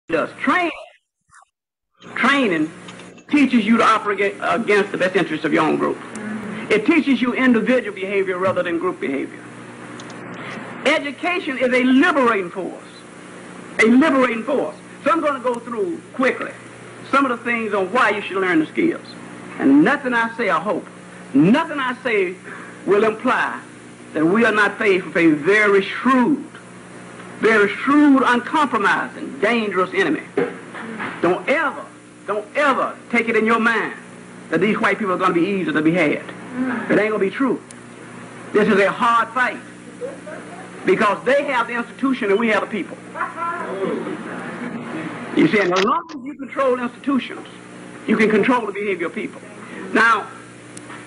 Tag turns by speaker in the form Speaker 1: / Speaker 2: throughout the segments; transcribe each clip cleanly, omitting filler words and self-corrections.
Speaker 1: does. Training teaches you to operate against the best interests of your own group. It teaches you individual behavior rather than group behavior. Education is a liberating force. A liberating force. So I'm going to go through quickly some of the things on why you should learn the skills. And nothing I say, I hope, nothing I say will imply that we are not faced with a very shrewd, uncompromising, dangerous enemy. Don't ever take it in your mind that these white people are going to be easy to be had. It ain't going to be true. This is a hard fight because they have the institution and we have the people. You see, and as long as you control institutions, you can control the behavior of people. Now,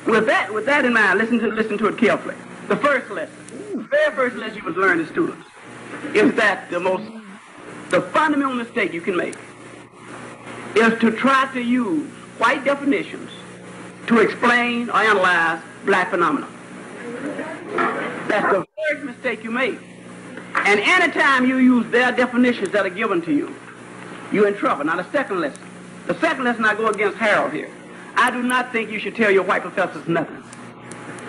Speaker 1: with that in mind, listen to it carefully. The first lesson, the very first lesson you must learn as students, is that the fundamental mistake you can make is to try to use white definitions to explain or analyze black phenomena. That's the first mistake you make. And anytime you use their definitions that are given to you, you're in trouble. Now the second lesson I go against Harold here. I do not think you should tell your white professors nothing.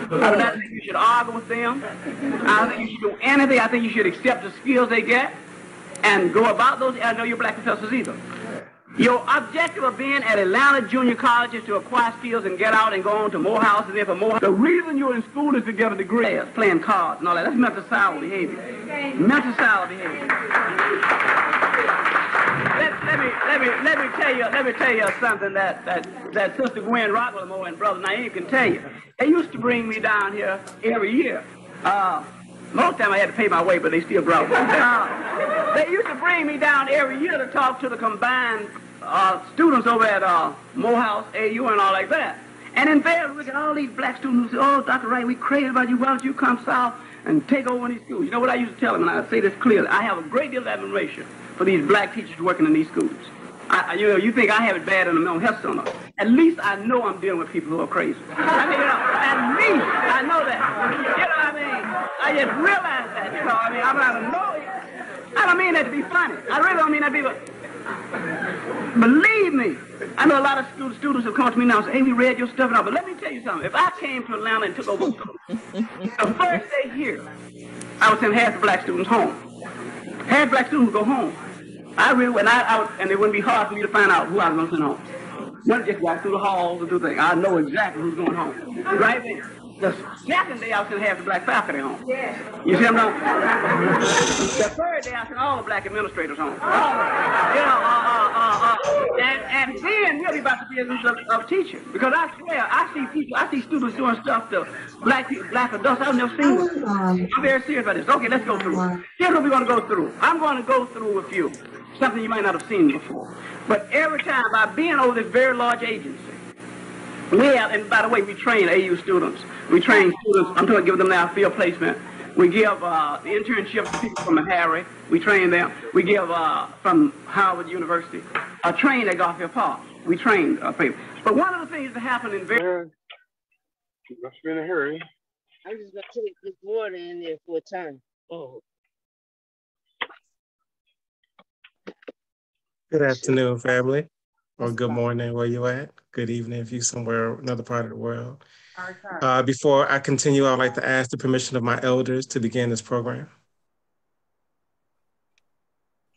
Speaker 1: I do not think you should argue with them. I don't think you should do anything. I think you should accept the skills they get and go about those. I know your black professors either. Your objective of being at Atlanta Junior College is to acquire skills and get out and go on to Morehouse and then for Morehouse. The reason you're in school is to get a degree, playing cards and all that. That's mental sour behavior. Mental sour behavior. Let me tell you something that Sister Gwen Rockwell and Brother Naeem can tell you. They used to bring me down here every year. Most time I had to pay my way, but they still brought me. They used to bring me down every year to talk to the combined students over at Morehouse, AU, and all like that. And in there, look at all these black students who say, "Oh, Dr. Wright, we crazy about you. Why don't you come south and take over these schools?" You know what I used to tell them, and I say this clearly. I have a great deal of admiration for these black teachers working in these schools. You think I have it bad in the mental health center. At least I know I'm dealing with people who are crazy. I mean, at least I know that. I just realize that, I'm not annoyed. I don't mean that to be funny. I really don't mean that to be, believe me, I know a lot of students have come to me now and say, "Hey, we read your stuff and all," but let me tell you something. If I came to Atlanta and took over school, the first day here, I would send half the black students home. Half black students would go home. And it wouldn't be hard for me to find out who I was going to send home. Not just walk through the halls and do things. I know exactly who's going home. Right there. The second day, I was going to have the black faculty home. You see what I'm doing? The third day, I sent all the black administrators home. And then really about the business of teaching. Because I swear, I see students doing stuff to black adults I've never seen before. I'm very serious about this. Okay, let's go through. Here's what we're going to go through. I'm going to go through with you something you might not have seen before. But every time, by being over this very large agency, we have, and by the way, we train AU students. We train students, I'm going to give them now field placement. We give the internships to people from Harry. We train them. We give from Howard University a train at Garfield Park. We train people. But one of the things that happen in very...
Speaker 2: You must be in a hurry.
Speaker 3: I'm just going to take this water in there for a time.
Speaker 2: Oh.
Speaker 4: Good afternoon, family, or good morning, where you at? Good evening if you're somewhere, another part of the world. Before I continue, I'd like to ask the permission of my elders to begin this program.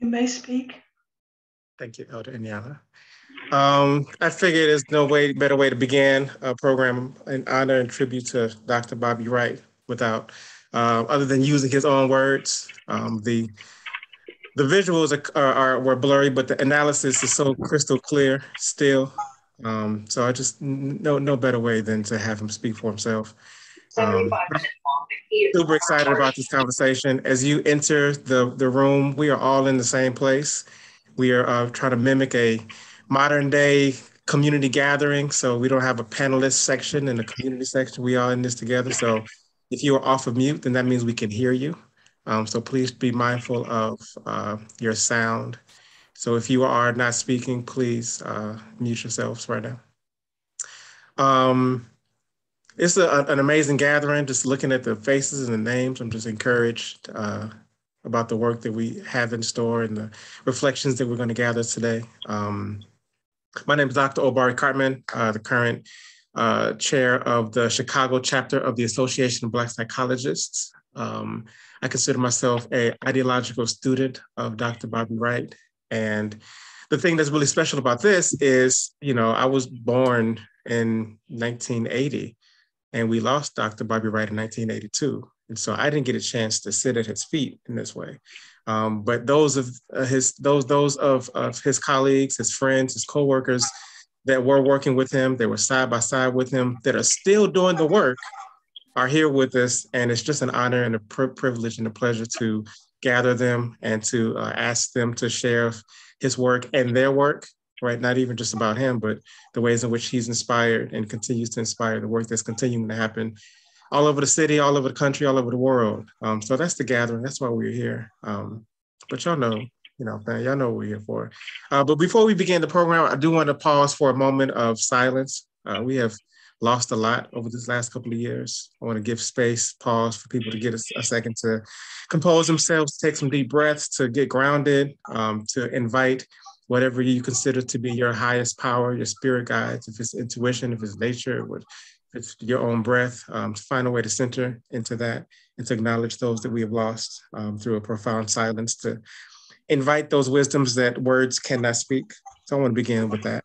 Speaker 5: You may speak.
Speaker 4: Thank you, Elder Nyala. I figured there's no better way to begin a program in honor and tribute to Dr. Bobby Wright without, other than using his own words. The visuals were blurry, but the analysis is so crystal clear still. So I just no better way than to have him speak for himself. Super excited about this conversation. As you enter the room, we are all in the same place. We are trying to mimic a modern day community gathering. So we don't have a panelist section and a community section. We are in this together. So if you are off of mute, then that means we can hear you. So please be mindful of your sound. So if you are not speaking, please mute yourselves right now. It's an amazing gathering, just looking at the faces and the names. I'm just encouraged about the work that we have in store and the reflections that we're going to gather today. My name is Dr. Obari Cartman, the current chair of the Chicago chapter of the Association of Black Psychologists. I consider myself an ideological student of Dr. Bobby Wright. And the thing that's really special about this is, I was born in 1980 and we lost Dr. Bobby Wright in 1982. And so I didn't get a chance to sit at his feet in this way. But those of his colleagues, his friends, his coworkers that were working with him, that were side by side with him, that are still doing the work, are here with us. And it's just an honor and a privilege and a pleasure to gather them and to ask them to share his work and their work, right? Not even just about him, but the ways in which he's inspired and continues to inspire the work that's continuing to happen all over the city, all over the country, all over the world. So that's the gathering. That's why we're here. But y'all know what we're here for. But before we begin the program, I do want to pause for a moment of silence. We have lost a lot over this last couple of years. I want to give space, pause for people to get a second to compose themselves, take some deep breaths, to get grounded, to invite whatever you consider to be your highest power, your spirit guides, if it's intuition, if it's nature, if it's your own breath, to find a way to center into that and to acknowledge those that we have lost through a profound silence, to invite those wisdoms that words cannot speak. So I want to begin with that.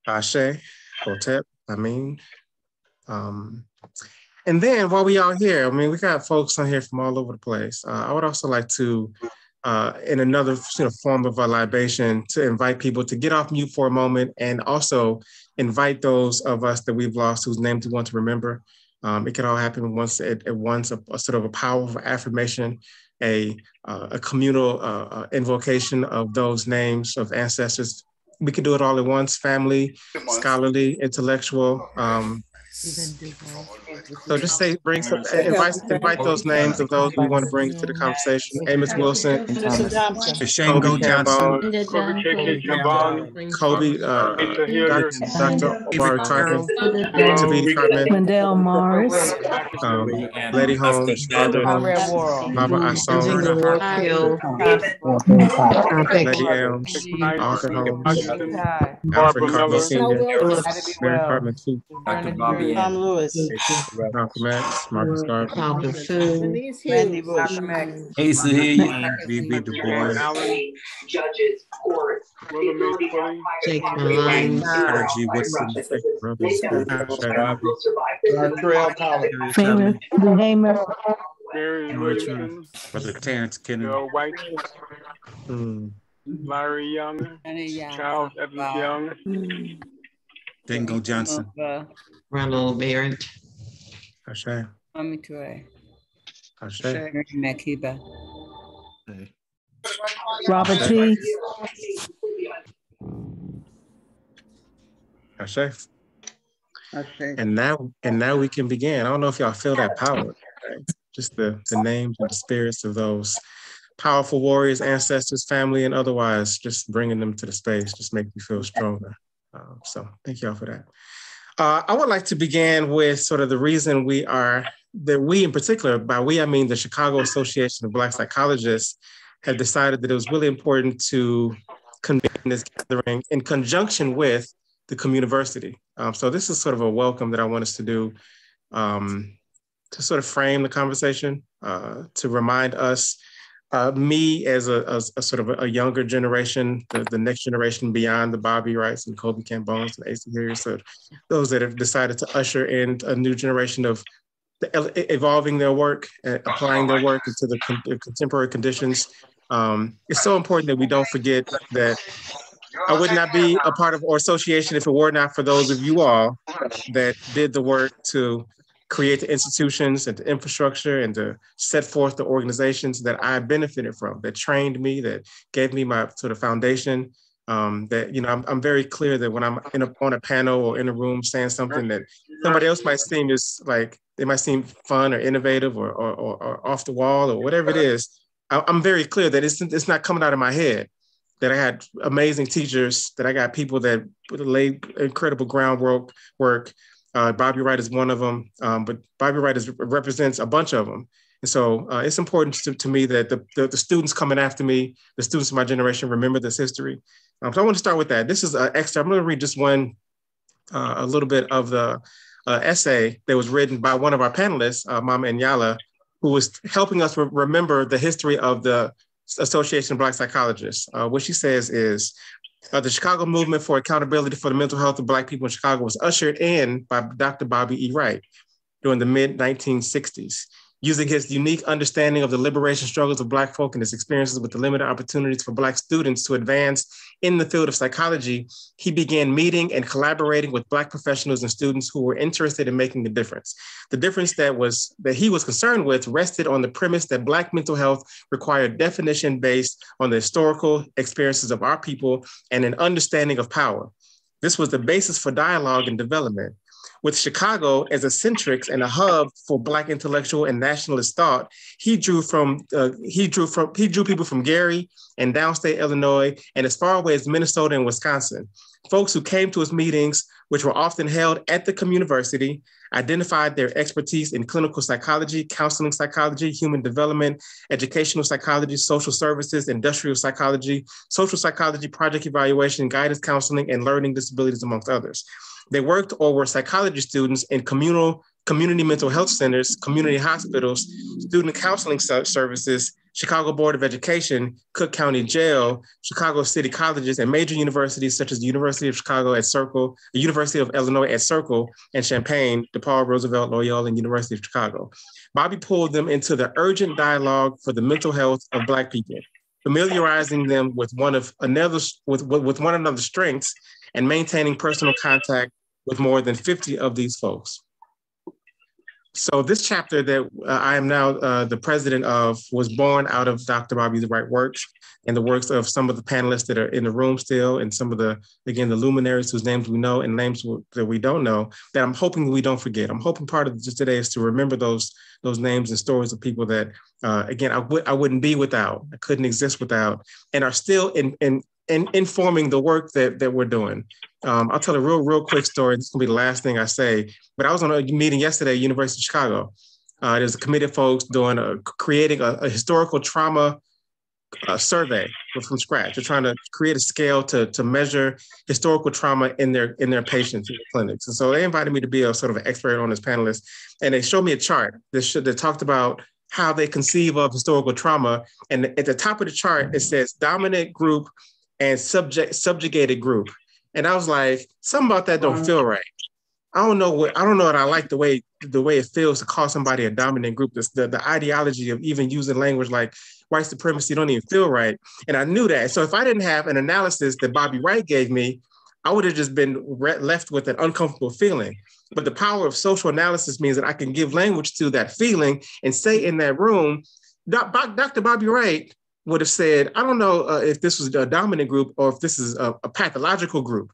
Speaker 4: Ashe, Hotep, Amin. And then while we out here, we got folks on here from all over the place. I would also like to, in another form of a libation, to invite people to get off mute for a moment and also invite those of us that we've lost whose names we want to remember. It can all happen at once, a sort of a powerful affirmation, a communal invocation of those names of ancestors. We can do it all at once: family, scholarly, intellectual. So just invite those names of those we want to bring to the conversation. Amos Wilson,
Speaker 6: Shango Johnson,
Speaker 4: Kobe, Dr. Obari Cartman, Taviti Cartman,
Speaker 5: Wendell Morris,
Speaker 4: Lady Holmes, Arthur Holmes, Baba Asong, Lady Elms, Arthur Holmes, Alfred Cartman Sr., Mary Cartman Tooth,
Speaker 6: Dr. Bobby
Speaker 3: Tom Lewis,
Speaker 4: Malcolm X, Marcus Garvey,
Speaker 3: Randy Bush,
Speaker 6: Asa Hilliard,
Speaker 2: B.B. Du Bois,
Speaker 7: Judges, courts,
Speaker 3: Jake Malone,
Speaker 6: Carter G. Woodson,
Speaker 5: Famous Hamer,
Speaker 2: Mary Williamson,
Speaker 6: Brother Terrence Kennedy,
Speaker 2: Bill White, Larry Young, Charles Evans Young,
Speaker 6: Dingo Johnson,
Speaker 3: Ronald Barrett,
Speaker 4: Ashe,
Speaker 8: Mami Toure,
Speaker 4: Ashe,
Speaker 8: Makiba,
Speaker 5: Robert T.
Speaker 4: Ashe. And now we can begin. I don't know if y'all feel that power, right? Just the names and the spirits of those powerful warriors, ancestors, family, and otherwise, just bringing them to the space just make me feel stronger. So thank y'all for that. I would like to begin with sort of the reason we in particular, by we, I mean the Chicago Association of Black Psychologists, have decided that it was really important to convene this gathering in conjunction with the Communiversity. So this is sort of a welcome that I want us to do to sort of frame the conversation, to remind us, me as a sort of a younger generation, the next generation beyond the Bobby Wrights and Kobe Cambones and Asa Hilliard, so those that have decided to usher in a new generation of evolving their work and applying their work into the contemporary conditions. It's so important that we don't forget that I would not be a part of our association if it were not for those of you all that did the work to create the institutions and the infrastructure and to set forth the organizations that I benefited from, that trained me, that gave me my sort of foundation That, you know, I'm very clear that when I'm on a panel or in a room saying something that somebody else might seem is like, it might seem fun or innovative or off the wall or whatever it is, I'm very clear that it's not coming out of my head, that I had amazing teachers, that I got people that laid incredible groundwork. Bobby Wright is one of them, but Bobby Wright represents a bunch of them. And so it's important to me that the students coming after me, the students of my generation, remember this history. So I want to start with that. This is an extra. I'm going to read just a little bit of the essay that was written by one of our panelists, Mama Nyala, who was helping us remember the history of the Association of Black Psychologists. What she says is, the Chicago movement for accountability for the mental health of Black people in Chicago was ushered in by Dr. Bobby E. Wright during the mid-1960s. Using his unique understanding of the liberation struggles of Black folk and his experiences with the limited opportunities for Black students to advance in the field of psychology, he began meeting and collaborating with Black professionals and students who were interested in making a difference. The difference that he was concerned with rested on the premise that Black mental health required definition based on the historical experiences of our people and an understanding of power. This was the basis for dialogue and development. With Chicago as a centrix and a hub for Black intellectual and nationalist thought, he drew people from Gary and downstate Illinois and as far away as Minnesota and Wisconsin. Folks who came to his meetings, which were often held at the Communiversity, identified their expertise in clinical psychology, counseling psychology, human development, educational psychology, social services, industrial psychology, social psychology, project evaluation, guidance counseling, and learning disabilities, amongst others. They worked or were psychology students in community mental health centers, community hospitals, student counseling services, Chicago Board of Education, Cook County Jail, Chicago City Colleges, and major universities such as the University of Chicago at Circle, the University of Illinois at Circle, and Champaign, DePaul, Roosevelt, Loyola, and University of Chicago. Bobby pulled them into the urgent dialogue for the mental health of Black people, familiarizing them with one another's strengths and maintaining personal contact with more than 50 of these folks. So this chapter that I am now the president of was born out of Dr. Bobby Wright's works and the works of some of the panelists that are in the room still, and some of the luminaries whose names we know and names that we don't know, that I'm hoping we don't forget. I'm hoping part of just today is to remember those names and stories of people that, again, I wouldn't be without, I couldn't exist without, and are still informing the work that we're doing. I'll tell a real quick story. This is gonna be the last thing I say, but I was on a meeting yesterday at University of Chicago. There's a committee of folks creating a historical trauma survey from scratch. They're trying to create a scale to measure historical trauma in their patients in the clinics. And so they invited me to be a sort of an expert on this panelist, and they showed me a chart that talked about how they conceive of historical trauma. And at the top of the chart, it says dominant group and subjugated group. And I was like, something about that don't feel right. I don't know that I like the way it feels to call somebody a dominant group. The ideology of even using language like white supremacy don't even feel right. And I knew that. So if I didn't have an analysis that Bobby Wright gave me, I would have just been left with an uncomfortable feeling. But the power of social analysis means that I can give language to that feeling and say in that room, Dr. Bobby Wright would have said, I don't know if this was a dominant group or if this is a pathological group.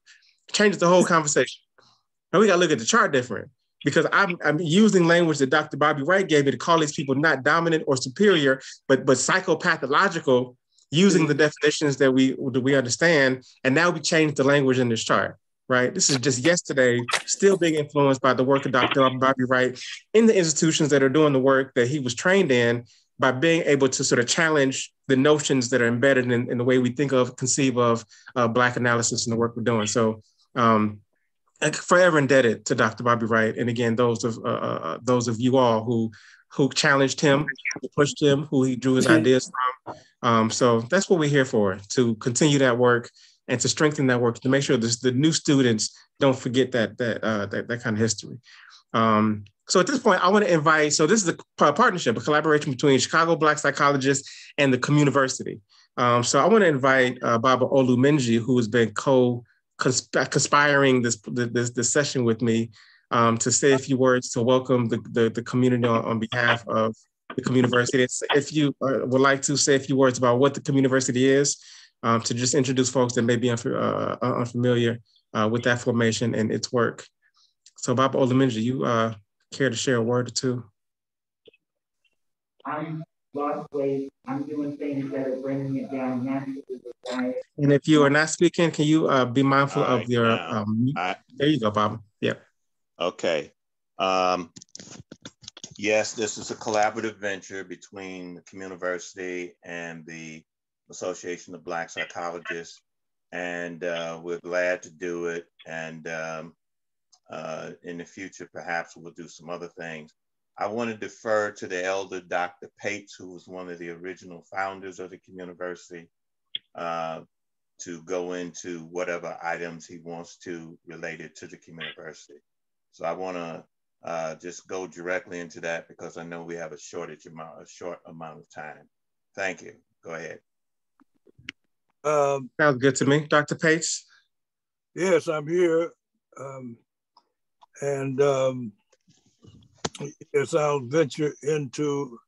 Speaker 4: Changes the whole conversation. Now we got to look at the chart different, because I'm using language that Dr. Bobby Wright gave me to call these people not dominant or superior, but psychopathological, using the definitions that we understand. And now we change the language in this chart, right? This is just yesterday, still being influenced by the work of Dr. Bobby Wright in the institutions that are doing the work that he was trained in, by being able to sort of challenge the notions that are embedded in the way we conceive of Black analysis and the work we're doing. So I'm forever indebted to Dr. Bobby Wright. And again, those of you all who challenged him, who pushed him, who he drew his ideas from. So that's what we're here for, to continue that work and to strengthen that work, to make sure the new students don't forget that kind of history. So at this point, I want to invite, so this is a partnership, a collaboration between Chicago Black Psychologists and the Communiversity. So I want to invite Baba Olumenji, who has been conspiring this session with me, to say a few words to welcome the community on behalf of the Communiversity. If you would like to say a few words about what the Communiversity is, to just introduce folks that may be unfamiliar with that formation and its work. So Bob Olamenji, you care to share a word or two?
Speaker 7: I'm lost weight. I'm doing things that are bringing it down naturally with diet.
Speaker 4: And if you are not speaking, can you be mindful of your, there you go, Bob. Yep.
Speaker 9: Okay. Yes, this is a collaborative venture between the Communiversity and the Association of Black Psychologists. And we're glad to do it. And in the future, perhaps we'll do some other things. I want to defer to the elder Dr. Pates, who was one of the original founders of the Communiversity, to go into whatever items he wants to related to the Communiversity. So I want to just go directly into that because I know we have a short amount of time. Thank you. Go ahead.
Speaker 4: Sounds good to me. Dr. Pates?
Speaker 10: Yes, I'm here. Yes, I'll venture into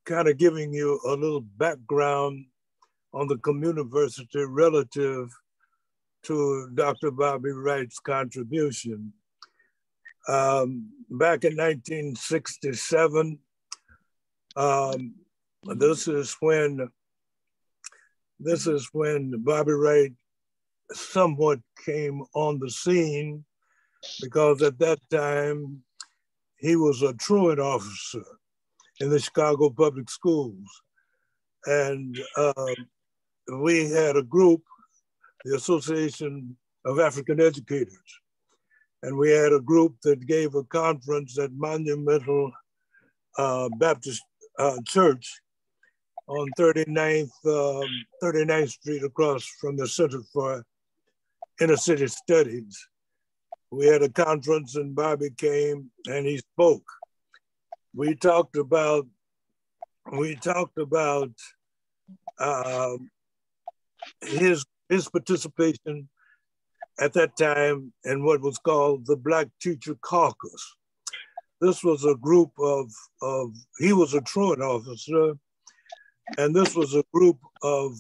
Speaker 10: kind of giving you a little background on the Communiversity relative to Dr. Bobby Wright's contribution. Back in 1967, this is when Bobby Wright somewhat came on the scene, because at that time, he was a truant officer in the Chicago Public Schools. And we had a group, the Association of African Educators. And we had a group that gave a conference at Monumental Baptist Church on 39th Street across from the Center for Inner City Studies. We had a conference and Bobby came and he spoke. We talked about his participation at that time in what was called the Black Teacher Caucus. This was a group of he was a truant officer, and this was a group of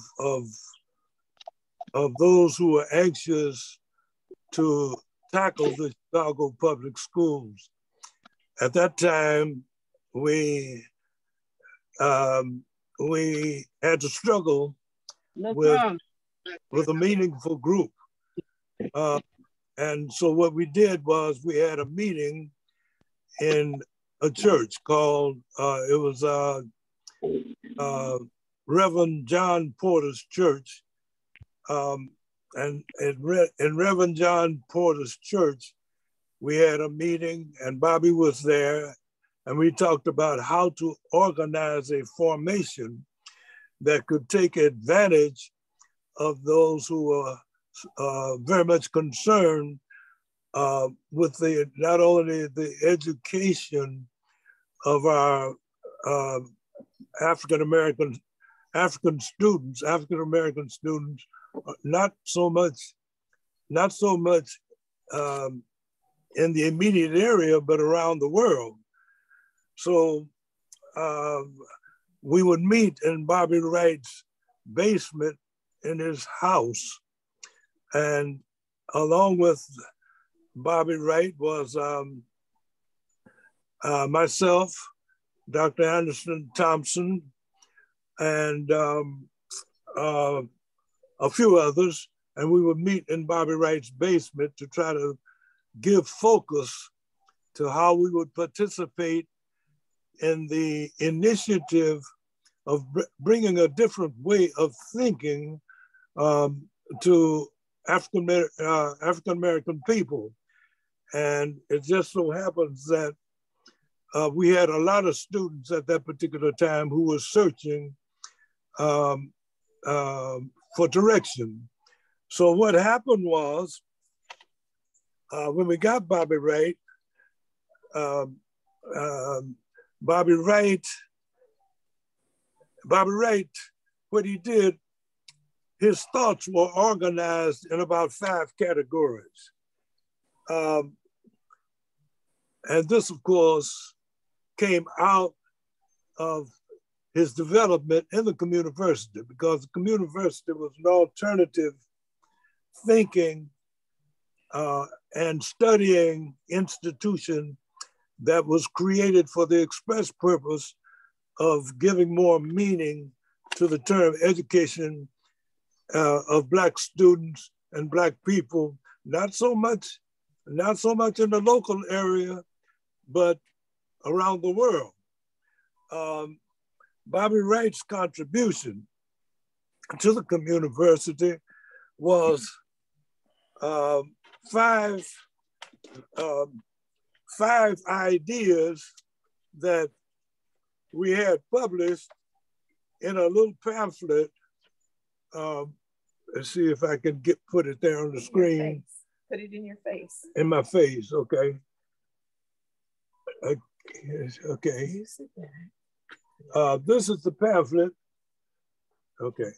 Speaker 10: those who were anxious to tackle the Chicago public schools. At that time, we had to struggle with a meaningful group. And so what we did was we had a meeting in a church called, it was Reverend John Porter's church. And in Reverend John Porter's church, we had a meeting and Bobby was there, and we talked about how to organize a formation that could take advantage of those who were very much concerned with not only the education of our African-American students, not so much in the immediate area, but around the world. So we would meet in Bobby Wright's basement in his house. And along with Bobby Wright was myself, Dr. Anderson Thompson, and a few others, and we would meet in Bobby Wright's basement to try to give focus to how we would participate in the initiative of bringing a different way of thinking to African-American people. And it just so happens that we had a lot of students at that particular time who were searching for direction. So what happened was, when we got Bobby Wright, Bobby Wright, what he did, his thoughts were organized in about 5 categories. And this, of course, came out of his development in the Communiversity, because the Communiversity was an alternative thinking and studying institution that was created for the express purpose of giving more meaning to the term education of Black students and Black people, not so much in the local area, but around the world. Bobby Wright's contribution to the Communiversity was five ideas that we had published in a little pamphlet. Let's see if I can put it there on the screen.
Speaker 11: Put it in your face.
Speaker 10: In my face, okay. Okay. This is the pamphlet. Okay.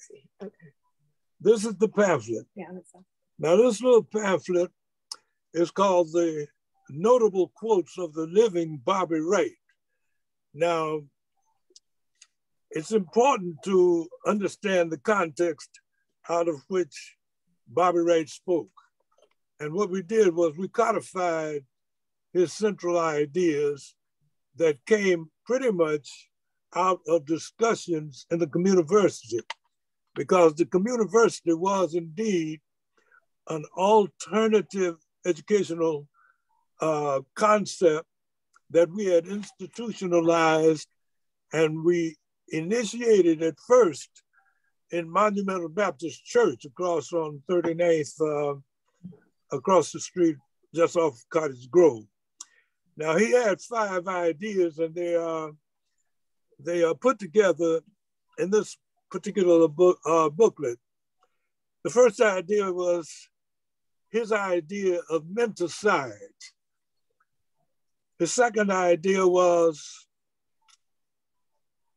Speaker 10: This is the pamphlet.
Speaker 11: Yeah, that's all.
Speaker 10: Now this little pamphlet is called the Notable Quotes of the Living Bobby Wright. Now, it's important to understand the context out of which Bobby Wright spoke. And what we did was we codified his central ideas that came pretty much out of discussions in the Communiversity, because the Communiversity was indeed an alternative educational concept that we had institutionalized, and we initiated at first in Monumental Baptist Church across on 39th, across the street just off Cottage Grove. Now he had 5 ideas, and they are put together in this particular booklet. The first idea was his idea of menticide. The second idea was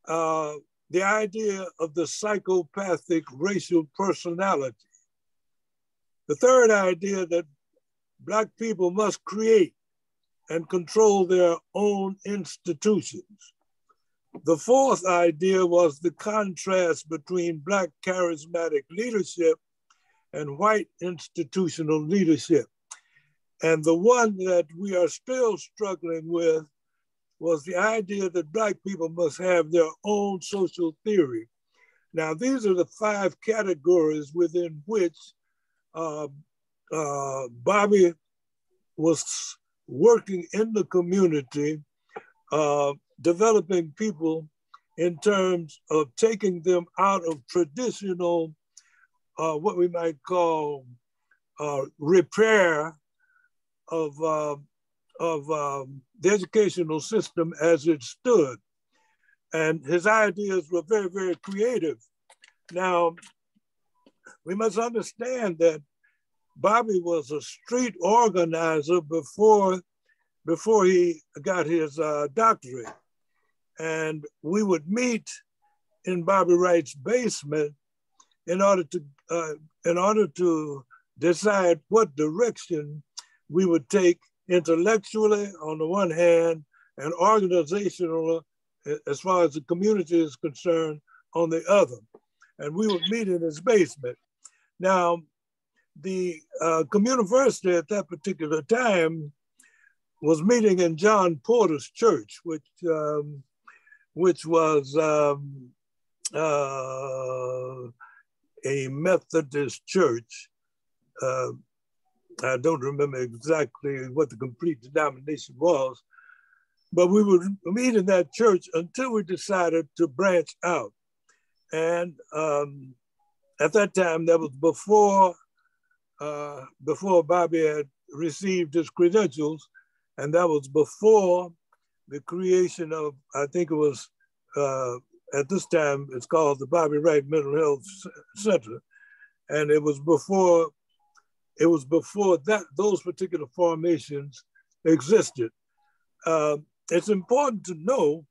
Speaker 10: the idea of the psychopathic racial personality. The third idea that Black people must create and control their own institutions. The fourth idea was the contrast between Black charismatic leadership and white institutional leadership. And the one that we are still struggling with was the idea that Black people must have their own social theory. Now, these are the 5 categories within which Bobby was working in the community, developing people in terms of taking them out of traditional, what we might call repair of the educational system as it stood. And his ideas were very, very creative. Now, we must understand that Bobby was a street organizer before he got his doctorate. And we would meet in Bobby Wright's basement in order to decide what direction we would take intellectually on the one hand and organizational as far as the community is concerned on the other. And we would meet in his basement. Now, the Communiversity at that particular time was meeting in John Porter's church, which was a Methodist church. I don't remember exactly what the complete denomination was, but we would meet in that church until we decided to branch out. And at that time, that was before Bobby had received his credentials, and that was before the creation of, I think it was, at this time, it's called the Bobby Wright Mental Health Center. And it was before that those particular formations existed. It's important to know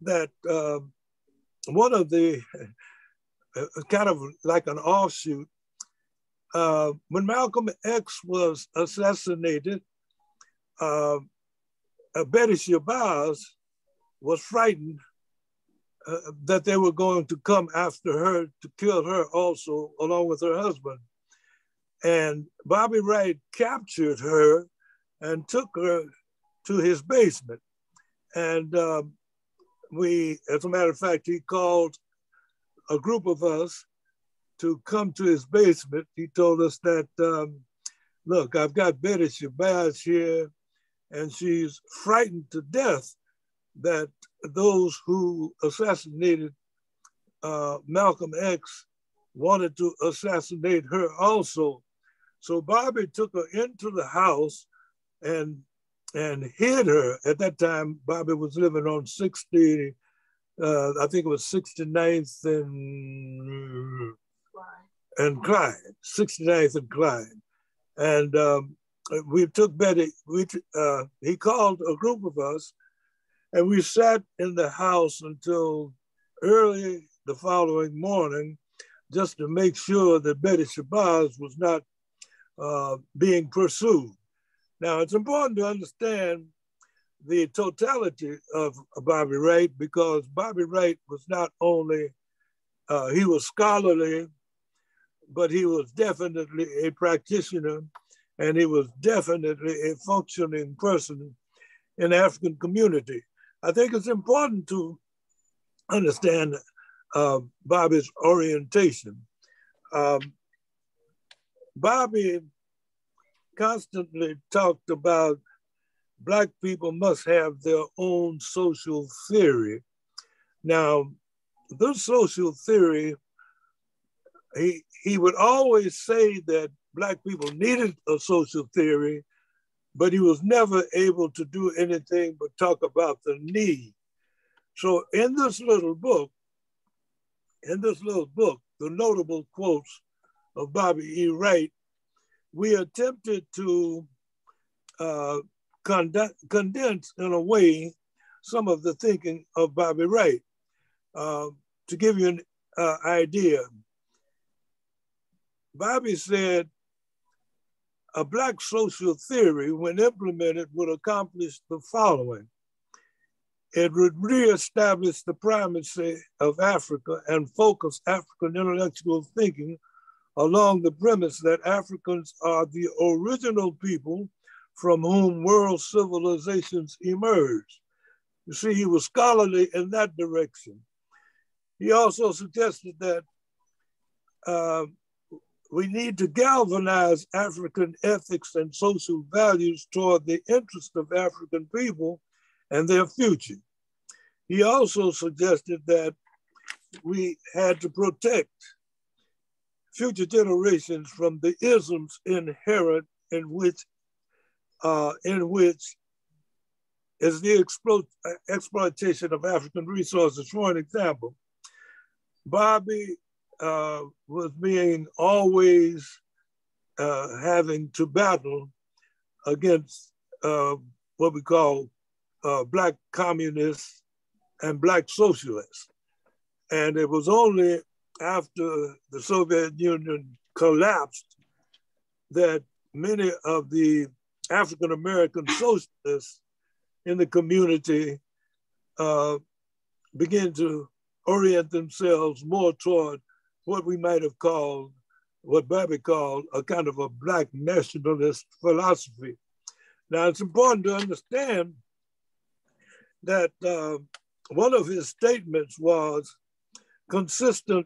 Speaker 10: that one of the, kind of like an offshoot, when Malcolm X was assassinated, Betty Shabazz was frightened that they were going to come after her to kill her also, along with her husband. And Bobby Wright captured her and took her to his basement. And as a matter of fact, he called a group of us to come to his basement. He told us that, look, I've got Betty Shabazz here, and she's frightened to death that those who assassinated Malcolm X wanted to assassinate her also. So Bobby took her into the house and hid her. At that time, Bobby was living on 60, I think it was 69th and Clyde, 69th and Clyde. And we took Betty, he called a group of us, and we sat in the house until early the following morning, just to make sure that Betty Shabazz was not being pursued. Now, it's important to understand the totality of Bobby Wright, because Bobby Wright was not only, he was scholarly, but he was definitely a practitioner, and he was definitely a functioning person in the African community. I think it's important to understand Bobby's orientation. Bobby constantly talked about Black people must have their own social theory. Now, this social theory, he would always say that Black people needed a social theory, but he was never able to do anything but talk about the need. So in this little book, the notable quotes of Bobby E. Wright, we attempted to condense in a way some of the thinking of Bobby Wright. To give you an idea, Bobby said, a Black social theory, when implemented, would accomplish the following. It would reestablish the primacy of Africa and focus African intellectual thinking along the premise that Africans are the original people from whom world civilizations emerged. You see, he was scholarly in that direction. He also suggested that we need to galvanize African ethics and social values toward the interest of African people and their future. He also suggested that we had to protect future generations from the isms inherent in which is the exploitation of African resources. For an example, Bobby was being always having to battle against what we call Black communists and Black socialists. And it was only after the Soviet Union collapsed that many of the African-American socialists in the community began to orient themselves more toward what we might have called, what Bobby called, a kind of a Black nationalist philosophy. Now, it's important to understand that one of his statements was consistent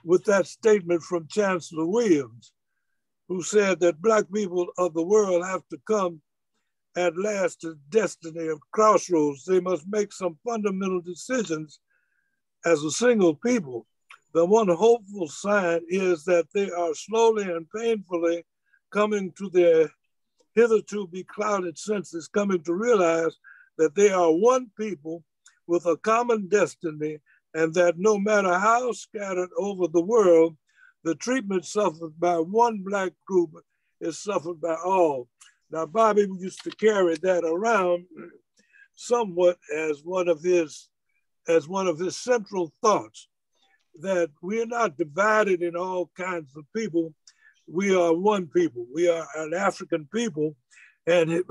Speaker 10: with that statement from Chancellor Williams, who said that Black people of the world have to come at last to destiny of crossroads. They must make some fundamental decisions as a single people. The one hopeful sign is that they are slowly and painfully coming to their hitherto beclouded senses, coming to realize that they are one people with a common destiny, and that no matter how scattered over the world, the treatment suffered by one Black group is suffered by all. Now, Bobby used to carry that around somewhat as one of his central thoughts, that we are not divided in all kinds of people. We are one people. We are an African people. And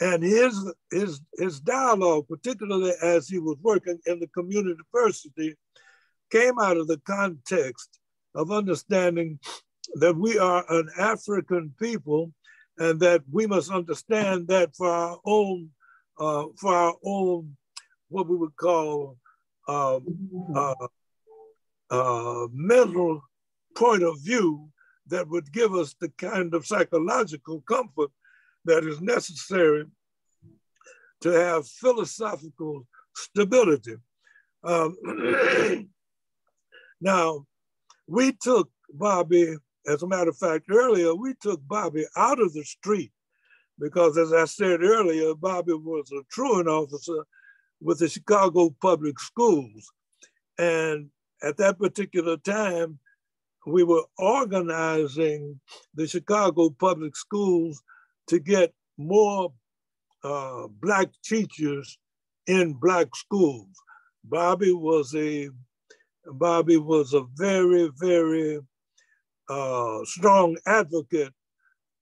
Speaker 10: And his dialogue, particularly as he was working in the Communiversity, came out of the context of understanding that we are an African people and that we must understand that for our own, what we would call mental point of view that would give us the kind of psychological comfort that is necessary to have philosophical stability. Now, we took Bobby, as a matter of fact, earlier, we took Bobby out of the street because, as I said earlier, Bobby was a truant officer with the Chicago Public Schools. And at that particular time, we were organizing the Chicago Public Schools to get more Black teachers in Black schools. Bobby was a very, very strong advocate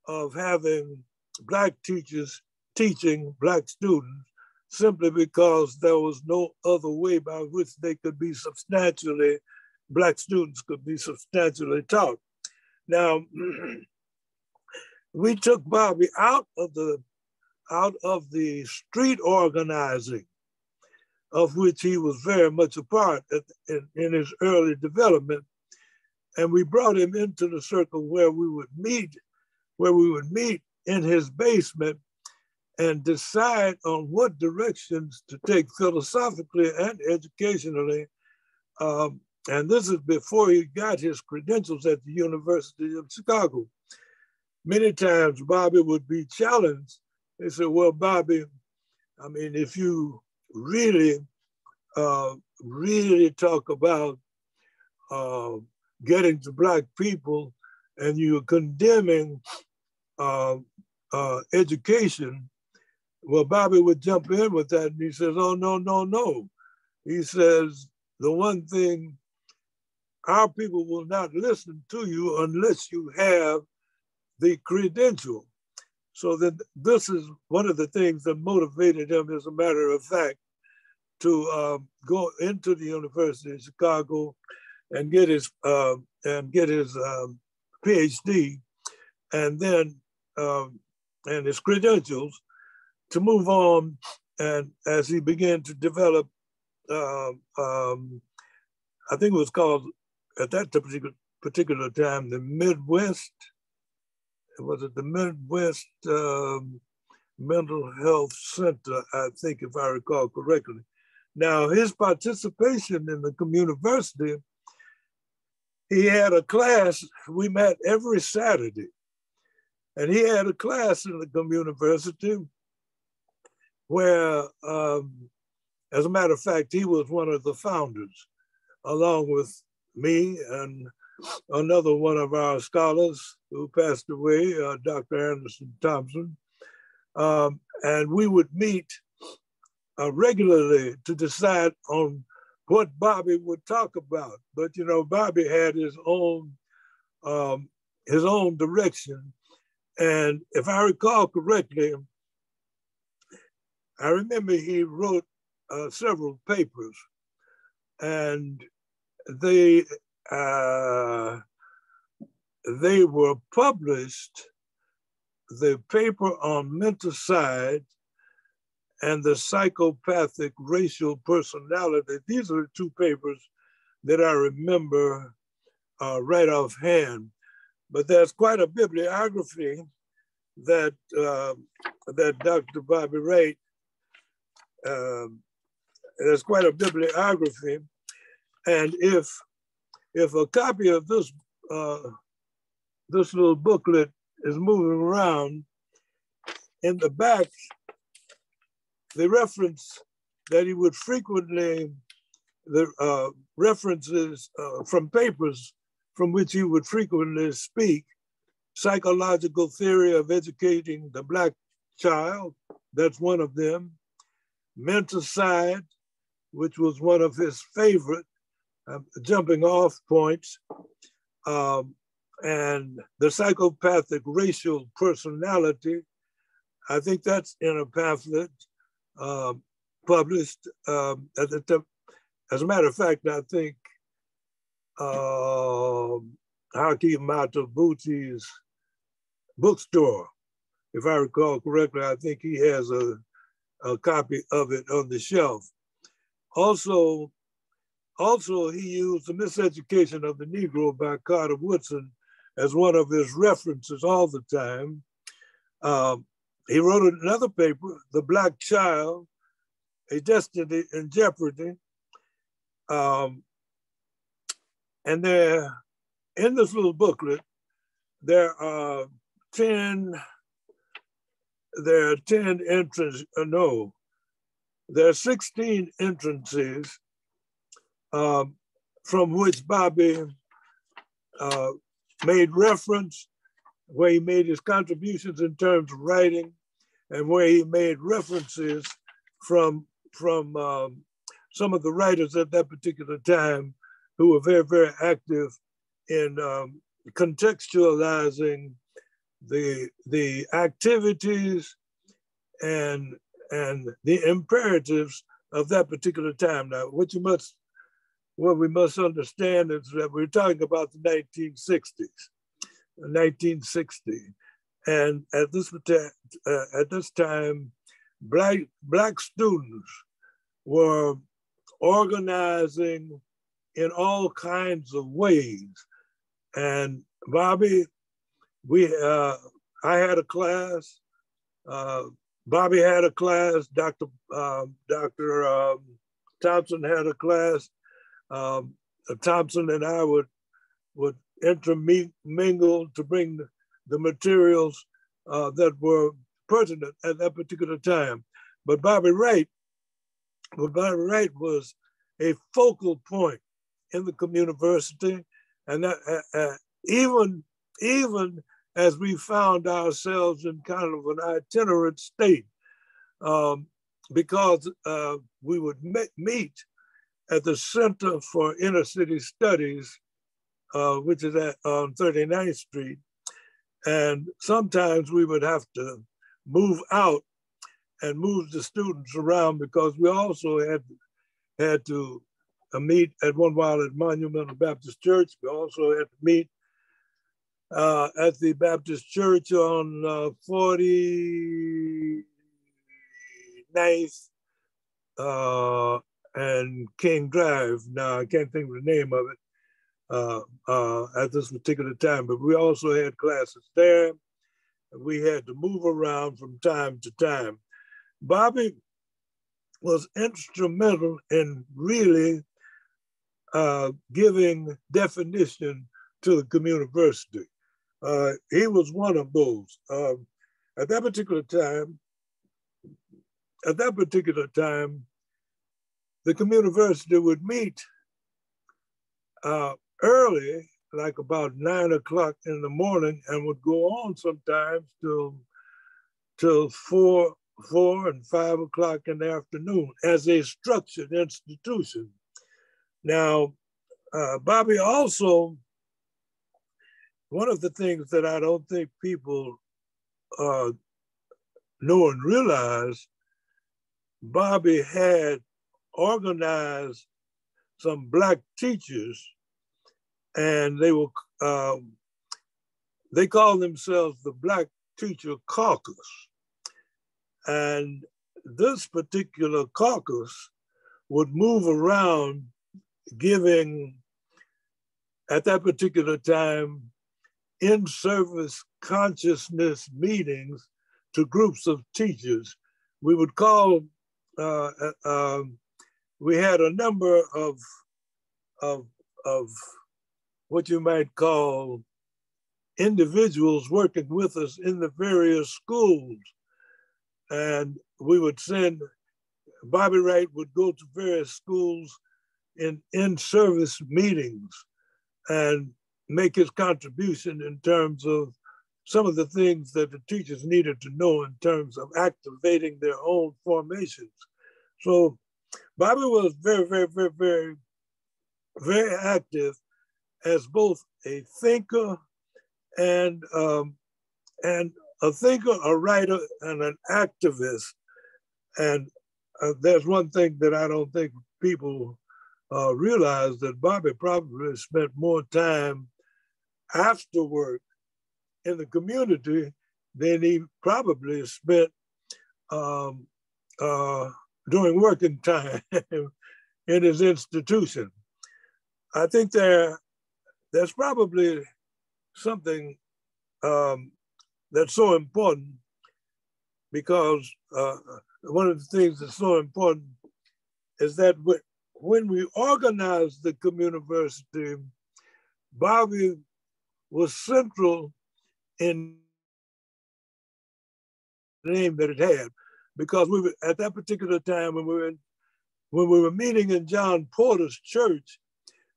Speaker 10: of having Black teachers teaching Black students, simply because there was no other way by which they could be substantially, Black students could be substantially taught. Now, we took Bobby out of the street organizing, of which he was very much a part in his early development, and we brought him into the circle where we would meet in his basement and decide on what directions to take philosophically and educationally. And this is before he got his credentials at the University of Chicago. Many times Bobby would be challenged. They said, well, Bobby, I mean, if you really talk about getting to Black people and you're condemning education, well, Bobby would jump in with that and he says, oh, no, no, no. He says, the one thing, our people will not listen to you unless you have the credential. So that this is one of the things that motivated him, as a matter of fact, to go into the University of Chicago and get his PhD, and then and his credentials, to move on. And as he began to develop, I think it was called at that particular time the Midwest. Was it the Midwest Mental Health Center, I think, if I recall correctly. Now, his participation in the Communiversity, he had a class, we met every Saturday, and he had a class in the Communiversity where, as a matter of fact, he was one of the founders, along with me and another one of our scholars who passed away, Dr. Anderson Thompson. And we would meet regularly to decide on what Bobby would talk about. But, you know, Bobby had his own direction. And if I recall correctly, I remember he wrote several papers, and they were published, the paper on menticide and the psychopathic racial personality. These are the two papers that I remember right offhand. But there's quite a bibliography that Dr. Bobby Wright, there's quite a bibliography. And if a copy of this little booklet is moving around, in the back, the reference that he would frequently, the references from papers from which he would frequently speak: Psychological Theory of Educating the Black Child, that's one of them; Menticide, which was one of his favorite jumping off points, and the Psychopathic Racial Personality, I think that's in a pamphlet published at the time. As a matter of fact, I think Haki Matabuchi's bookstore, if I recall correctly, I think he has a copy of it on the shelf. Also, he used The Miseducation of the Negro by Carter Woodson as one of his references all the time. He wrote another paper, The Black Child, A Destiny in Jeopardy. And there, in this little booklet, there are 10 entrances, no, there are 16 entrances from which Bobby made reference, where he made his contributions in terms of writing, and where he made references from some of the writers at that particular time who were very, very active in contextualizing the activities and the imperatives of that particular time. Now, what we must understand is that we're talking about the 1960s. And at this time, Black students were organizing in all kinds of ways. And Bobby, I had a class, Bobby had a class, Dr. Thompson had a class. Thompson and I would intermingle to bring the materials that were pertinent at that particular time. But Bobby Wright was a focal point in the Communiversity, and that even as we found ourselves in kind of an itinerant state, because we would meet at the Center for Inner City Studies, which is on 39th Street, and sometimes we would have to move out and move the students around because we also had to meet at one while at Monumental Baptist Church. We also had to meet at the Baptist Church on 49th and King Drive. Now, I can't think of the name of it at this particular time, but we also had classes there. We had to move around from time to time. Bobby was instrumental in really giving definition to the Communiversity. He was one of those. At that particular time, the Communiversity would meet early, like about 9 o'clock in the morning, and would go on sometimes till 4 and 5 o'clock in the afternoon as a structured institution. Now, Bobby also, one of the things that I don't think people know and realize, Bobby had organized some Black teachers, and they called themselves the Black Teacher Caucus. And this particular caucus would move around giving, at that particular time, in-service consciousness meetings to groups of teachers. We would call, we had a number of what you might call individuals working with us in the various schools. And we would send, Bobby Wright would go to various schools in-service meetings and make his contribution in terms of some of the things that the teachers needed to know in terms of activating their own formations. So Bobby was very, very, very, very, very active as both a thinker and a a thinker, a writer, and an activist. And there's one thing that I don't think people realize, that Bobby probably spent more time after work in the community than he probably spent during working time in his institution. I think there's probably something that's so important, because one of the things that's so important is that when we organized the Communiversity, Bobby was central in the name that it had, because we were at that particular time when we were meeting in John Porter's church,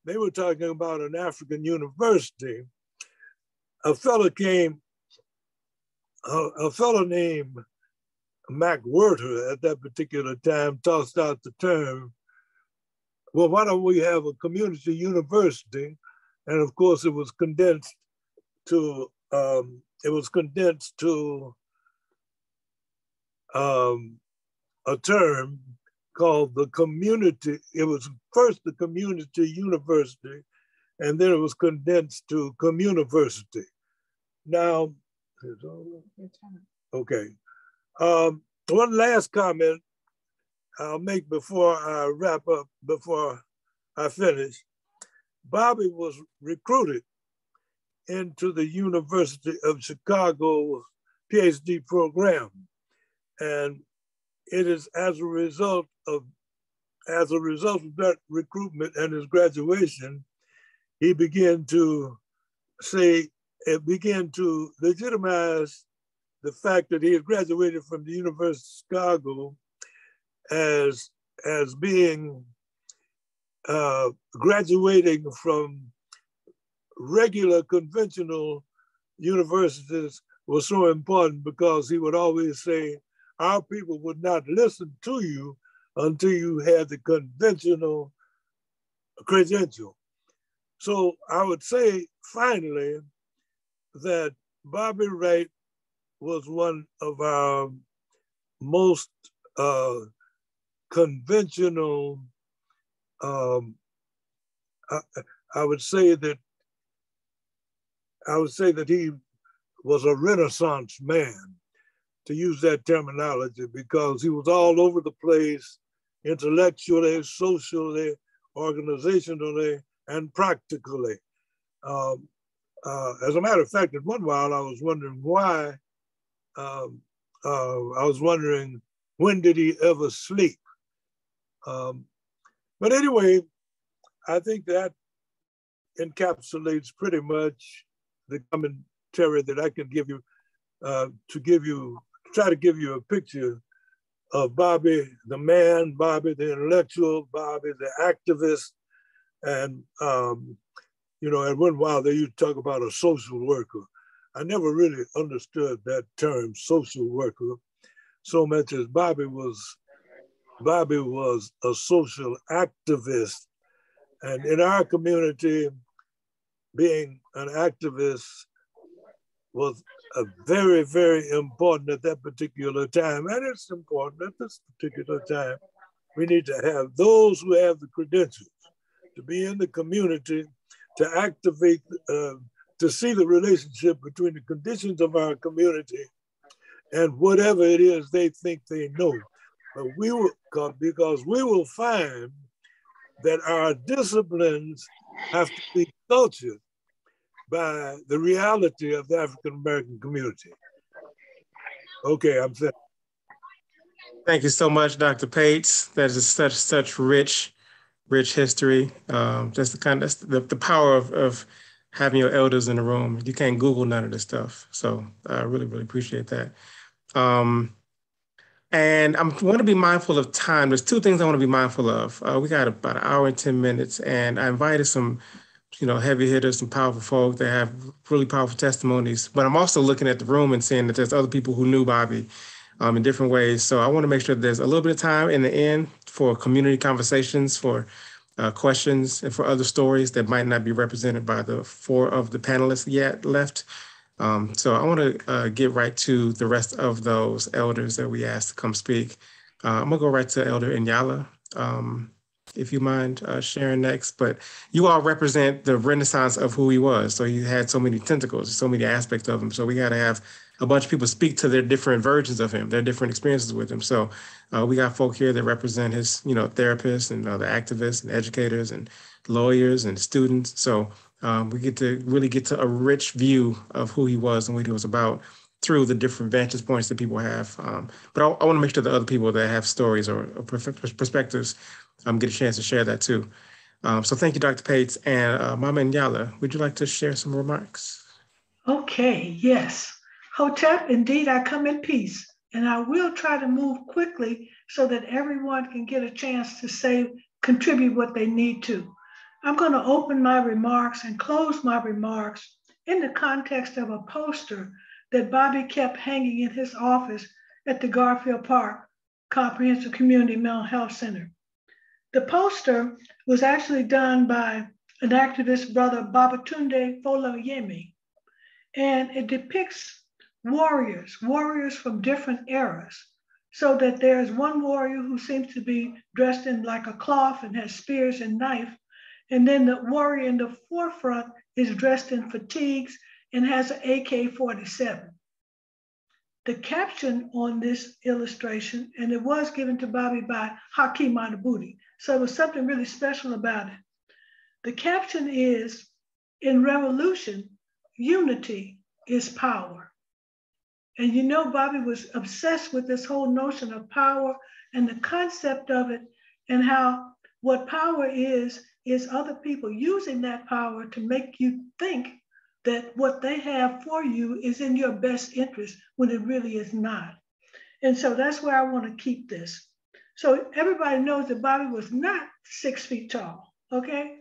Speaker 10: they were talking about an African university. A fellow named Mac Werter at that particular time tossed out the term, well, why don't we have a community university? And of course, it was condensed to a term called the community. It was first the community university, and then it was condensed to Communiversity. Now, okay. One last comment I'll make before I wrap up, before I finish. Bobby was recruited into the University of Chicago PhD program. And it is as a result of that recruitment and his graduation, he began to legitimize the fact that he had graduated from the University of Chicago as being graduating from regular conventional universities was so important, because he would always say, our people would not listen to you until you had the conventional credential. So I would say finally that Bobby Wright was one of our most conventional, I would say that he was a Renaissance man, to use that terminology, because he was all over the place, intellectually, socially, organizationally, and practically. As a matter of fact, at one while I was wondering why, when did he ever sleep? But anyway, I think that encapsulates pretty much the commentary that I can give you, try to give you a picture of Bobby, the man, Bobby, the intellectual, Bobby, the activist. And, at one while they used to talk about a social worker. I never really understood that term, social worker, so much as Bobby was a social activist. And in our community, being an activist was very, very important at that particular time. And it's important at this particular time. We need to have those who have the credentials to be in the community, to activate, to see the relationship between the conditions of our community and whatever it is they think they know. But because we will find that our disciplines have to be cultured by the reality of the African-American community. Okay, I'm finished.
Speaker 4: Thank you so much, Dr. Pates. That is such rich history. That's the power of having your elders in the room. You can't Google none of this stuff. So I really, really appreciate that. And I want to be mindful of time. There's two things I want to be mindful of. We got about an hour and 10 minutes, and I invited some heavy hitters, some powerful folk that have really powerful testimonies. But I'm also looking at the room and seeing that there's other people who knew Bobby in different ways. So I want to make sure that there's a little bit of time in the end for community conversations, for questions, and for other stories that might not be represented by the four of the panelists yet left. So I want to get right to the rest of those elders that we asked to come speak. I'm gonna go right to Elder Nyala, if you mind sharing next. But you all represent the renaissance of who he was. So he had so many tentacles, so many aspects of him. So we got to have a bunch of people speak to their different versions of him, their different experiences with him. So we got folk here that represent his, therapists and the activists and educators and lawyers and students. So we get to really get to a rich view of who he was and what he was about through the different vantage points that people have. But I want to make sure the other people that have stories or perspectives get a chance to share that too. So thank you, Dr. Pates. And Mama Nyala, would you like to share some remarks?
Speaker 11: Okay, yes. Hotep, indeed, I come in peace, and I will try to move quickly so that everyone can get a chance to contribute what they need to. I'm going to open my remarks and close my remarks in the context of a poster that Bobby kept hanging in his office at the Garfield Park Comprehensive Community Mental Health Center. The poster was actually done by an activist, brother Babatunde Foloyemi, and it depicts warriors from different eras, so that there's one warrior who seems to be dressed in like a cloth and has spears and knife, and then the warrior in the forefront is dressed in fatigues and has an AK-47. The caption on this illustration, and it was given to Bobby by Hakeem Manabuti, so it was something really special about it. The caption is, "In revolution, unity is power." And Bobby was obsessed with this whole notion of power and the concept of it, and how what power is other people using that power to make you think that what they have for you is in your best interest when it really is not. And so that's where I want to keep this. So everybody knows that Bobby was not 6 feet tall, okay?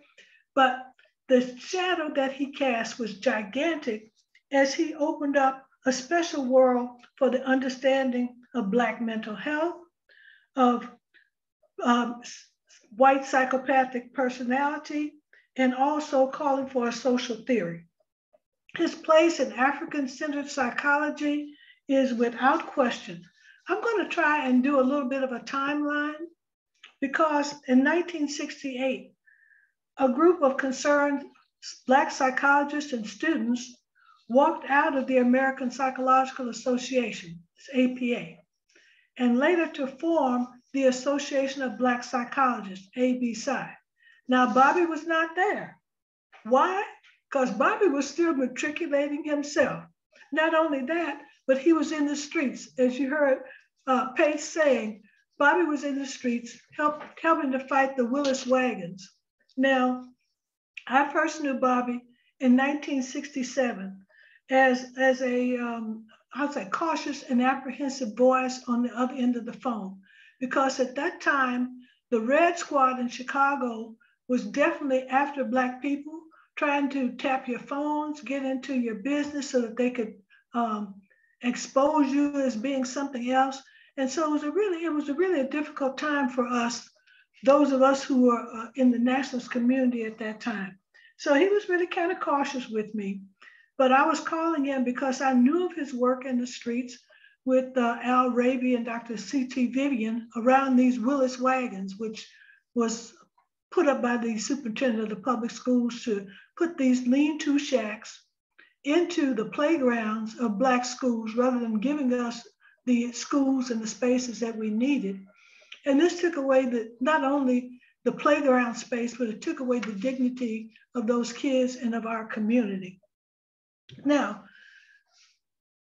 Speaker 11: But the shadow that he cast was gigantic as he opened up a special world for the understanding of Black mental health, of white psychopathic personality, and also calling for a social theory. His place in African-centered psychology is without question. I'm going to try and do a little bit of a timeline, because in 1968, a group of concerned Black psychologists and students walked out of the American Psychological Association, APA, and later to form the Association of Black Psychologists, ABPSI. Now, Bobby was not there. Why? Because Bobby was still matriculating himself. Not only that, but he was in the streets. As you heard Pace saying, Bobby was in the streets helping to fight the Willis wagons. Now, I first knew Bobby in 1967 as a cautious and apprehensive voice on the other end of the phone. Because at that time, the Red Squad in Chicago was definitely after Black people, trying to tap your phones, get into your business so that they could expose you as being something else. And so it was really a difficult time for us, those of us who were in the nationalist community at that time. So he was really kind of cautious with me, but I was calling him because I knew of his work in the streets with Al Raby and Dr. C.T. Vivian around these Willis wagons, which was put up by the superintendent of the public schools to put these lean-to shacks into the playgrounds of Black schools rather than giving us the schools and the spaces that we needed. And this took away not only the playground space, but it took away the dignity of those kids and of our community. Now,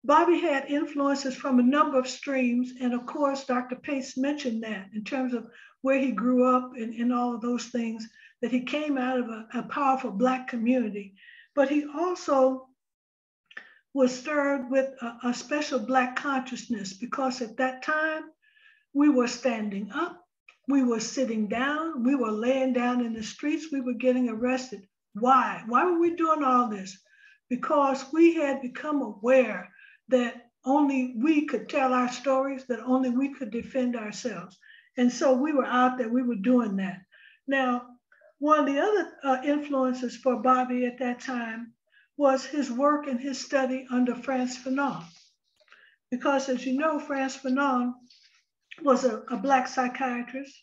Speaker 11: Bobby had influences from a number of streams, and of course, Dr. Pace mentioned that in terms of where he grew up and all of those things, that he came out of a powerful Black community. But he also was stirred with a special Black consciousness, because at that time, we were standing up, we were sitting down, we were laying down in the streets, we were getting arrested. Why? Why were we doing all this? Because we had become aware that only we could tell our stories, that only we could defend ourselves. And so we were out there, we were doing that. Now, one of the other influences for Bobby at that time was his work and his study under Frantz Fanon. Because as you know, Frantz Fanon was a Black psychiatrist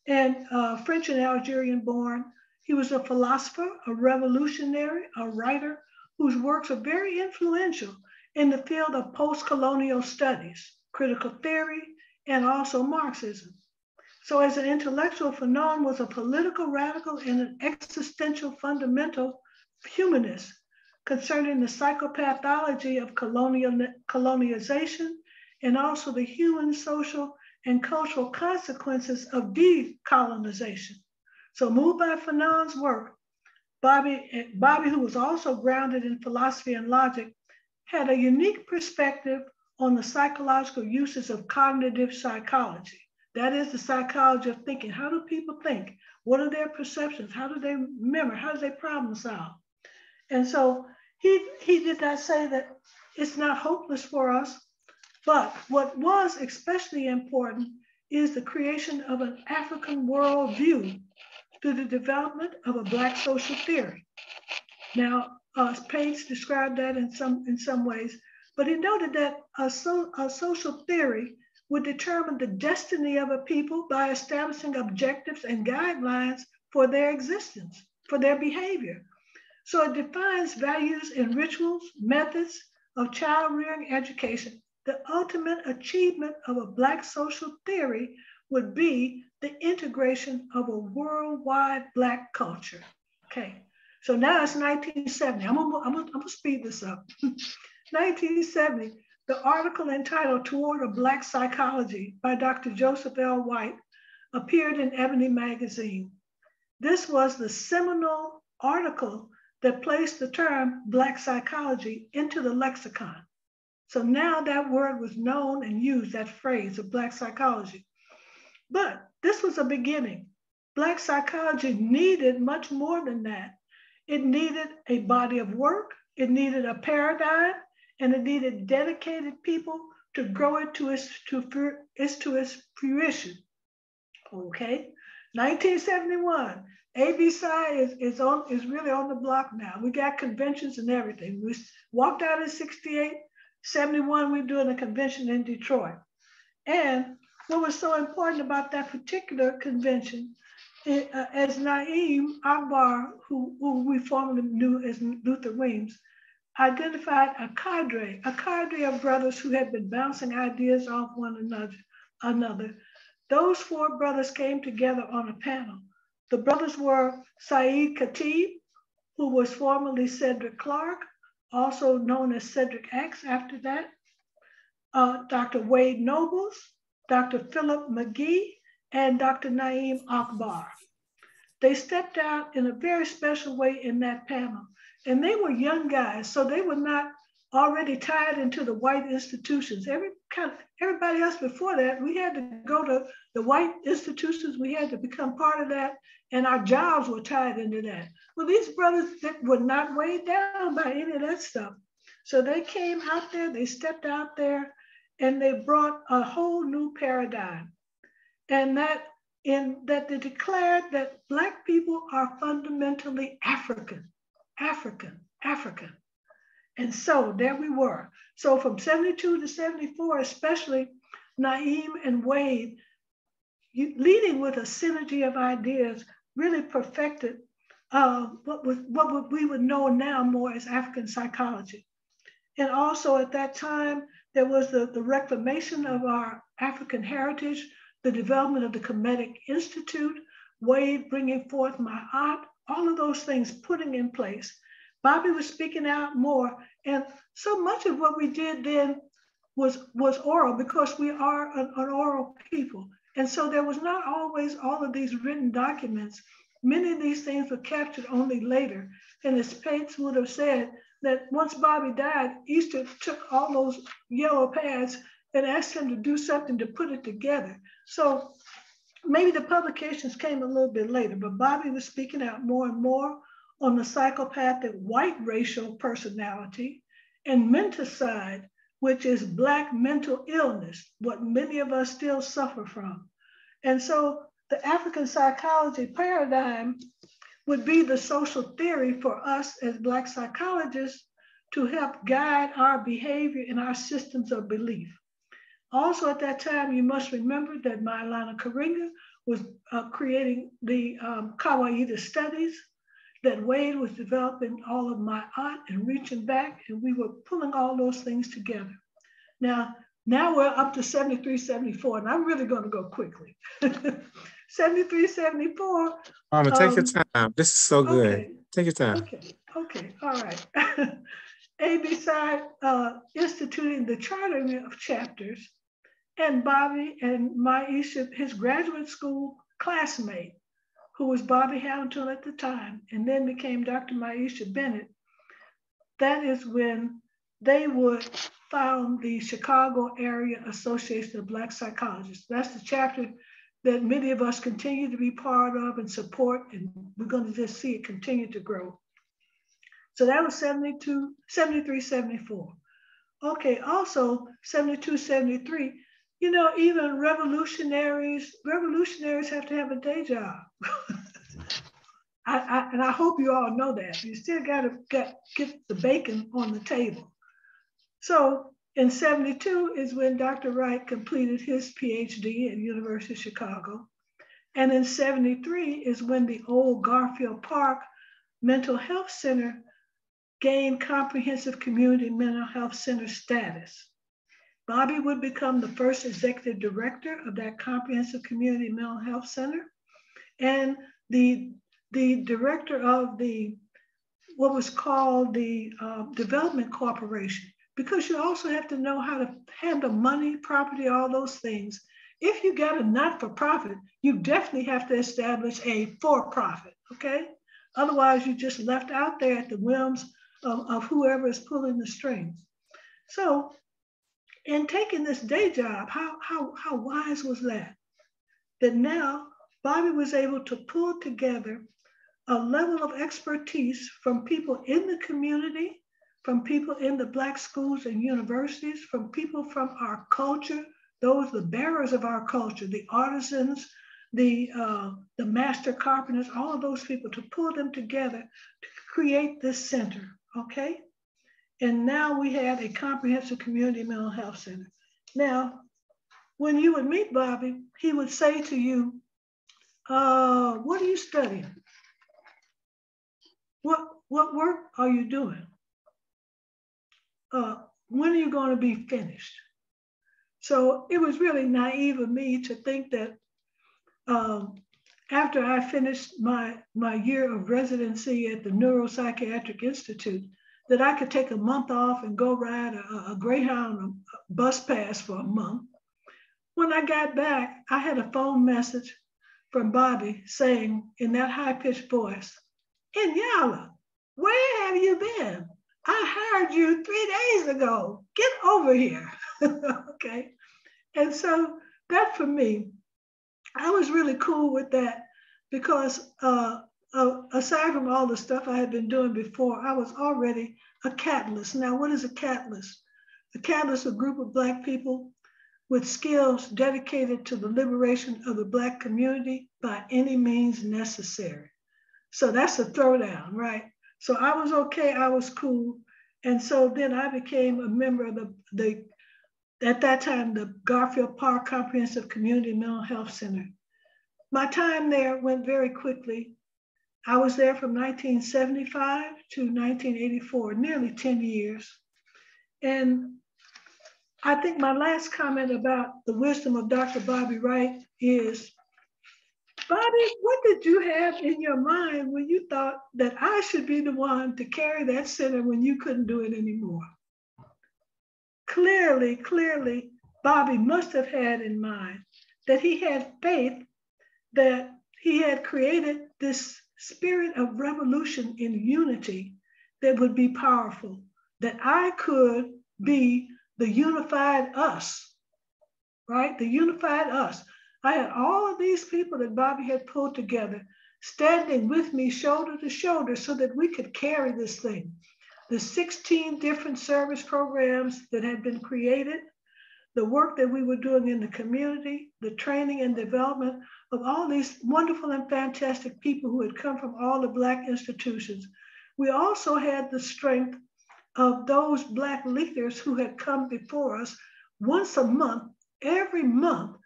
Speaker 11: and French and Algerian born. He was a philosopher, a revolutionary, a writer whose works are very influential in the field of post-colonial studies, critical theory, and also Marxism. So as an intellectual, Fanon was a political radical and an existential fundamental humanist concerning the psychopathology of colonialization and also the human, social, and cultural consequences of decolonization. So moved by Fanon's work, Bobby, who was also grounded in philosophy and logic, had a unique perspective on the psychological uses of cognitive psychology. That is the psychology of thinking. How do people think? What are their perceptions? How do they remember? How do they problem solve? And so he did not say that it's not hopeless for us, but what was especially important is the creation of an African worldview through the development of a Black social theory. Now, Page described that in some ways, but he noted that a social theory would determine the destiny of a people by establishing objectives and guidelines for their existence, for their behavior. So it defines values and rituals, methods of child rearing education. The ultimate achievement of a Black social theory would be the integration of a worldwide Black culture. Okay, so now it's 1970. I'm gonna speed this up. 1970, the article entitled Toward a Black Psychology by Dr. Joseph L. Wright appeared in Ebony magazine. This was the seminal article that placed the term Black psychology into the lexicon. So now that word was known and used, that phrase of Black psychology. But this was a beginning. Black psychology needed much more than that. It needed a body of work, it needed a paradigm, and it needed dedicated people to grow it to its fruition. Okay, 1971, ABSI is really on the block now. We got conventions and everything. We walked out in 68, 71, we're doing a convention in Detroit. And what was so important about that particular convention, as Naeem Akbar, who we formerly knew as Luther Weems, identified a cadre of brothers who had been bouncing ideas off one another. Those four brothers came together on a panel. The brothers were Saeed Khatib, who was formerly Cedric Clark, also known as Cedric X after that, Dr. Wade Nobles, Dr. Philip McGee, and Dr. Naeem Akbar. They stepped out in a very special way in that panel. And they were young guys, so they were not already tied into the white institutions. Everybody else before that, we had to go to the white institutions, we had to become part of that, and our jobs were tied into that. Well, these brothers were not weighed down by any of that stuff. So they came out there, they stepped out there, and they brought a whole new paradigm. And that they declared that Black people are fundamentally African. And so there we were. So from 72 to 74, especially Naeem and Wade, leading with a synergy of ideas, really perfected what we would know now more as African psychology. And also at that time, there was the reclamation of our African heritage, the development of the Kemetic Institute, Wade bringing forth my art, all of those things putting in place. Bobby was speaking out more. And so much of what we did then was oral because we are an oral people. And so there was not always all of these written documents. Many of these things were captured only later. And as Pates would have said, that once Bobby died, Easter took all those yellow pads and asked him to do something to put it together. So maybe the publications came a little bit later, but Bobby was speaking out more and more on the psychopathic white racial personality and menticide, which is Black mental illness, what many of us still suffer from. And so the African psychology paradigm would be the social theory for us as Black psychologists to help guide our behavior and our systems of belief. Also at that time, you must remember that Mailana Karinga was creating the Kawaida studies, that Wade was developing all of my art and reaching back, and we were pulling all those things together. Now we're up to 73, 74, and I'm really going to go quickly. 73, 74.
Speaker 4: Mama, take your time. This is so good.
Speaker 11: Okay.
Speaker 4: Take your time.
Speaker 11: Okay, all right. Beside instituting the chartering of chapters, and Bobby and Maisha, his graduate school classmate, who was Bobby Hamilton at the time, and then became Dr. Maisha Bennett, that is when they would found the Chicago Area Association of Black Psychologists. That's the chapter that many of us continue to be part of and support, and we're going to just see it continue to grow. So that was 72, 73, 74. Okay, also 72, 73, you know, even revolutionaries have to have a day job. And I hope you all know that. You still got to get the bacon on the table. So in 72 is when Dr. Wright completed his PhD at University of Chicago. And in 73 is when the old Garfield Park Mental Health Center gained comprehensive community mental health center status. Bobby would become the first executive director of that comprehensive community mental health center, and the director of what was called the Development Corporation, because you also have to know how to handle money, property, all those things. If you got a not-for-profit, you definitely have to establish a for-profit, okay? Otherwise, you're just left out there at the whims of whoever is pulling the strings. So in taking this day job, how wise was that? That now Bobby was able to pull together a level of expertise from people in the community, from people in the Black schools and universities, from people from our culture, those the bearers of our culture, the artisans, the master carpenters, all of those people, to pull them together to create this center, okay? And now we have a comprehensive community mental health center. Now, when you would meet Bobby, he would say to you, what are you studying? What work are you doing? When are you going to be finished? So it was really naive of me to think that after I finished my year of residency at the Neuropsychiatric Institute, that I could take a month off and go ride a Greyhound bus pass for a month. When I got back, I had a phone message from Bobby saying in that high-pitched voice, "In Nyala, where have you been? I hired you 3 days ago. Get over here." Okay. And so that for me, I was really cool with that because aside from all the stuff I had been doing before, I was already a catalyst. Now, what is a catalyst? A catalyst is a group of Black people with skills dedicated to the liberation of the Black community by any means necessary. So that's a throwdown, right? So I was okay, I was cool. And so then I became a member of at that time, the Garfield Park Comprehensive Community Mental Health Center. My time there went very quickly. I was there from 1975 to 1984, nearly 10 years. And I think my last comment about the wisdom of Dr. Bobby Wright is, Bobby, what did you have in your mind when you thought that I should be the one to carry that center when you couldn't do it anymore? Clearly, Bobby must have had in mind that he had faith that he had created this spirit of revolution in unity that would be powerful, that I could be the unified us, right? The unified us. I had all of these people that Bobby had pulled together, standing with me shoulder to shoulder so that we could carry this thing. The 16 different service programs that had been created, the work that we were doing in the community, the training and development of all these wonderful and fantastic people who had come from all the Black institutions. We also had the strength of those Black leaders who had come before us. Once a month, every month,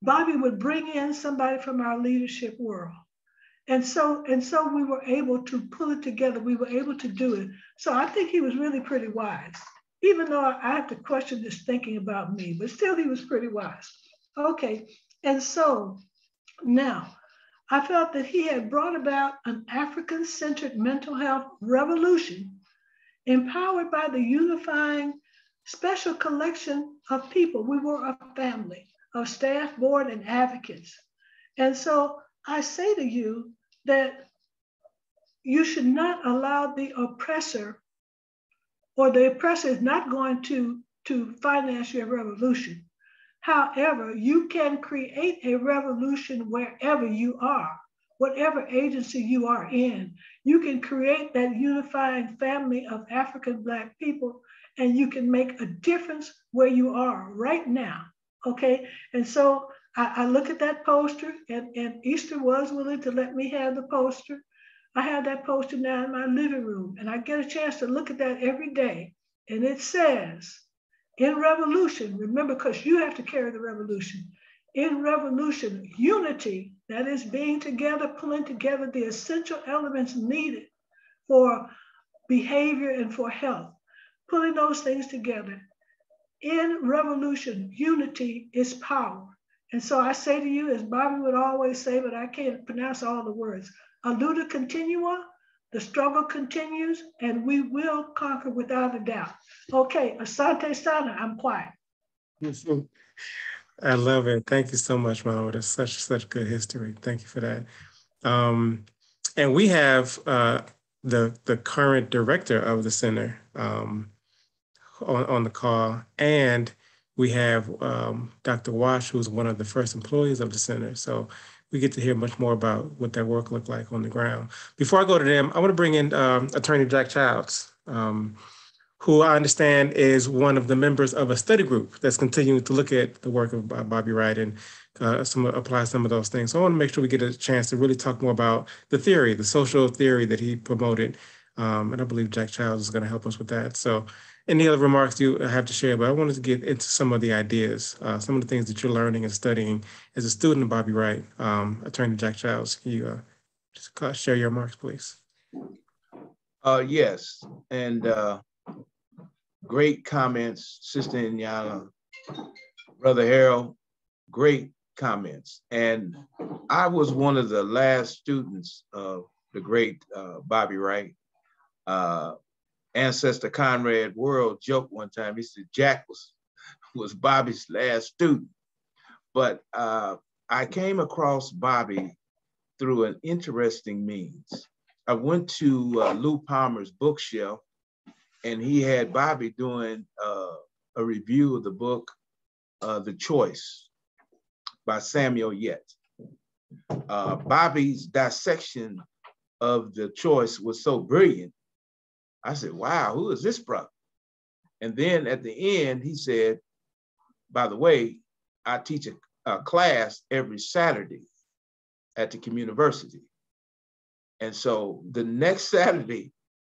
Speaker 11: Bobby would bring in somebody from our leadership world. And so we were able to pull it together. We were able to do it. So I think he was really pretty wise, even though I have to question this thinking about me, but still he was pretty wise. Okay, and so now I felt that he had brought about an African-centered mental health revolution empowered by the unifying special collection of people. We were a family of staff, board, and advocates. And so I say to you that you should not allow the oppressor, or the oppressor is not going to finance your revolution. However, you can create a revolution wherever you are, whatever agency you are in. You can create that unifying family of African Black people, and you can make a difference where you are right now, okay? And so I look at that poster, and Easter was willing to let me have the poster. I have that poster now in my living room, and I get a chance to look at that every day. And it says, in revolution, remember, because you have to carry the revolution. In revolution, unity, that is being together, pulling together the essential elements needed for behavior and for health, pulling those things together. In revolution, unity is power. And so I say to you, as Bobby would always say, but I can't pronounce all the words, Aluda continua, the struggle continues, and we will conquer without a doubt. Okay, Asante Sana, I'm quiet.
Speaker 4: I love it. Thank you so much, Mama. That's such good history. Thank you for that. And we have the current director of the center on the call, and we have Dr. Wash, who's one of the first employees of the center. So we get to hear much more about what that work looked like on the ground. Before I go to them, I want to bring in Attorney Jack Childs, who I understand is one of the members of a study group that's continuing to look at the work of Bobby Wright and apply some of those things. So I want to make sure we get a chance to really talk more about the theory, the social theory that he promoted. And I believe Jack Childs is going to help us with that. So any other remarks you have to share, but I wanted to get into some of the ideas, some of the things that you're learning and studying as a student of Bobby Wright. Attorney Jack Childs, can you just share your remarks, please?
Speaker 12: Yes, and great comments, Sister Nyala, Brother Harold, great comments. And I was one of the last students of the great Bobby Wright. Ancestor Conrad World joked one time, he said Jack was Bobby's last student. But I came across Bobby through an interesting means. I went to Lou Palmer's bookshelf, and he had Bobby doing a review of the book, The Choice by Samuel Yett. Bobby's dissection of The Choice was so brilliant. I said, wow, who is this brother? And then at the end, he said, by the way, I teach a class every Saturday at the Communiversity. And so the next Saturday,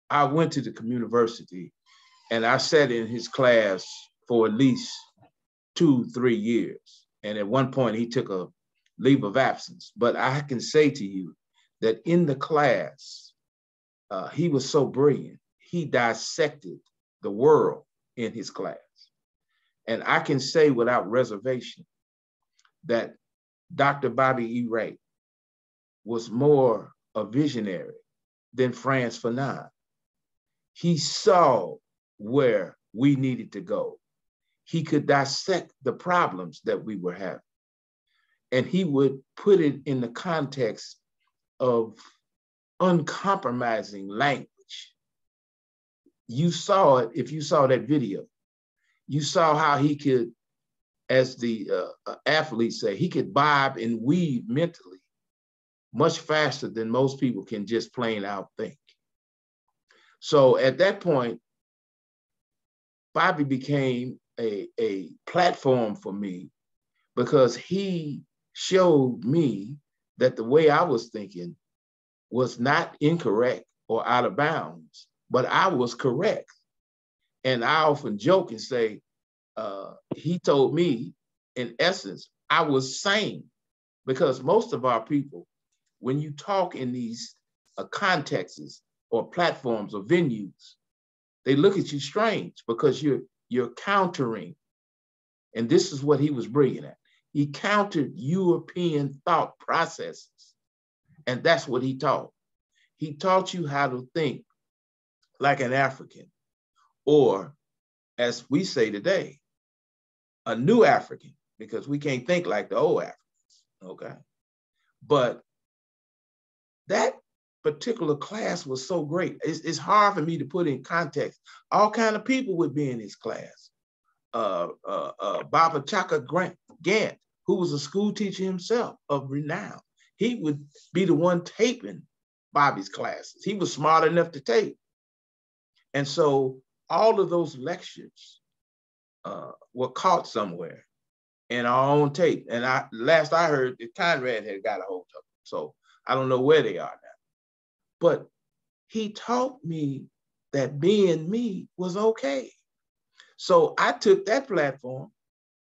Speaker 12: I went to the Communiversity and I sat in his class for at least 2-3 years. And at one point he took a leave of absence. But I can say to you that in the class, he was so brilliant. He dissected the world in his class. And I can say without reservation that Dr. Bobby E. Wright was more a visionary than Frantz Fanon. He saw where we needed to go. He could dissect the problems that we were having. And he would put it in the context of uncompromising language. You saw it if you saw that video. You saw how he could, as the athletes say, he could bob and weave mentally much faster than most people can just plain out think. So at that point, Bobby became a platform for me, because he showed me that the way I was thinking was not incorrect or out of bounds, but I was correct. And I often joke and say, he told me, in essence, I was sane, because most of our people, when you talk in these contexts or platforms or venues, they look at you strange because you're countering. And this is what he was bringing at. He countered European thought processes. And that's what he taught. He taught you how to think like an African, or as we say today, a new African, because we can't think like the old Africans, okay? But that particular class was so great. It's hard for me to put in context. All kind of people would be in his class. Baba Chaka Gant, who was a school teacher himself of renown. He would be the one taping Bobby's classes. He was smart enough to tape. And so all of those lectures were caught somewhere in our own tape. And last I heard, Conrad had got a hold of them. So I don't know where they are now. But he taught me that being me was okay. So I took that platform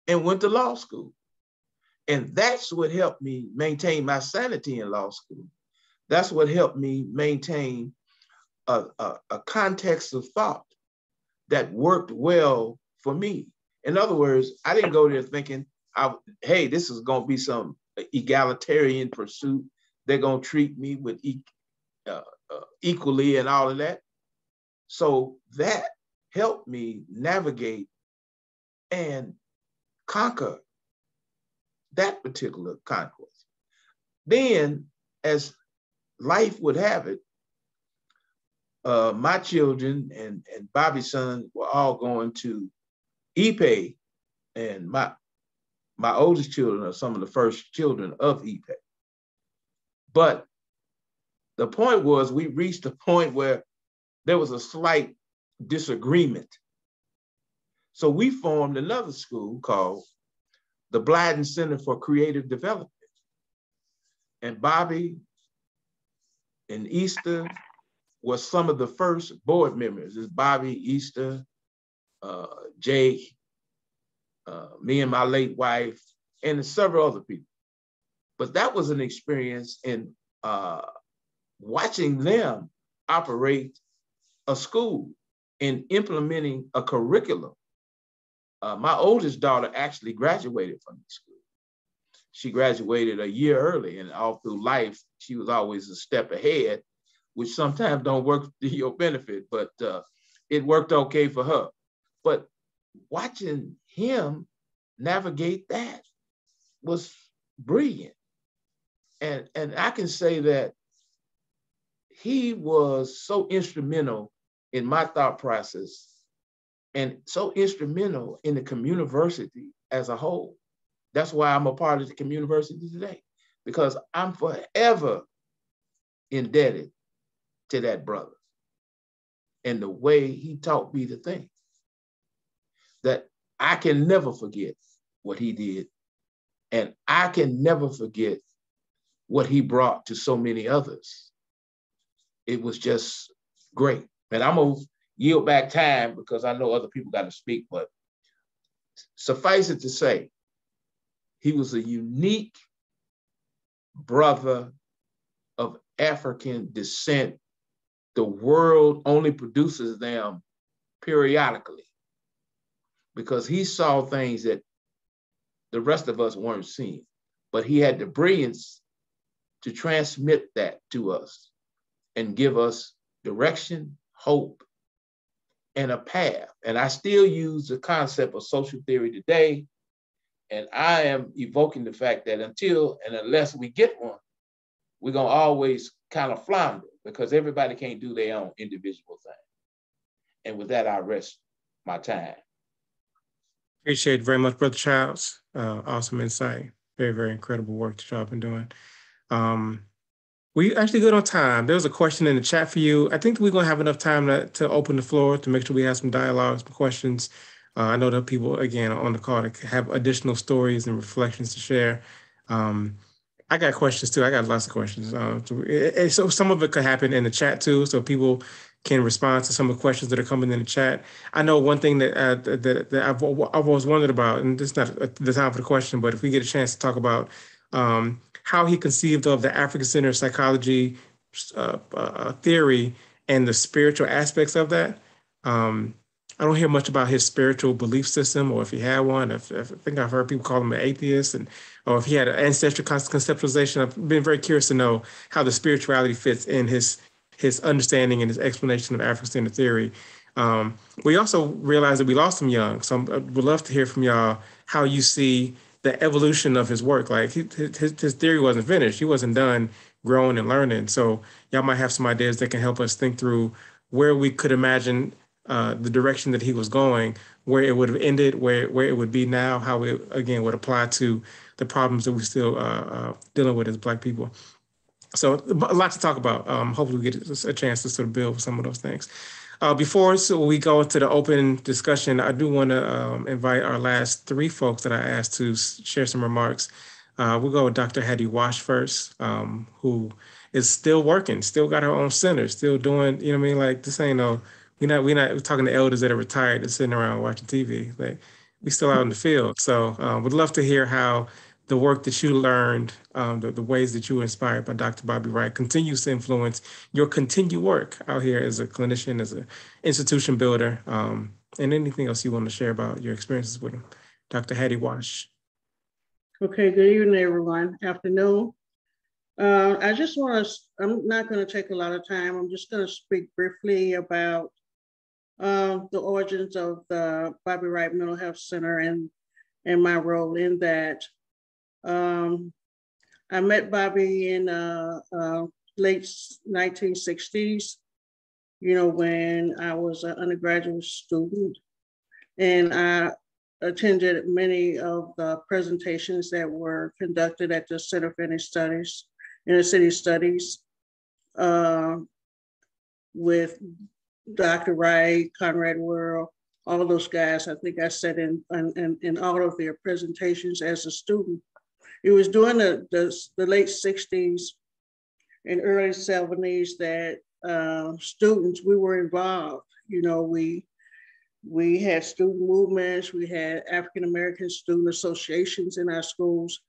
Speaker 12: and went to law school. And that's what helped me maintain my sanity in law school. That's what helped me maintain a context of thought that worked well for me. In other words, I didn't go there thinking, hey, this is going to be some egalitarian pursuit. They're going to treat me with equally and all of that. So that helped me navigate and conquer that particular conquest. Then, as life would have it, my children and Bobby's son were all going to Ipe, and my oldest children are some of the first children of Ipe. But the point was, we reached a point where there was a slight disagreement. So we formed another school called the Bladden Center for Creative Development. And Bobby and Easter was some of the first board members. It's Bobby, Easter, Jake, me and my late wife, and several other people. But that was an experience in watching them operate a school and implementing a curriculum. My oldest daughter actually graduated from the school. She graduated a year early, and all through life, she was always a step ahead, which sometimes don't work to your benefit, but it worked okay for her. But watching him navigate that was brilliant. And I can say that he was so instrumental in my thought process and so instrumental in the Communiversity as a whole. That's why I'm a part of the Communiversity today, because I'm forever indebted to that brother and the way he taught me to think. That I can never forget what he did, and I can never forget what he brought to so many others. It was just great. And I'm gonna yield back time because I know other people got to speak, but suffice it to say, he was a unique brother of African descent. The world only produces them periodically because he saw things that the rest of us weren't seeing, but he had the brilliance to transmit that to us and give us direction, hope, and a path. And I still use the concept of social theory today. And I am evoking the fact that until and unless we get one, we're gonna always kind of flounder because everybody can't do their own individual thing. And with that, I rest my time.
Speaker 4: Appreciate it very much, Brother Childs. Awesome insight. Very, very incredible work that y'all been doing. We actually good on time. There was a question in the chat for you. I think we're gonna have enough time to open the floor to make sure we have some dialogue, some questions. I know that people, again, on the call that have additional stories and reflections to share. I got questions too. I got lots of questions. So some of it could happen in the chat too, so people can respond to some of the questions that are coming in the chat. I know one thing that I've always wondered about, and this is not the time for the question, but if we get a chance to talk about how he conceived of the African-centered psychology theory and the spiritual aspects of that. I don't hear much about his spiritual belief system, or if he had one. I think I've heard people call him an atheist, or if he had an ancestral conceptualization. I've been very curious to know how the spirituality fits in his understanding and his explanation of African-centered theory. We also realized that we lost him young, so I would love to hear from y'all how you see the evolution of his work. Like his theory wasn't finished; he wasn't done growing and learning. So y'all might have some ideas that can help us think through where we could imagine the direction that he was going, where it would have ended, where it would be now, how it, again, would apply to the problems that we're still dealing with as Black people. So a lot to talk about. Hopefully we get a chance to sort of build some of those things. Before we go into the open discussion, I do want to invite our last three folks that I asked to share some remarks. We'll go with Dr. Hattie Wash first, who is still working, still got her own center, still doing, you know what I mean? Like, this ain't no, we're not talking to elders that are retired and sitting around watching TV. Like, we still out in the field. So would love to hear how the work that you learned, the ways that you were inspired by Dr. Bobby Wright continues to influence your continued work out here as a clinician, as an institution builder, and anything else you want to share about your experiences with him. Dr. Hattie Wash.
Speaker 13: Okay, good evening, everyone. Afternoon. I just want to, I'm not going to take a lot of time. I'm just going to speak briefly about the origins of the Bobby Wright Mental Health Center and my role in that. I met Bobby in late 1960s, you know, when I was an undergraduate student, and I attended many of the presentations that were conducted at the Center for Inner City Studies with Dr. Wright, Conrad Worrell, all of those guys. I think I sat in all of their presentations as a student. It was during the late 60s and early 70s that students, we were involved. You know, we had student movements, we had African-American student associations in our schools,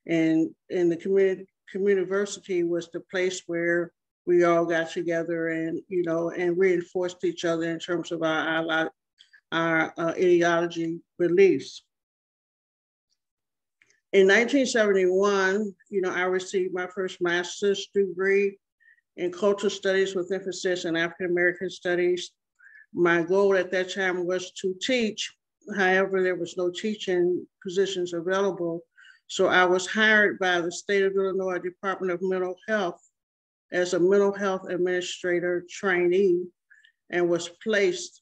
Speaker 13: and the Communiversity was the place where we all got together and, you know, and reinforced each other in terms of our ideology beliefs. In 1971, you know, I received my first master's degree in cultural studies with emphasis in African-American studies. My goal at that time was to teach. However, there was no teaching positions available. So I was hired by the State of Illinois Department of Mental Health as a mental health administrator trainee and was placed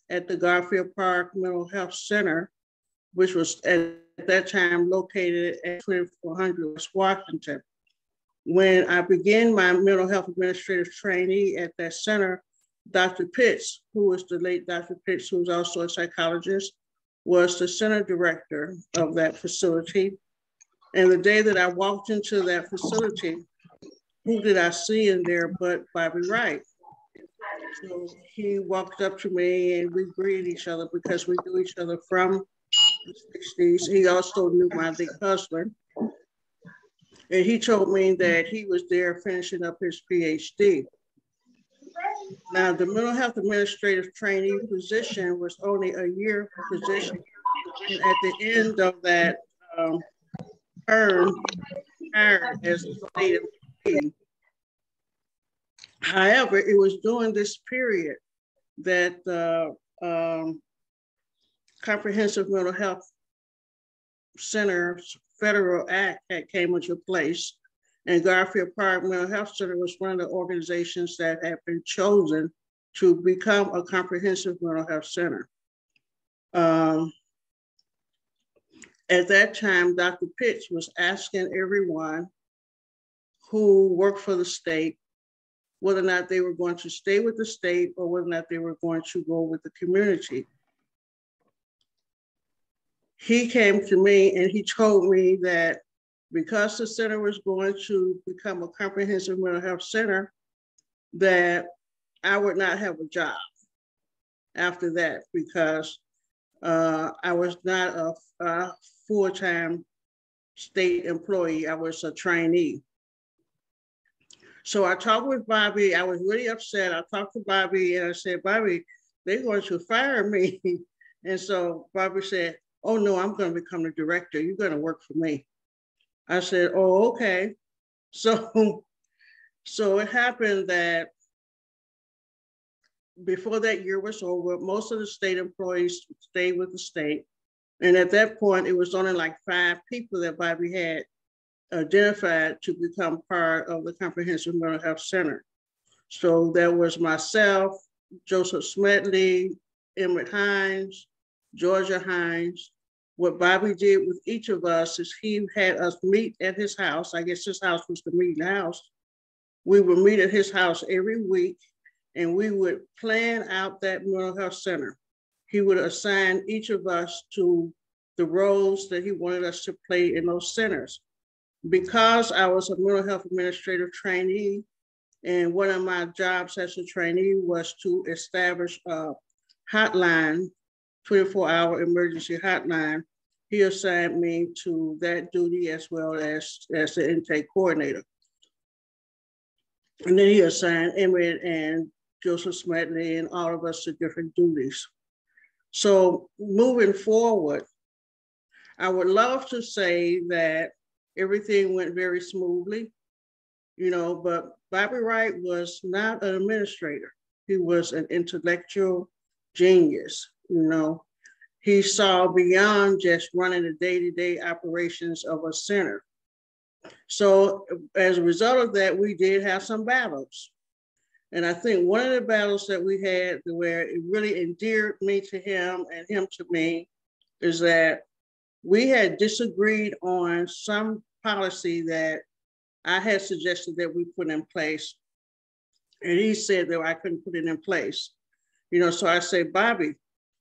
Speaker 13: at the Garfield Park Mental Health Center, which was at that time located at 2400 West Washington. When I began my mental health administrative trainee at that center, Dr. Pitts, who was the late Dr. Pitts, who was also a psychologist, was the center director of that facility. And the day that I walked into that facility, who did I see in there but Bobby Wright? So he walked up to me and we greeted each other because we knew each other from the 60s. He also knew my late husband. And he told me that he was there finishing up his PhD. Now, the mental health administrative trainee position was only a year position. And at the end of that term, hired as a state employee. However, it was during this period that the Comprehensive Mental Health Center's Federal Act that came into place, and Garfield Park Mental Health Center was one of the organizations that had been chosen to become a comprehensive mental health center. At that time, Dr. Pitts was asking everyone who worked for the state whether or not they were going to stay with the state or whether or not they were going to go with the community. he came to me and he told me that because the center was going to become a comprehensive mental health center, that I would not have a job after that because I was not a full-time state employee. I was a trainee. So I talked with Bobby. I was really upset. I talked to Bobby and I said, Bobby, they're going to fire me. And so Bobby said, oh no, I'm going to become the director. You're going to work for me. I said, oh, okay. So it happened that before that year was over, most of the state employees stayed with the state. And at that point, it was only like 5 people that Bobby had identified to become part of the Comprehensive Mental Health Center. So there was myself, Joseph Smedley, Emmett Hines, Georgia Hines. What Bobby did with each of us is he had us meet at his house. I guess his house was the meeting house. We would meet at his house every week and we would plan out that mental health center. He would assign each of us to the roles that he wanted us to play in those centers. Because I was a mental health administrative trainee, and one of my jobs as a trainee was to establish a hotline, 24-hour emergency hotline, he assigned me to that duty as well as the intake coordinator. And then he assigned Emmett and Joseph Smedley and all of us to different duties. So moving forward, I would love to say that everything went very smoothly, you know, but Bobby Wright was not an administrator. He was an intellectual genius, you know. He saw beyond just running the day-to-day operations of a center. So as a result of that, we did have some battles. And I think one of the battles that we had where it really endeared me to him and him to me is that we had disagreed on some policy that I had suggested that we put in place. And he said that I couldn't put it in place. You know, so I said, Bobby,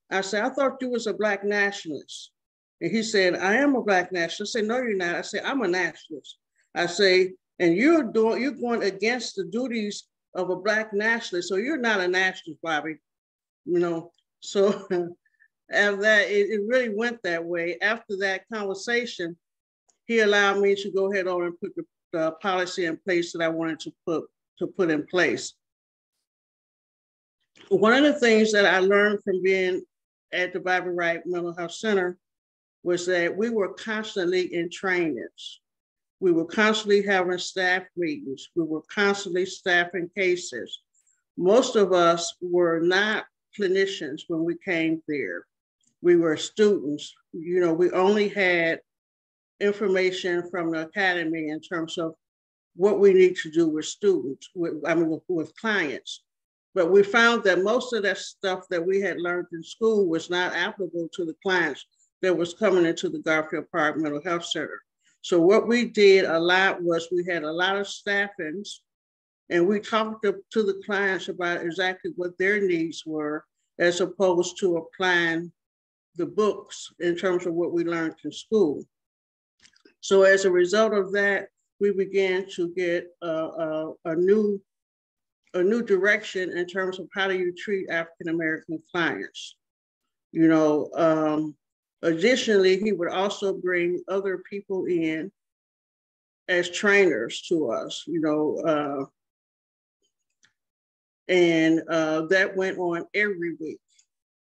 Speaker 13: I said, I thought you was a Black nationalist. And he said, I am a Black nationalist. I said, no, you're not. I said, I'm a nationalist. I say, and you're going against the duties of a Black nationalist. So you're not a nationalist, Bobby. You know, so after that, it really went that way. After that conversation, he allowed me to go ahead on and put the policy in place that I wanted to put in place. One of the things that I learned from being at the Bobby Wright Mental Health Center was that we were constantly in trainings. We were constantly having staff meetings. We were constantly staffing cases. Most of us were not clinicians when we came there. We were students. You know, we only had information from the academy in terms of what we need to do with students, with clients. But we found that most of that stuff that we had learned in school was not applicable to the clients that was coming into the Garfield Park Mental Health Center. So what we did a lot was we had a lot of staffings and we talked to the clients about exactly what their needs were as opposed to applying the books in terms of what we learned in school. So as a result of that, we began to get a new direction in terms of how do you treat African-American clients. You know, additionally, he would also bring other people in as trainers to us, you know, and that went on every week.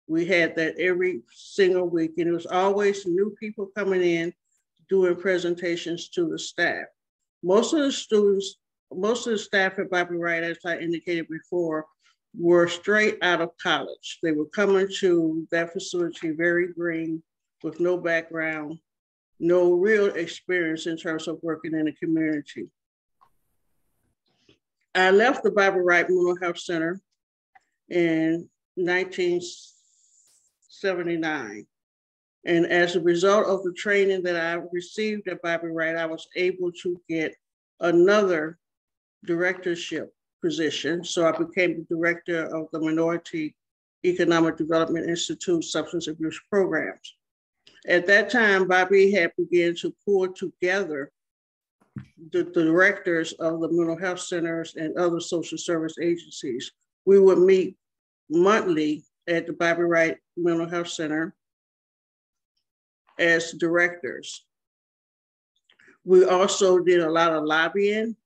Speaker 13: We had that every single week, and it was always new people coming in doing presentations to the staff. Most of the students, most of the staff at Bobby Wright, as I indicated before, were straight out of college. They were coming to that facility very green, with no background, no real experience in terms of working in the community. I left the Bobby Wright Mental Health Center in 1979. And as a result of the training that I received at Bobby Wright, I was able to get another directorship position. So I became the director of the Minority Economic Development Institute Substance Abuse Programs. At that time, Bobby had begun to pull together the directors of the mental health centers and other social service agencies. We would meet monthly at the Bobby Wright Mental Health Center as directors. We also did a lot of lobbying.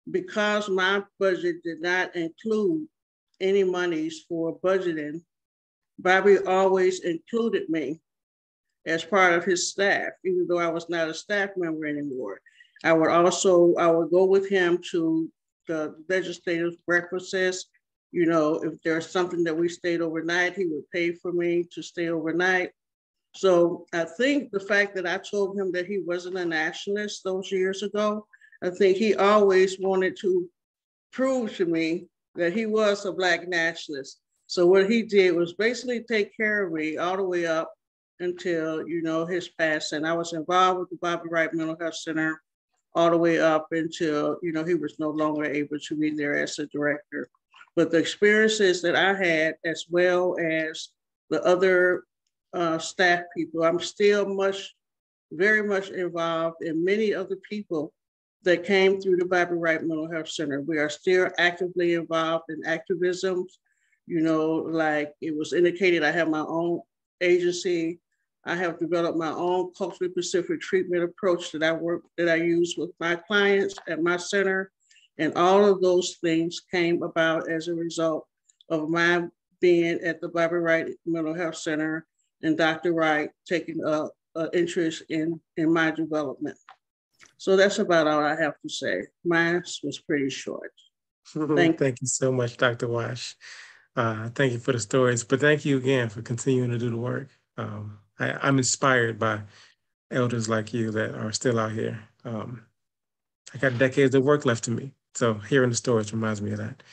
Speaker 13: Because my budget did not include any monies for budgeting, Bobby always included me as part of his staff, even though I was not a staff member anymore. I would go with him to the legislative breakfasts. You know, if there's something that we stayed overnight, he would pay for me to stay overnight. So I think the fact that I told him that he wasn't a nationalist those years ago, I think he always wanted to prove to me that he was a Black nationalist. So what he did was basically take care of me all the way up until, you know, his passing. I was involved with the Bobby Wright Mental Health Center all the way up until, you know, he was no longer able to be there as a director. But the experiences that I had, as well as the other staff people, I'm still very much involved in many other people that came through the Bobby Wright Mental Health Center. We are still actively involved in activism. You know, like it was indicated, I have my own agency. I have developed my own culturally specific treatment approach that I use with my clients at my center. And all of those things came about as a result of my being at the Bobby Wright Mental Health Center and Dr. Wright taking an interest in my development. So that's about all I have to say. Mine was pretty short.
Speaker 4: Thank you so much, Dr. Wash. Thank you for the stories, but thank you again for continuing to do the work. I'm inspired by elders like you that are still out here. I got decades of work left to me. So hearing the stories reminds me of that.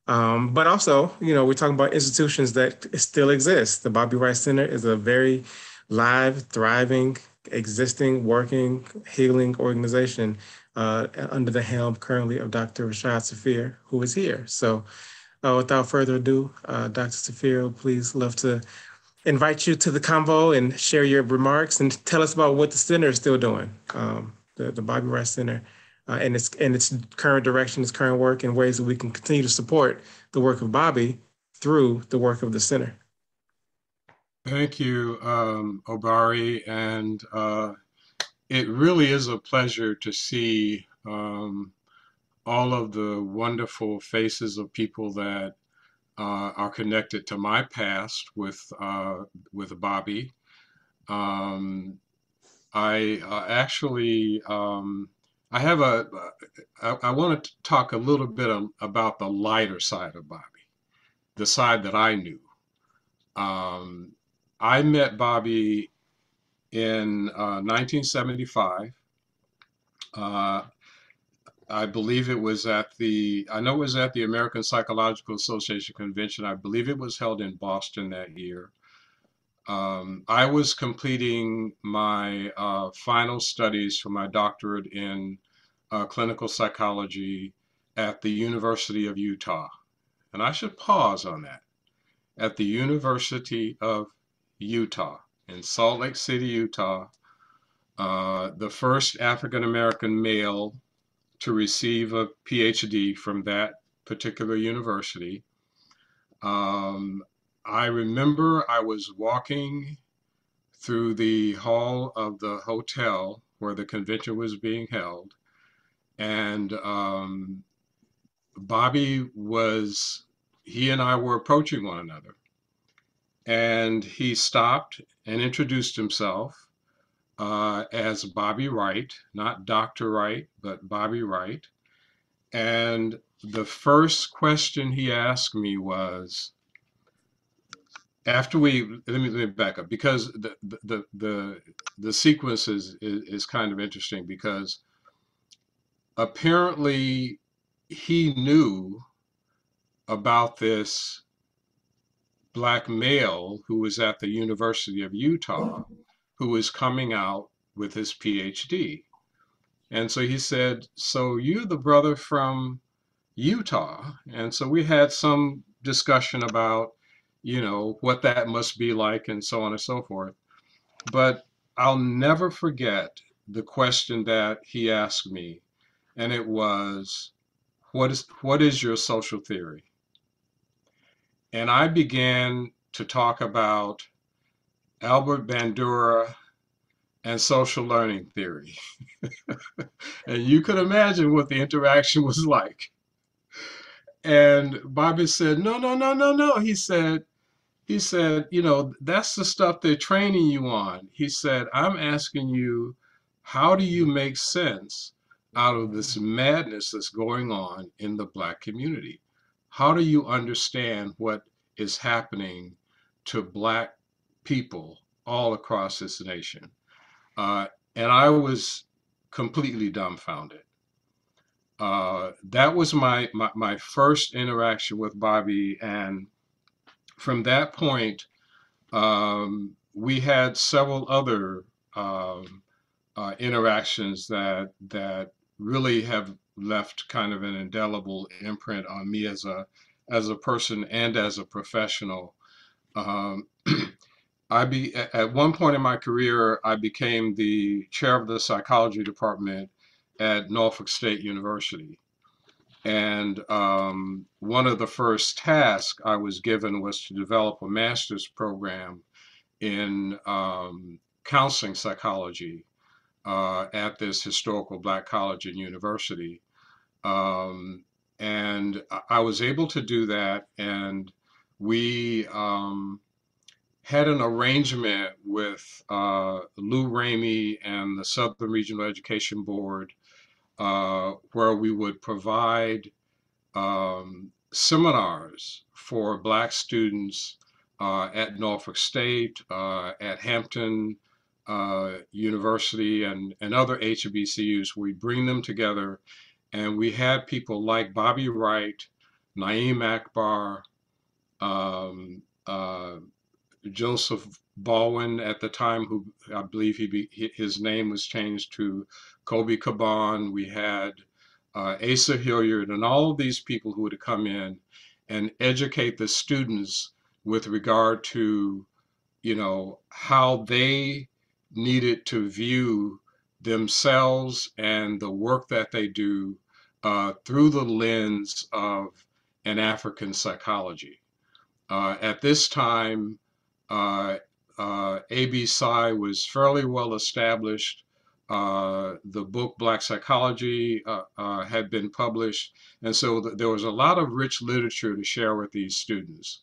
Speaker 4: But also, you know, we're talking about institutions that still exist. The Bobby Wright Center is a very live, thriving, existing, working, healing organization under the helm currently of Dr. Rahsad Saafir, who is here. So without further ado, Dr. Saafir, please love to invite you to the convo and share your remarks and tell us about what the center is still doing, the Bobby Wright Center, and its current direction, its current work, and ways that we can continue to support the work of Bobby through the work of the center.
Speaker 14: Thank you, Obari, and it really is a pleasure to see all of the wonderful faces of people that are connected to my past with Bobby. I want to talk a little bit about the lighter side of Bobby, the side that I knew. I met Bobby in 1975. I believe it was at the American Psychological Association convention. I believe it was held in Boston that year. I was completing my final studies for my doctorate in clinical psychology at the University of Utah. And I should pause on that. At the University of Utah in Salt Lake City, Utah, the first African-American male to receive a PhD from that particular university. I remember I was walking through the hall of the hotel where the convention was being held, and Bobby he and I were approaching one another, and he stopped and introduced himself as Bobby Wright, not Dr. Wright, but Bobby Wright. And the first question he asked me was, let me back up, because the sequence is kind of interesting, because apparently he knew about this Black male who was at the University of Utah who was coming out with his PhD. And so he said, "So you're the brother from Utah?" And so we had some discussion about, you know, what that must be like and so on and so forth. But I'll never forget the question that he asked me, and it was, what is your social theory? And I began to talk about Albert Bandura and social learning theory. And you could imagine what the interaction was like. And Bobby said, no, no, no, no, no. He said, you know, that's the stuff they're training you on. He said, I'm asking you, how do you make sense out of this madness that's going on in the Black community? How do you understand what is happening to Black people all across this nation? And I was completely dumbfounded. That was my first interaction with Bobby, and from that point, we had several other interactions that really have left kind of an indelible imprint on me as a person and as a professional. At one point in my career, I became the chair of the psychology department at Norfolk State University. And one of the first tasks I was given was to develop a master's program in counseling psychology at this historical Black college and university. And I was able to do that, and we had an arrangement with Lou Ramey and the Southern Regional Education Board where we would provide seminars for Black students at Norfolk State, at Hampton University, and other HBCUs. We bring them together, and we had people like Bobby Wright, Naeem Akbar, Joseph Baldwin at the time, who I believe his name was changed to Kobe Caban. We had Asa Hilliard, and all of these people who would come in and educate the students with regard to, you know, how they needed to view themselves and the work that they do through the lens of an African psychology. At this time, A.B. Psy was fairly well established. The book Black Psychology had been published, and so there was a lot of rich literature to share with these students.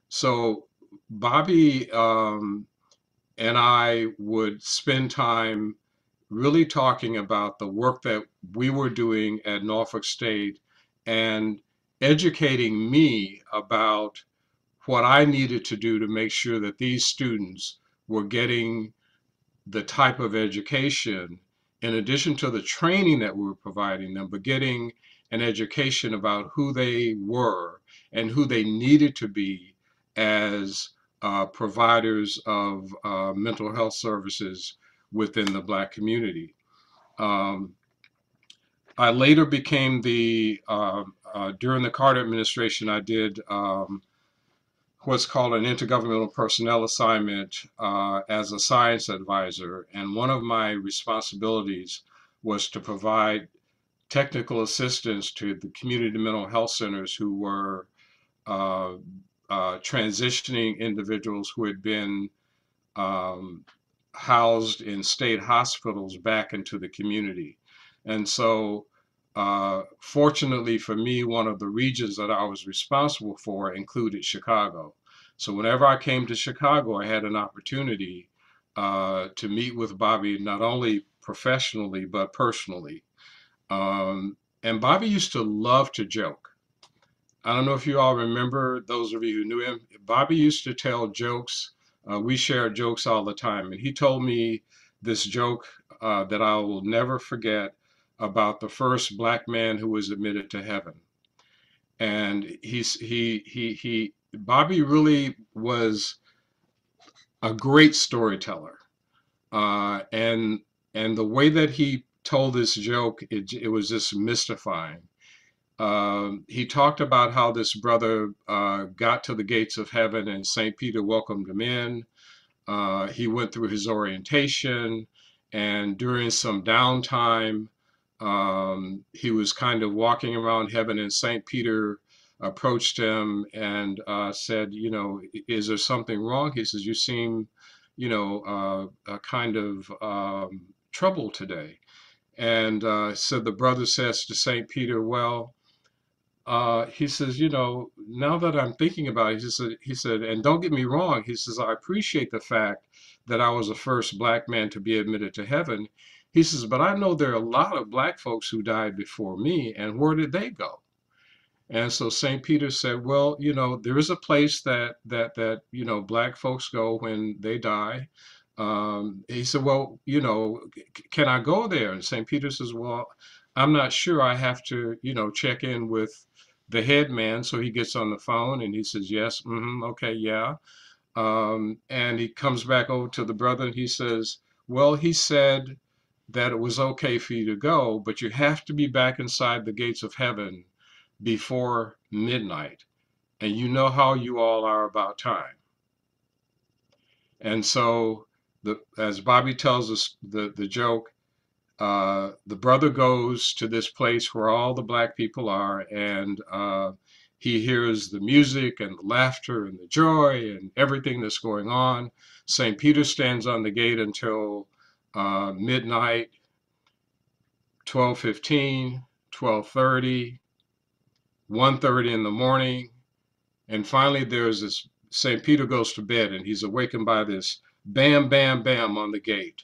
Speaker 14: So Bobby and I would spend time really talking about the work that we were doing at Norfolk State and educating me about what I needed to do to make sure that these students were getting the type of education, in addition to the training that we were providing them, but getting an education about who they were and who they needed to be as providers of mental health services within the Black community. I later became during the Carter administration, I did what's called an intergovernmental personnel assignment as a science advisor. And one of my responsibilities was to provide technical assistance to the community mental health centers who were transitioning individuals who had been housed in state hospitals back into the community. And so fortunately for me, one of the regions that I was responsible for included Chicago. So whenever I came to Chicago, I had an opportunity to meet with Bobby, not only professionally, but personally. And Bobby used to love to joke. I don't know if you all remember, those of you who knew him, Bobby used to tell jokes. We shared jokes all the time. And he told me this joke that I will never forget about the first Black man who was admitted to heaven. And Bobby really was a great storyteller. And the way that he told this joke, it was just mystifying. He talked about how this brother got to the gates of heaven and St. Peter welcomed him in. He went through his orientation, and during some downtime, he was kind of walking around heaven, and St. Peter approached him and said, you know, is there something wrong? He says, you seem, you know, kind of troubled today. And so the brother says to St. Peter, well, he says, you know, now that I'm thinking about it, he said, and don't get me wrong, he says, I appreciate the fact that I was the first black man to be admitted to heaven. He says, but I know there are a lot of black folks who died before me, and where did they go? And so St. Peter said, well, you know, there is a place that you know, black folks go when they die. He said, well, you know, can I go there? And St. Peter says, well, I'm not sure. I have to, you know, check in with the head man. So he gets on the phone and he says, yes, okay, yeah. And he comes back over to the brother and he says, well, he said that it was okay for you to go, but you have to be back inside the gates of heaven before midnight. And you know how you all are about time. And so, as Bobby tells us the joke, the brother goes to this place where all the black people are, and he hears the music and the laughter and the joy and everything that's going on. St. Peter stands on the gate until midnight, 12:15, 12:30, 1:30 in the morning. And finally, there's this, St. Peter goes to bed and he's awakened by this bam, bam, bam on the gate.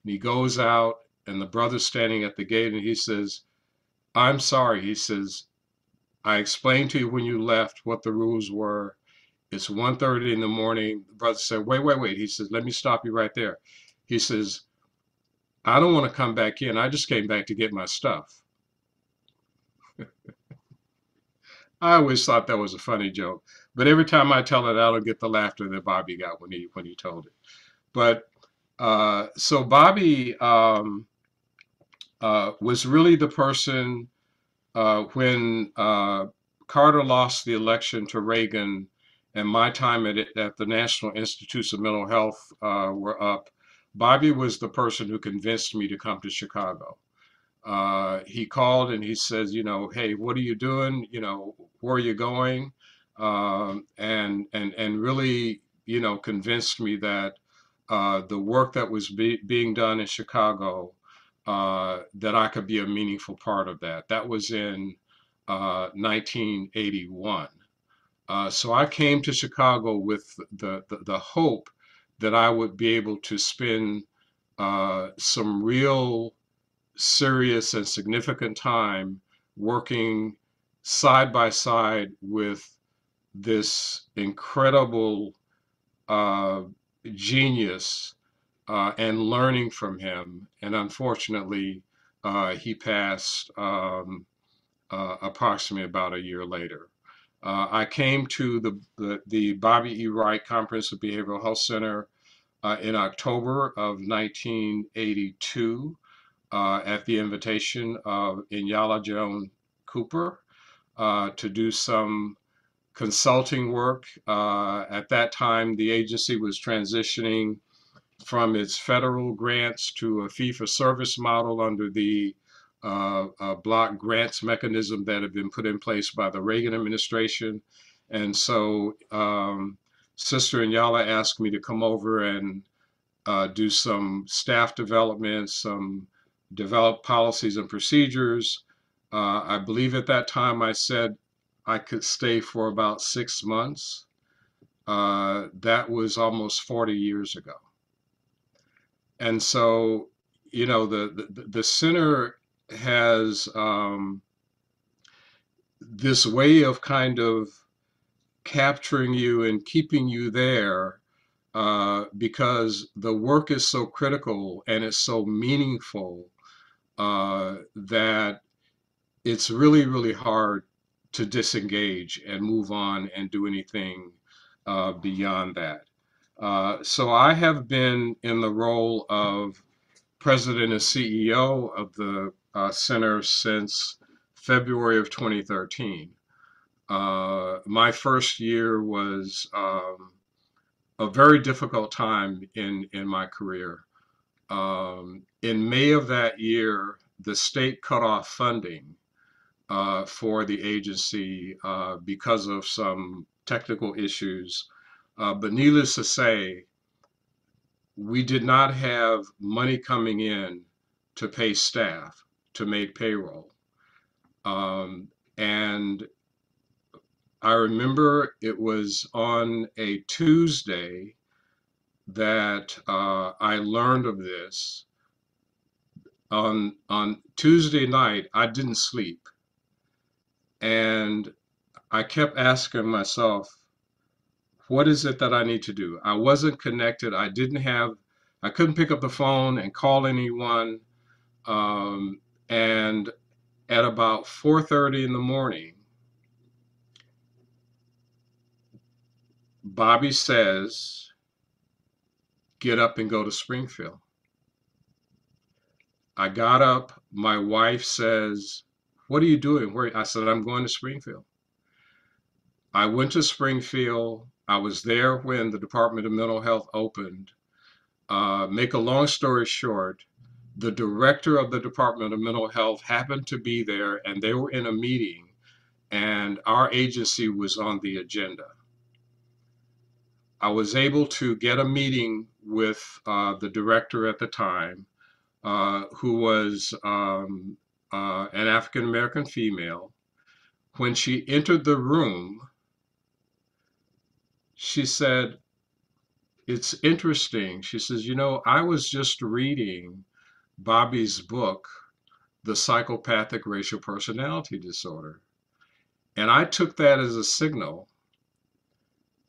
Speaker 14: And he goes out and the brother's standing at the gate and he says, I'm sorry. He says, I explained to you when you left what the rules were. It's 1:30 in the morning. The brother said, wait. He says, let me stop you right there. He says, I don't want to come back in. I just came back to get my stuff. I always thought that was a funny joke, but every time I tell it, I don't get the laughter that Bobby got when he told it. But so Bobby was really the person when Carter lost the election to Reagan, and my time at the National Institutes of Mental Health were up. Bobby was the person who convinced me to come to Chicago. He called and he says, you know, hey, what are you doing? You know, where are you going? And really, you know, convinced me that the work that was being done in Chicago, that I could be a meaningful part of that. That was in 1981. So I came to Chicago with the hope that I would be able to spend some real serious and significant time working side by side with this incredible genius and learning from him. And unfortunately, he passed approximately about a year later. I came to the Bobby E. Wright Comprehensive Behavioral Health Center in October of 1982. At the invitation of Nyala Joan Cooper to do some consulting work. At that time, the agency was transitioning from its federal grants to a fee-for-service model under the block grants mechanism that had been put in place by the Reagan administration. And so Sister Nyala asked me to come over and do some staff development, some develop policies and procedures. I believe at that time I said I could stay for about 6 months. That was almost 40 years ago. And so, you know, the center has this way of kind of capturing you and keeping you there because the work is so critical and it's so meaningful that it's really, really hard to disengage and move on and do anything beyond that. So I have been in the role of president and CEO of the center since February of 2013. My first year was a very difficult time in my career. In May of that year, the state cut off funding for the agency because of some technical issues. But needless to say, we did not have money coming in to pay staff, to make payroll. And I remember it was on a Tuesday that I learned of this. On Tuesday night, I didn't sleep. And I kept asking myself, what is it that I need to do? I wasn't connected. I couldn't pick up the phone and call anyone. And at about 4:30 in the morning, Bobby says, get up and go to Springfield. I got up. My wife says, what are you doing? Where? I said, I'm going to Springfield. I went to Springfield. I was there when the Department of Mental Health opened. Make a long story short, the director of the Department of Mental Health happened to be there, and they were in a meeting, and our agency was on the agenda. I was able to get a meeting with the director at the time, who was an African-American female. When she entered the room, she said, it's interesting. She says, you know, I was just reading Bobby's book, The Psychopathic Racial Personality Disorder. And I took that as a signal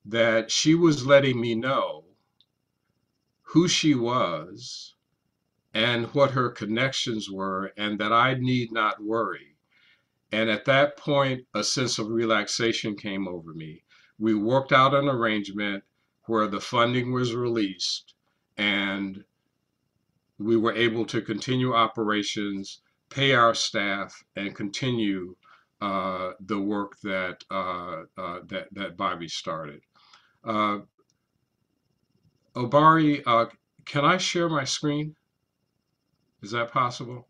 Speaker 14: that she was letting me know who she was and what her connections were, and that I need not worry. And at that point, a sense of relaxation came over me. We worked out an arrangement where the funding was released, and we were able to continue operations, pay our staff, and continue the work that that Bobby started. Obari, can I share my screen? Is that possible?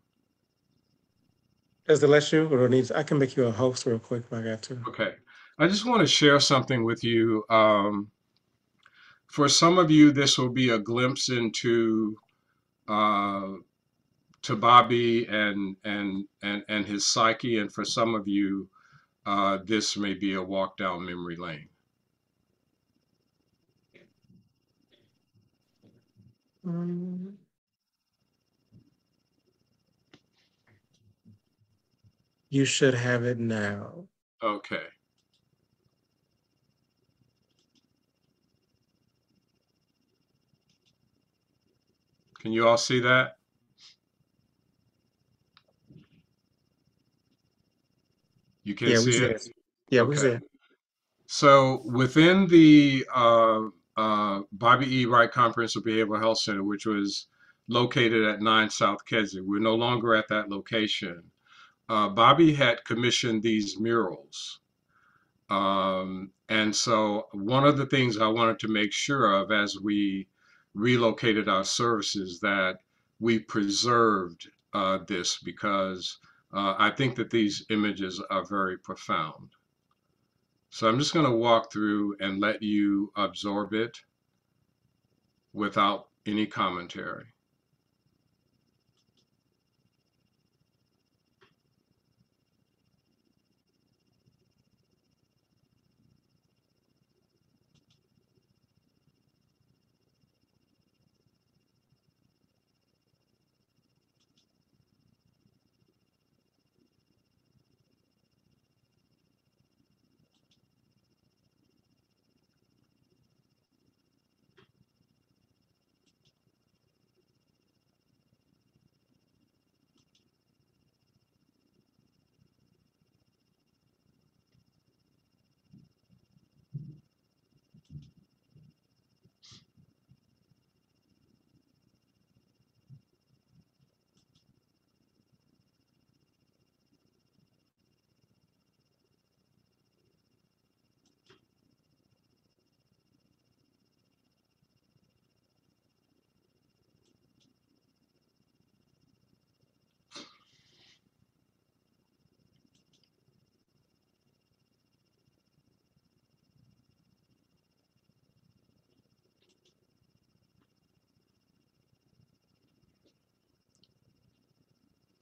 Speaker 4: Does it let you, or needs? I can make you a host real quick if I got to.
Speaker 14: Okay. I just want to share something with you. For some of you, this will be a glimpse into to Bobby and his psyche, and for some of you, this may be a walk down memory lane.
Speaker 4: You should have it now.
Speaker 14: Okay. Can you all see that? You can see it?
Speaker 4: Yeah,
Speaker 14: okay.
Speaker 4: we see it.
Speaker 14: So within the Bobby E. Wright Comprehensive Behavioral Health Center, which was located at 9 South Keswick, we're no longer at that location. Bobby had commissioned these murals. And so one of the things I wanted to make sure of as we relocated our services, that we preserved this, because I think that these images are very profound. So I'm just going to walk through and let you absorb it without any commentary.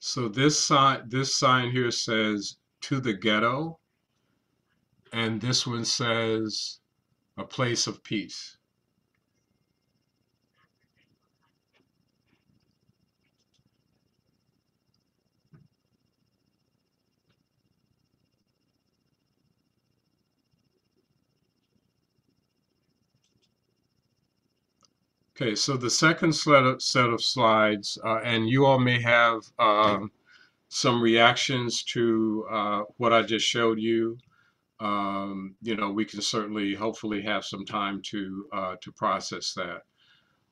Speaker 14: So this sign here says "To the Ghetto," and this one says "A Place of Peace." Okay, so the second set of slides, and you all may have some reactions to what I just showed you. You know, we can certainly, hopefully, have some time to process that.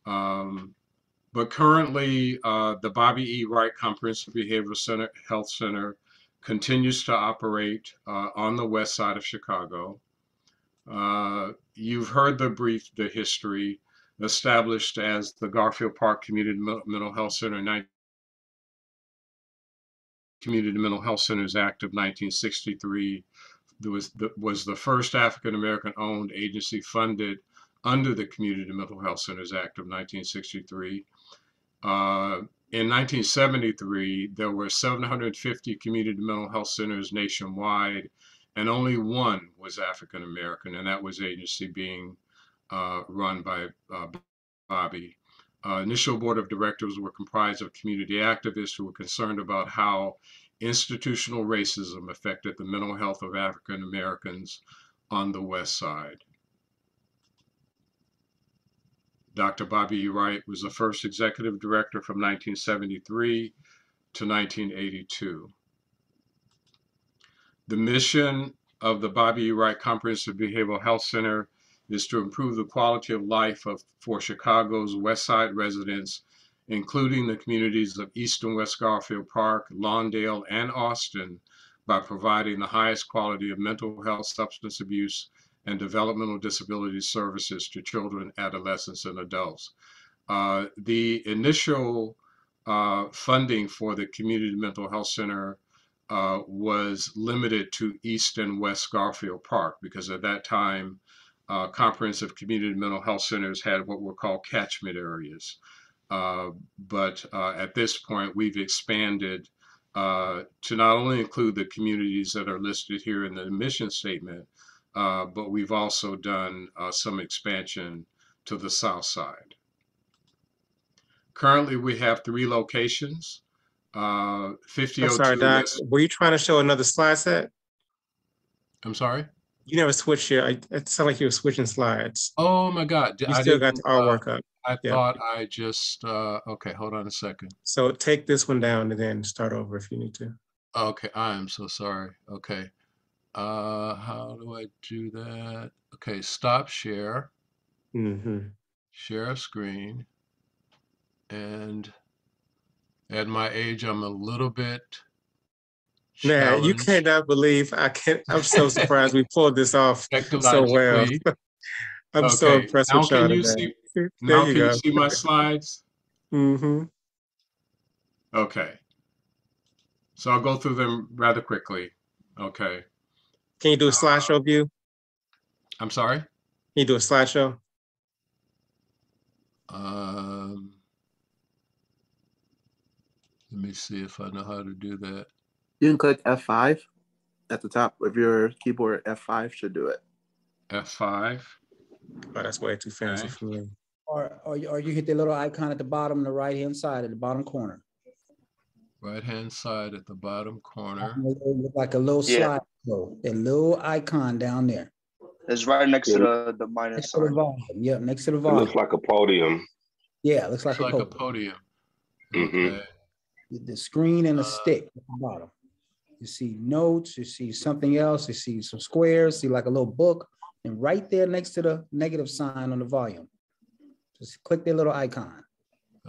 Speaker 14: But currently, the Bobby E. Wright Comprehensive Behavioral Health Center continues to operate on the west side of Chicago. You've heard the history. Established as the Garfield Park Community Mental Health Center, Community Mental Health Centers Act of 1963 was the first African-American owned agency funded under the Community Mental Health Centers Act of 1963. In 1973, there were 750 community mental health centers nationwide, and only one was African-American, and that was agency being run by Bobby. Initial board of directors were comprised of community activists who were concerned about how institutional racism affected the mental health of African Americans on the West Side. Dr. Bobby E. Wright was the first executive director from 1973 to 1982. The mission of the Bobby E. Wright Comprehensive Behavioral Health Center is to improve the quality of life for Chicago's West Side residents, including the communities of East and West Garfield Park, Lawndale, and Austin, by providing the highest quality of mental health, substance abuse, and developmental disability services to children, adolescents, and adults. The initial funding for the Community Mental Health Center was limited to East and West Garfield Park, because at that time, comprehensive community mental health centers had what were called catchment areas. But at this point, we've expanded to not only include the communities that are listed here in the mission statement, but we've also done some expansion to the south side. Currently, we have 3 locations. 5002
Speaker 4: I'm sorry, Doc.
Speaker 14: West.
Speaker 4: Were you trying to show another slide set?
Speaker 14: I'm sorry?
Speaker 4: You never switched here. It sounded like you were switching slides.
Speaker 14: Oh my God.
Speaker 4: You still got the artwork up.
Speaker 14: I thought I just, okay, hold on a second.
Speaker 4: So take this one down and then start over if you need to.
Speaker 14: Okay, I am so sorry. Okay. How do I do that? Okay, stop share. Share screen. And at my age, I'm a little bit
Speaker 4: Man, you cannot believe I'm so surprised we pulled this off so well. I'm so impressed with y'all today.
Speaker 14: Now can you see my slides? Okay. So I'll go through them rather quickly. Okay.
Speaker 4: Can you do a slideshow view?
Speaker 14: I'm sorry?
Speaker 4: Can you do a slideshow?
Speaker 14: Let me see if I know how to do that.
Speaker 15: You can click F5 at the top of your keyboard. F5 should do it.
Speaker 14: F5.
Speaker 4: Oh, that's way too fancy for me.
Speaker 16: Or you hit the little icon at the bottom, the right-hand side, at the bottom corner.
Speaker 14: Right-hand side at the bottom corner.
Speaker 16: Look like a little slide. The little icon down there.
Speaker 15: It's right next to the minus sign.
Speaker 16: Yep, next to the volume.
Speaker 17: It looks like a podium.
Speaker 16: Yeah, it looks like
Speaker 14: a podium.
Speaker 17: Okay.
Speaker 16: The screen and a stick at the bottom. You see notes, you see something else, you see some squares, see like a little book, and right there next to the negative sign on the volume. Just click the little icon.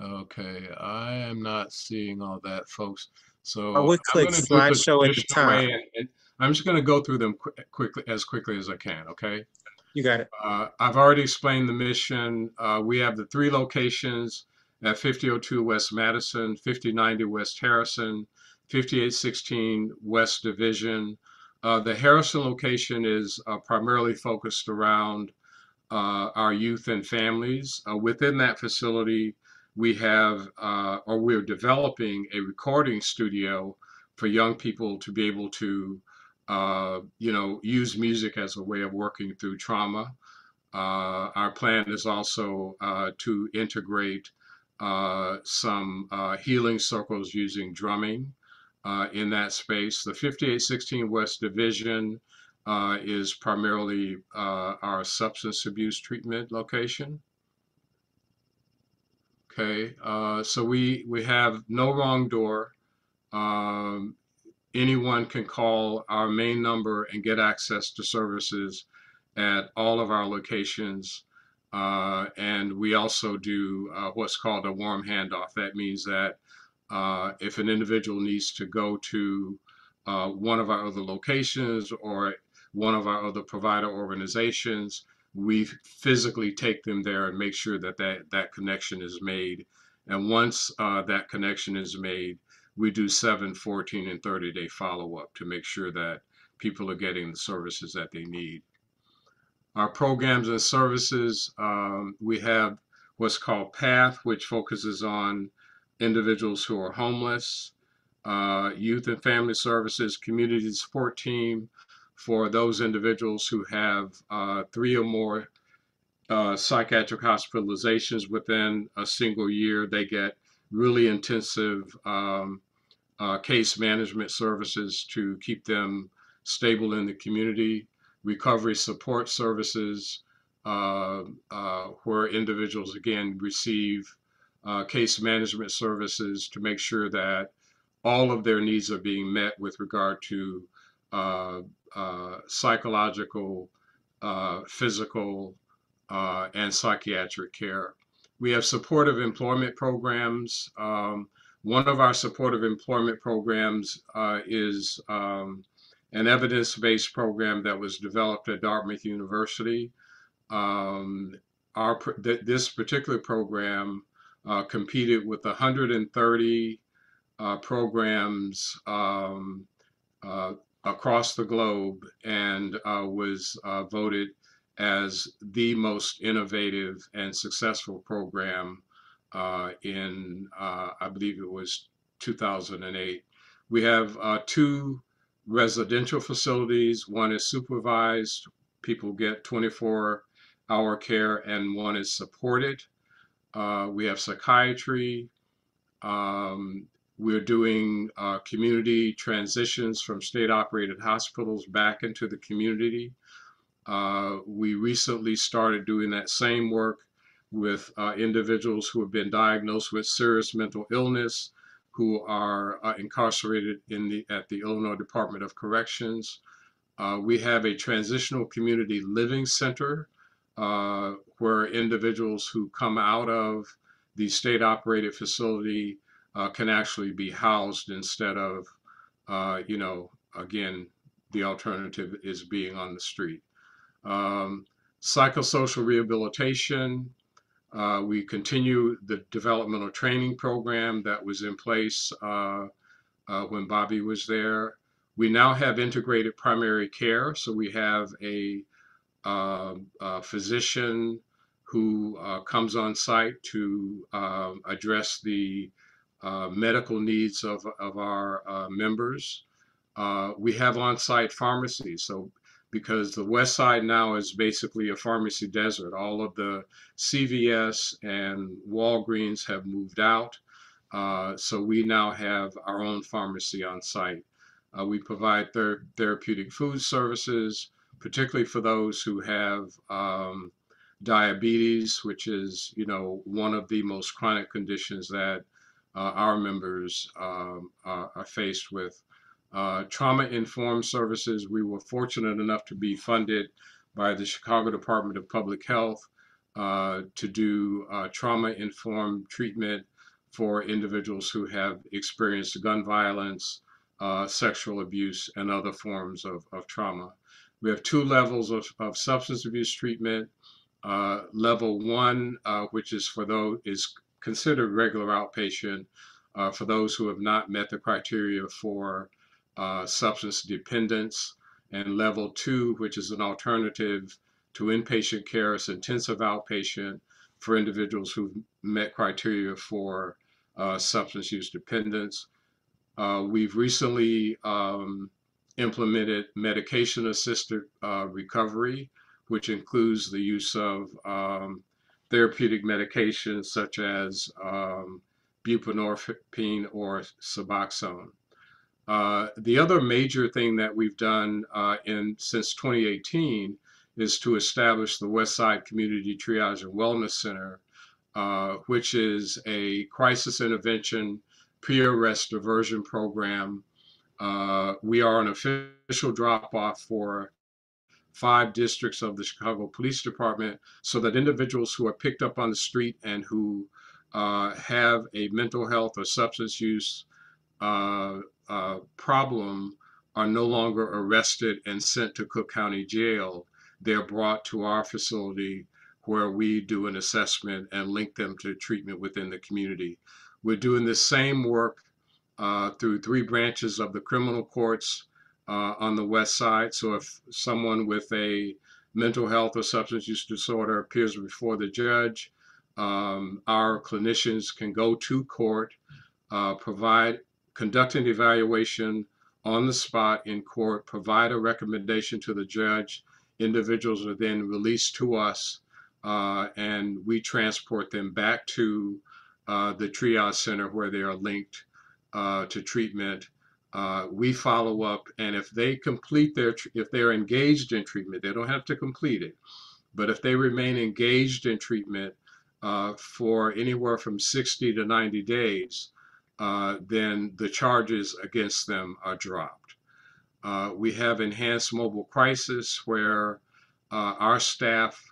Speaker 14: Okay, I am not seeing all that, folks. So
Speaker 4: I would click slideshow at the top.
Speaker 14: And I'm just going to go through them quickly as I can, okay?
Speaker 4: You got it.
Speaker 14: I've already explained the mission. We have the 3 locations at 5002 West Madison, 5090 West Harrison, 5816 West Division. The Harrison location is primarily focused around our youth and families. Within that facility, we have, or we're developing a recording studio for young people to be able to, use music as a way of working through trauma. Our plan is also to integrate some healing circles using drumming in that space. The 5816 West Division is primarily our substance abuse treatment location. Okay, so we have no wrong door. Anyone can call our main number and get access to services at all of our locations. And we also do what's called a warm handoff. That means that if an individual needs to go to one of our other locations or one of our other provider organizations, we physically take them there and make sure that that connection is made. And once that connection is made, we do 7, 14, and 30-day follow-up to make sure that people are getting the services that they need. Our programs and services, we have what's called PATH, which focuses on individuals who are homeless, youth and family services, community support team for those individuals who have 3 or more psychiatric hospitalizations within a single year. They get really intensive case management services to keep them stable in the community. Recovery support services, where individuals again receive case management services to make sure that all of their needs are being met with regard to psychological, physical, and psychiatric care. We have supportive employment programs. One of our supportive employment programs is an evidence-based program that was developed at Dartmouth University. This particular program competed with 130 programs across the globe and was voted as the most innovative and successful program in, I believe it was 2008. We have 2 residential facilities. One is supervised, people get 24-hour care, and one is supported. We have psychiatry. We're doing community transitions from state-operated hospitals back into the community. We recently started doing that same work with individuals who have been diagnosed with serious mental illness, who are incarcerated at the Illinois Department of Corrections. We have a transitional community living center where individuals who come out of the state-operated facility can actually be housed instead of, again, the alternative is being on the street. Psychosocial rehabilitation. We continue the developmental training program that was in place when Bobby was there. We now have integrated primary care. So we have a physician who comes on site to address the medical needs of our members. We have on-site pharmacy. So because the West Side now is basically a pharmacy desert. All of the CVS and Walgreens have moved out. So we now have our own pharmacy on site. We provide therapeutic food services, particularly for those who have diabetes, which is, one of the most chronic conditions that our members are faced with. Trauma-informed services, we were fortunate enough to be funded by the Chicago Department of Public Health to do trauma-informed treatment for individuals who have experienced gun violence, sexual abuse, and other forms of trauma. We have 2 levels of substance abuse treatment. Level 1, which is for those, is considered regular outpatient for those who have not met the criteria for substance dependence, and level 2, which is an alternative to inpatient care, is intensive outpatient for individuals who've met criteria for substance use dependence. We've recently implemented medication-assisted recovery, which includes the use of therapeutic medications such as buprenorphine or Suboxone. The other major thing that we've done since 2018 is to establish the Westside Community Triage and Wellness Center, which is a crisis intervention pre-arrest diversion program. We are an official drop-off for 5 districts of the Chicago Police Department, so that individuals who are picked up on the street and who have a mental health or substance use problem are no longer arrested and sent to Cook County Jail. They're brought to our facility where we do an assessment and link them to treatment within the community. We're doing the same work through 3 branches of the criminal courts on the west side. So if someone with a mental health or substance use disorder appears before the judge, our clinicians can go to court, conduct an evaluation on the spot in court, provide a recommendation to the judge. Individuals are then released to us, and we transport them back to the triage center where they are linked to treatment. We follow up, and if they complete if they're engaged in treatment, they don't have to complete it, but if they remain engaged in treatment for anywhere from 60 to 90 days, then the charges against them are dropped. We have enhanced mobile crisis where our staff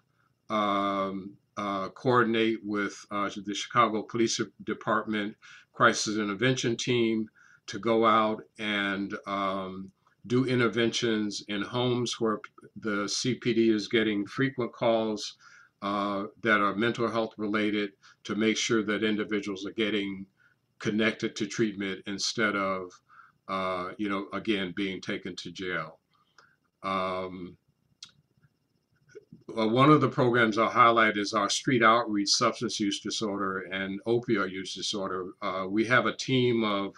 Speaker 14: coordinate with the Chicago Police Department Crisis Intervention Team to go out and do interventions in homes where the CPD is getting frequent calls that are mental health related, to make sure that individuals are getting connected to treatment instead of, again, being taken to jail. One of the programs I'll highlight is our street outreach substance use disorder and opioid use disorder. We have a team of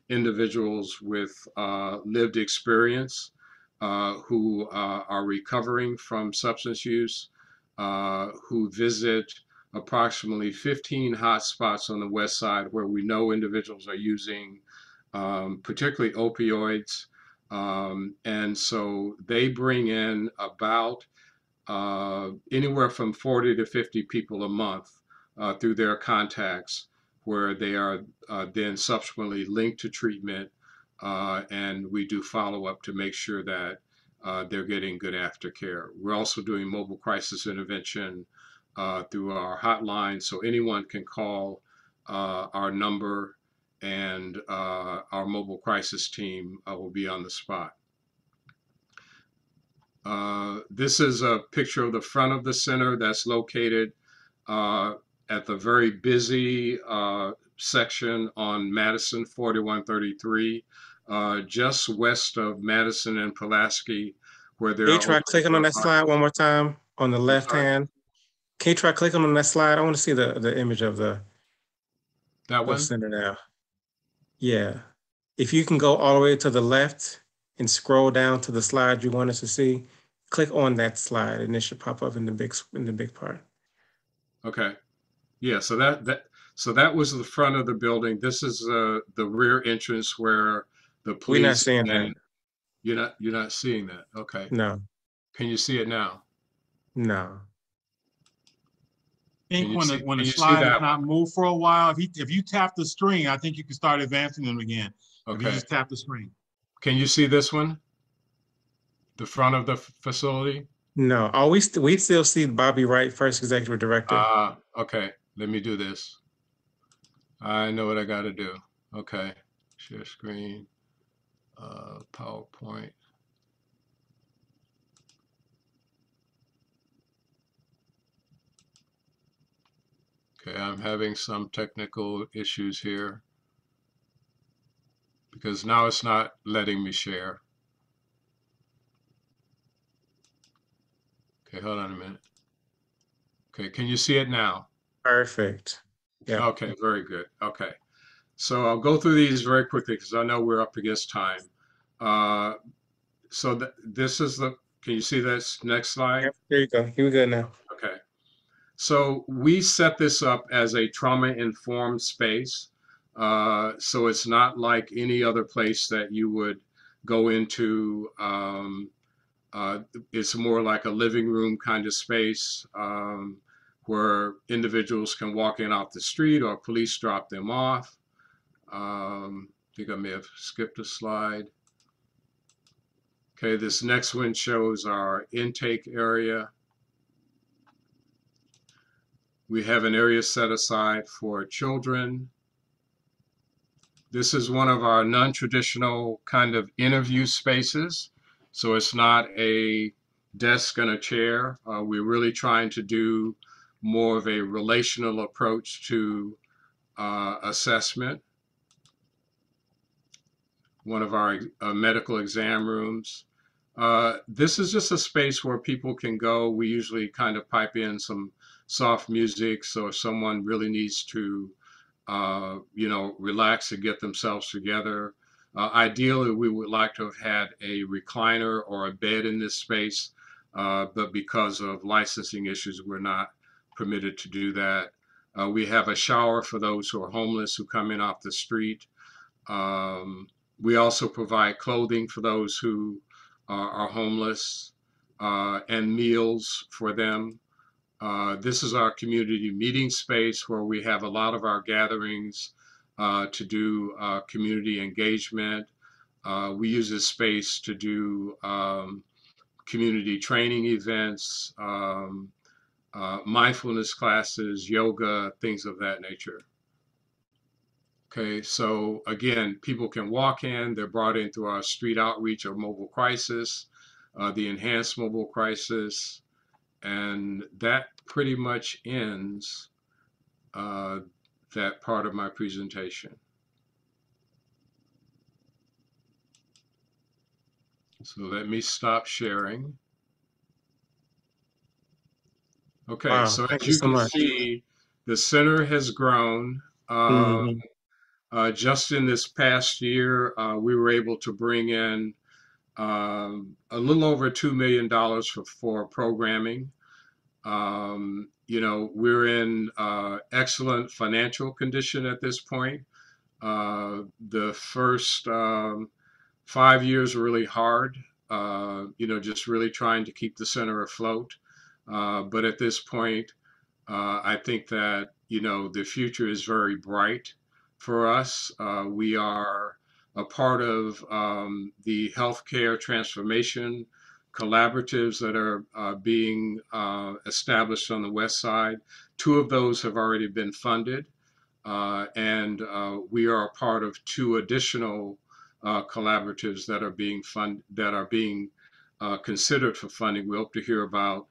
Speaker 14: individuals with lived experience who are recovering from substance use, who visit approximately 15 hotspots on the west side where we know individuals are using particularly opioids. And so they bring in about anywhere from 40 to 50 people a month through their contacts, where they are then subsequently linked to treatment, and we do follow up to make sure that they're getting good aftercare. We're also doing mobile crisis intervention through our hotline, so anyone can call our number, and our mobile crisis team will be on the spot. This is a picture of the front of the center that's located at the very busy section on Madison 4133, just west of Madison and Pulaski, where there
Speaker 4: Can you
Speaker 14: are.
Speaker 4: try clicking on that slide one more time on the left hand? Can you try clicking on that slide? I want to see the image of the center now. Yeah. If you can go all the way to the left and scroll down to the slide you want us to see, click on that slide and it should pop up in the big part.
Speaker 14: Okay. Yeah, so that was the front of the building. This is the rear entrance where the police.
Speaker 4: We're not seeing that.
Speaker 14: You're not seeing that. Okay.
Speaker 4: No.
Speaker 14: Can you see it now?
Speaker 4: No.
Speaker 18: I think when the slide is not moved for a while, if you tap the screen, I think you can start advancing them again.
Speaker 14: Okay.
Speaker 18: If you just tap the screen.
Speaker 14: Can you see this one? The front of the facility?
Speaker 4: No. We still see Bobby Wright, first executive director.
Speaker 14: Okay. Let me do this. I know what I got to do. Okay. Share screen. PowerPoint. Okay, I'm having some technical issues here because now it's not letting me share. Okay, hold on a minute. Okay, can you see it now?
Speaker 4: Perfect. Yeah.
Speaker 14: Okay, very good. Okay. So I'll go through these very quickly because I know we're up against time. So this is can you see this next slide?
Speaker 4: Yep, there you go. Here we go now.
Speaker 14: Okay. So we set this up as a trauma-informed space. So it's not like any other place that you would go into. It's more like a living room kind of space where individuals can walk in off the street or police drop them off. I think I may have skipped a slide. Okay, this next one shows our intake area. We have an area set aside for children. This is one of our non-traditional kind of interview spaces. So it's not a desk and a chair. We're really trying to do more of a relational approach to assessment. One of our medical exam rooms. This is just a space where people can go. We usually kind of pipe in some soft music. So if someone really needs to, relax and get themselves together, ideally we would like to have had a recliner or a bed in this space, but because of licensing issues, we're not permitted to do that. We have a shower for those who are homeless who come in off the street. We also provide clothing for those who are homeless and meals for them. This is our community meeting space where we have a lot of our gatherings to do community engagement. We use this space to do community training events, mindfulness classes, yoga, things of that nature. Okay, so again, people can walk in, they're brought in through our street outreach or mobile crisis, the enhanced mobile crisis, and that pretty much ends that part of my presentation. So let me stop sharing. Okay,
Speaker 4: Wow,
Speaker 14: so
Speaker 4: thank
Speaker 14: as
Speaker 4: you
Speaker 14: you
Speaker 4: so
Speaker 14: can
Speaker 4: much.
Speaker 14: see, the center has grown. Just in this past year, we were able to bring in a little over $2 million for programming. We're in excellent financial condition at this point. The first 5 years were really hard, just really trying to keep the center afloat. But at this point, I think that, the future is very bright for us. We are a part of the healthcare transformation collaboratives that are being established on the West Side. 2 of those have already been funded, and we are a part of 2 additional collaboratives that are being considered for funding. We hope to hear about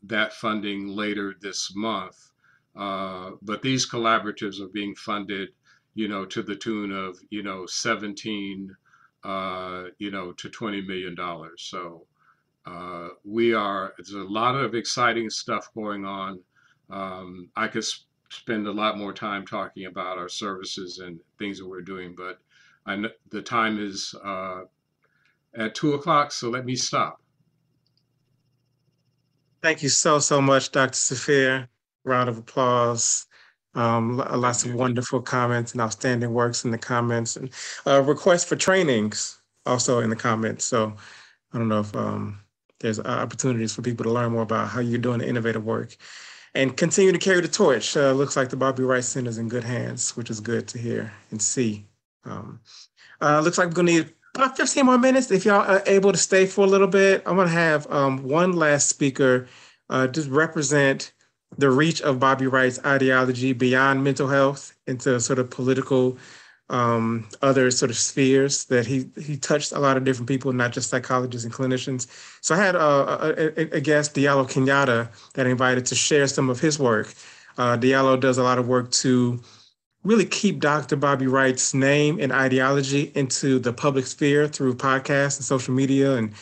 Speaker 14: that funding later this month. But these collaboratives are being funded, to the tune of, 17 to $20 million. So there's a lot of exciting stuff going on. I could spend a lot more time talking about our services and things that we're doing, but the time is at 2 o'clock, so let me stop.
Speaker 4: Thank you so much, Dr. Saafir. Round of applause. Lots of wonderful comments and outstanding works in the comments, and requests for trainings also in the comments. So I don't know if there's opportunities for people to learn more about how you're doing the innovative work and continue to carry the torch. Looks like the Bobby Wright Center is in good hands, which is good to hear and see. Looks like we're gonna need about 15 more minutes. If y'all are able to stay for a little bit, I'm gonna have one last speaker just represent the reach of Bobby Wright's ideology beyond mental health into sort of political, other sort of spheres that he touched a lot of different people, not just psychologists and clinicians. So I had a guest, Diallo Kenyatta, that I invited to share some of his work. Diallo does a lot of work to really keep Dr. Bobby Wright's name and ideology into the public sphere through podcasts and social media, and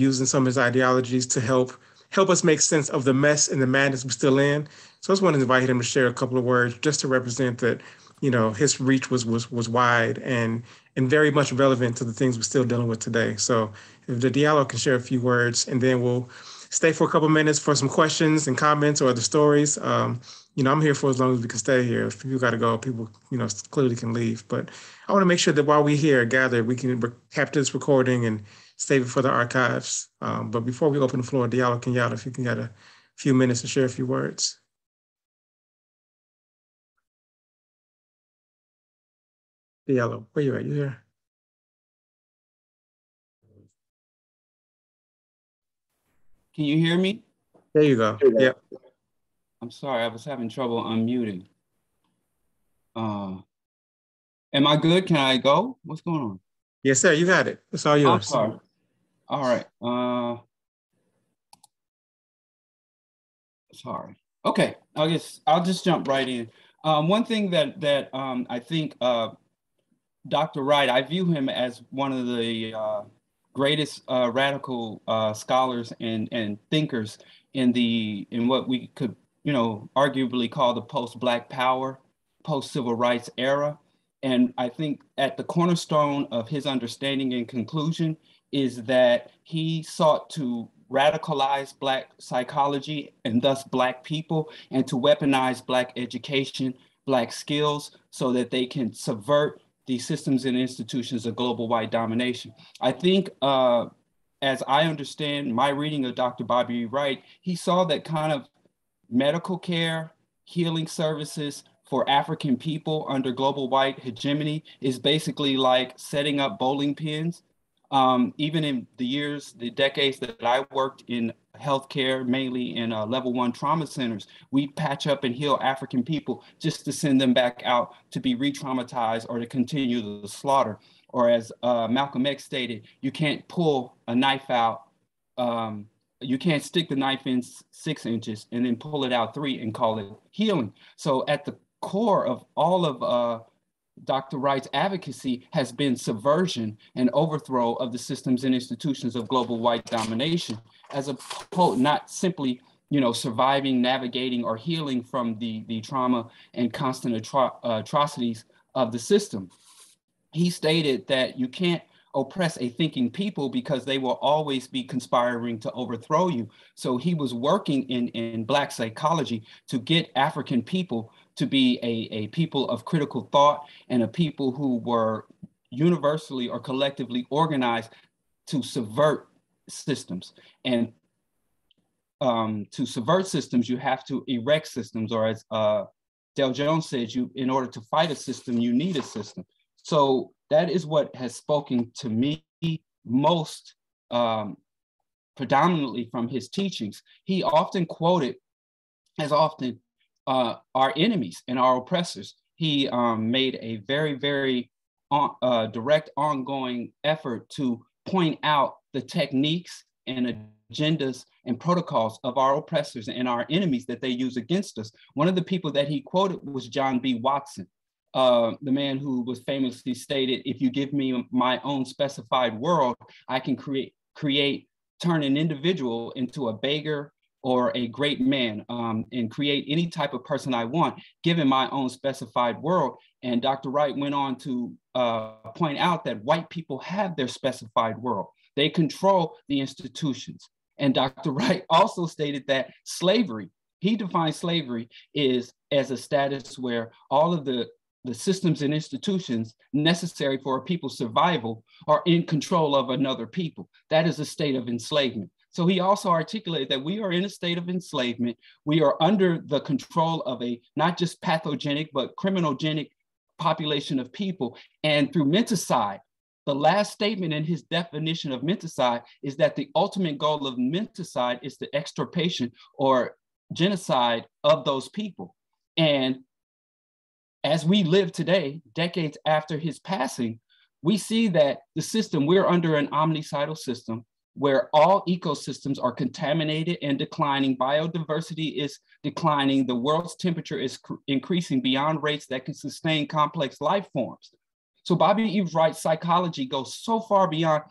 Speaker 4: using some of his ideologies to help help us make sense of the mess and the madness we're still in. So I just wanted to invite him to share a couple of words just to represent that, you know, his reach was wide and very much relevant to the things we're still dealing with today. So if the Diallo can share a few words, and then we'll stay for a couple of minutes for some questions and comments or other stories. You know, I'm here for as long as we can stay here. If people got to go, people, you know, clearly can leave. But I want to make sure that while we're here gathered, we can capture this recording and save it for the archives. But before we open the floor, Diallo Kenyatta, if you can get a few minutes to share a few words. Diallo, where you at? You here?
Speaker 19: Can you hear me?
Speaker 4: There you go. Yep.
Speaker 19: I'm sorry, I was having trouble unmuting. Am I good? Can I go? What's going on?
Speaker 4: Yes, sir. You got it. It's all yours.
Speaker 19: I'm sorry. All right. Sorry. Okay. I'll just jump right in. One thing that I think Dr. Wright, I view him as one of the greatest radical scholars and thinkers in what we could, you know, arguably call the post-Black Power, post-civil rights era. And I think at the cornerstone of his understanding and conclusion is that he sought to radicalize Black psychology and thus Black people, and to weaponize Black education, Black skills, so that they can subvert the systems and institutions of global white domination. I think, as I understand my reading of Dr. Bobby Wright, he saw that kind of medical care, healing services for African people under global white hegemony is basically like setting up bowling pins. Even in the decades that I worked in healthcare, mainly in level 1 trauma centers, we patch up and heal African people just to send them back out to be re-traumatized or to continue the slaughter. Or as Malcolm X stated, you can't pull a knife out, you can't stick the knife in 6 inches and then pull it out 3 and call it healing. So at the core of all of Dr. Wright's advocacy has been subversion and overthrow of the systems and institutions of global white domination, as opposed not simply, you know, surviving, navigating, or healing from the trauma and constant atrocities of the system. He stated that you can't oppress a thinking people because they will always be conspiring to overthrow you. So he was working in Black psychology to get African people to be a people of critical thought and a people who were universally or collectively organized to subvert systems. And to subvert systems, you have to erect systems, or as Del Jones says, in order to fight a system, you need a system. So that is what has spoken to me most predominantly from his teachings. He often quoted, as often, our enemies and our oppressors. He made a very, very direct, ongoing effort to point out the techniques and agendas and protocols of our oppressors and our enemies that they use against us. One of the people that he quoted was John B. Watson, the man who was famously stated, "If you give me my own specified world, I can turn an individual into a beggar or a great man, and create any type of person I want, given my own specified world." And Dr. Wright went on to point out that white people have their specified world. They control the institutions. And Dr. Wright also stated that slavery, he defined slavery as a status where all of the systems and institutions necessary for a people's survival are in control of another people. That is a state of enslavement. So he also articulated that we are in a state of enslavement. We are under the control of a not just pathogenic, but criminogenic population of people. And through menticide, the last statement in his definition of menticide is that the ultimate goal of menticide is the extirpation or genocide of those people. And as we live today, decades after his passing, we see that the system, we're under an omnicidal system where all ecosystems are contaminated and declining. Biodiversity is declining. The world's temperature is increasing beyond rates that can sustain complex life forms. So Bobby E. Wright's psychology goes so far beyond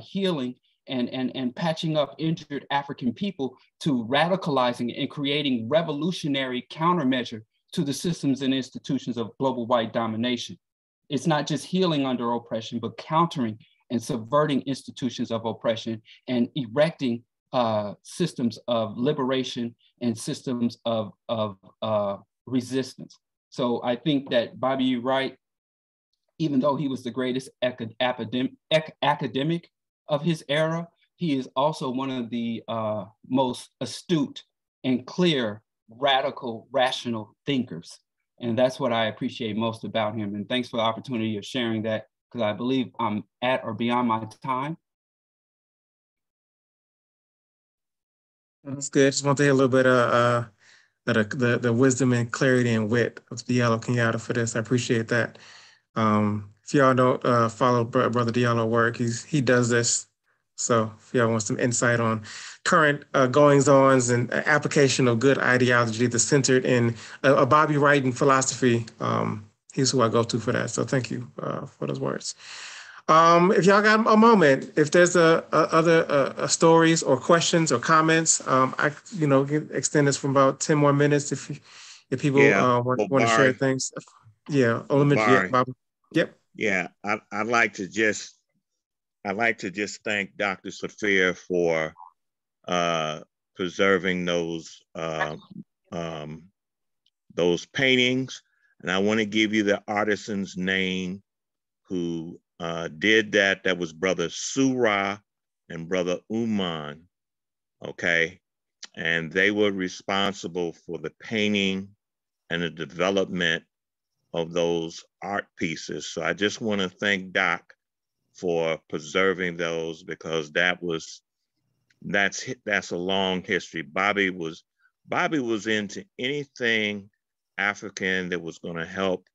Speaker 19: healing and patching up injured African people to radicalizing and creating revolutionary countermeasure to the systems and institutions of global white domination. It's not just healing under oppression, but countering and subverting institutions of oppression and erecting systems of liberation and systems of resistance. So I think that Bobby Wright, even though he was the greatest academic of his era, he is also one of the most astute and clear, radical, rational thinkers. And that's what I appreciate most about him. And thanks for the opportunity of sharing that, because I believe I'm at or beyond my time.
Speaker 4: That's good. Just want to hear a little bit of the wisdom and clarity and wit of Diallo Kenyatta for this. I appreciate that. If y'all don't follow Brother Diallo work, he does this. So if y'all want some insight on current goings-ons and application of good ideology that's centered in a Bobby Wright and philosophy, he's who I go to for that. So thank you for those words. If y'all got a moment, if there's other stories or questions or comments, I can extend this from about 10 more minutes if people want to share things. Yeah,
Speaker 9: Obari.
Speaker 4: Yep.
Speaker 9: Yeah, I'd like to just thank Dr. Saafir for preserving those paintings, and I want to give you the artisan's name who did that. That was Brother Surah and Brother Uman, okay? And they were responsible for the painting and the development of those art pieces. So I just want to thank Doc for preserving those, because that's a long history. Bobby was into anything African that was going to help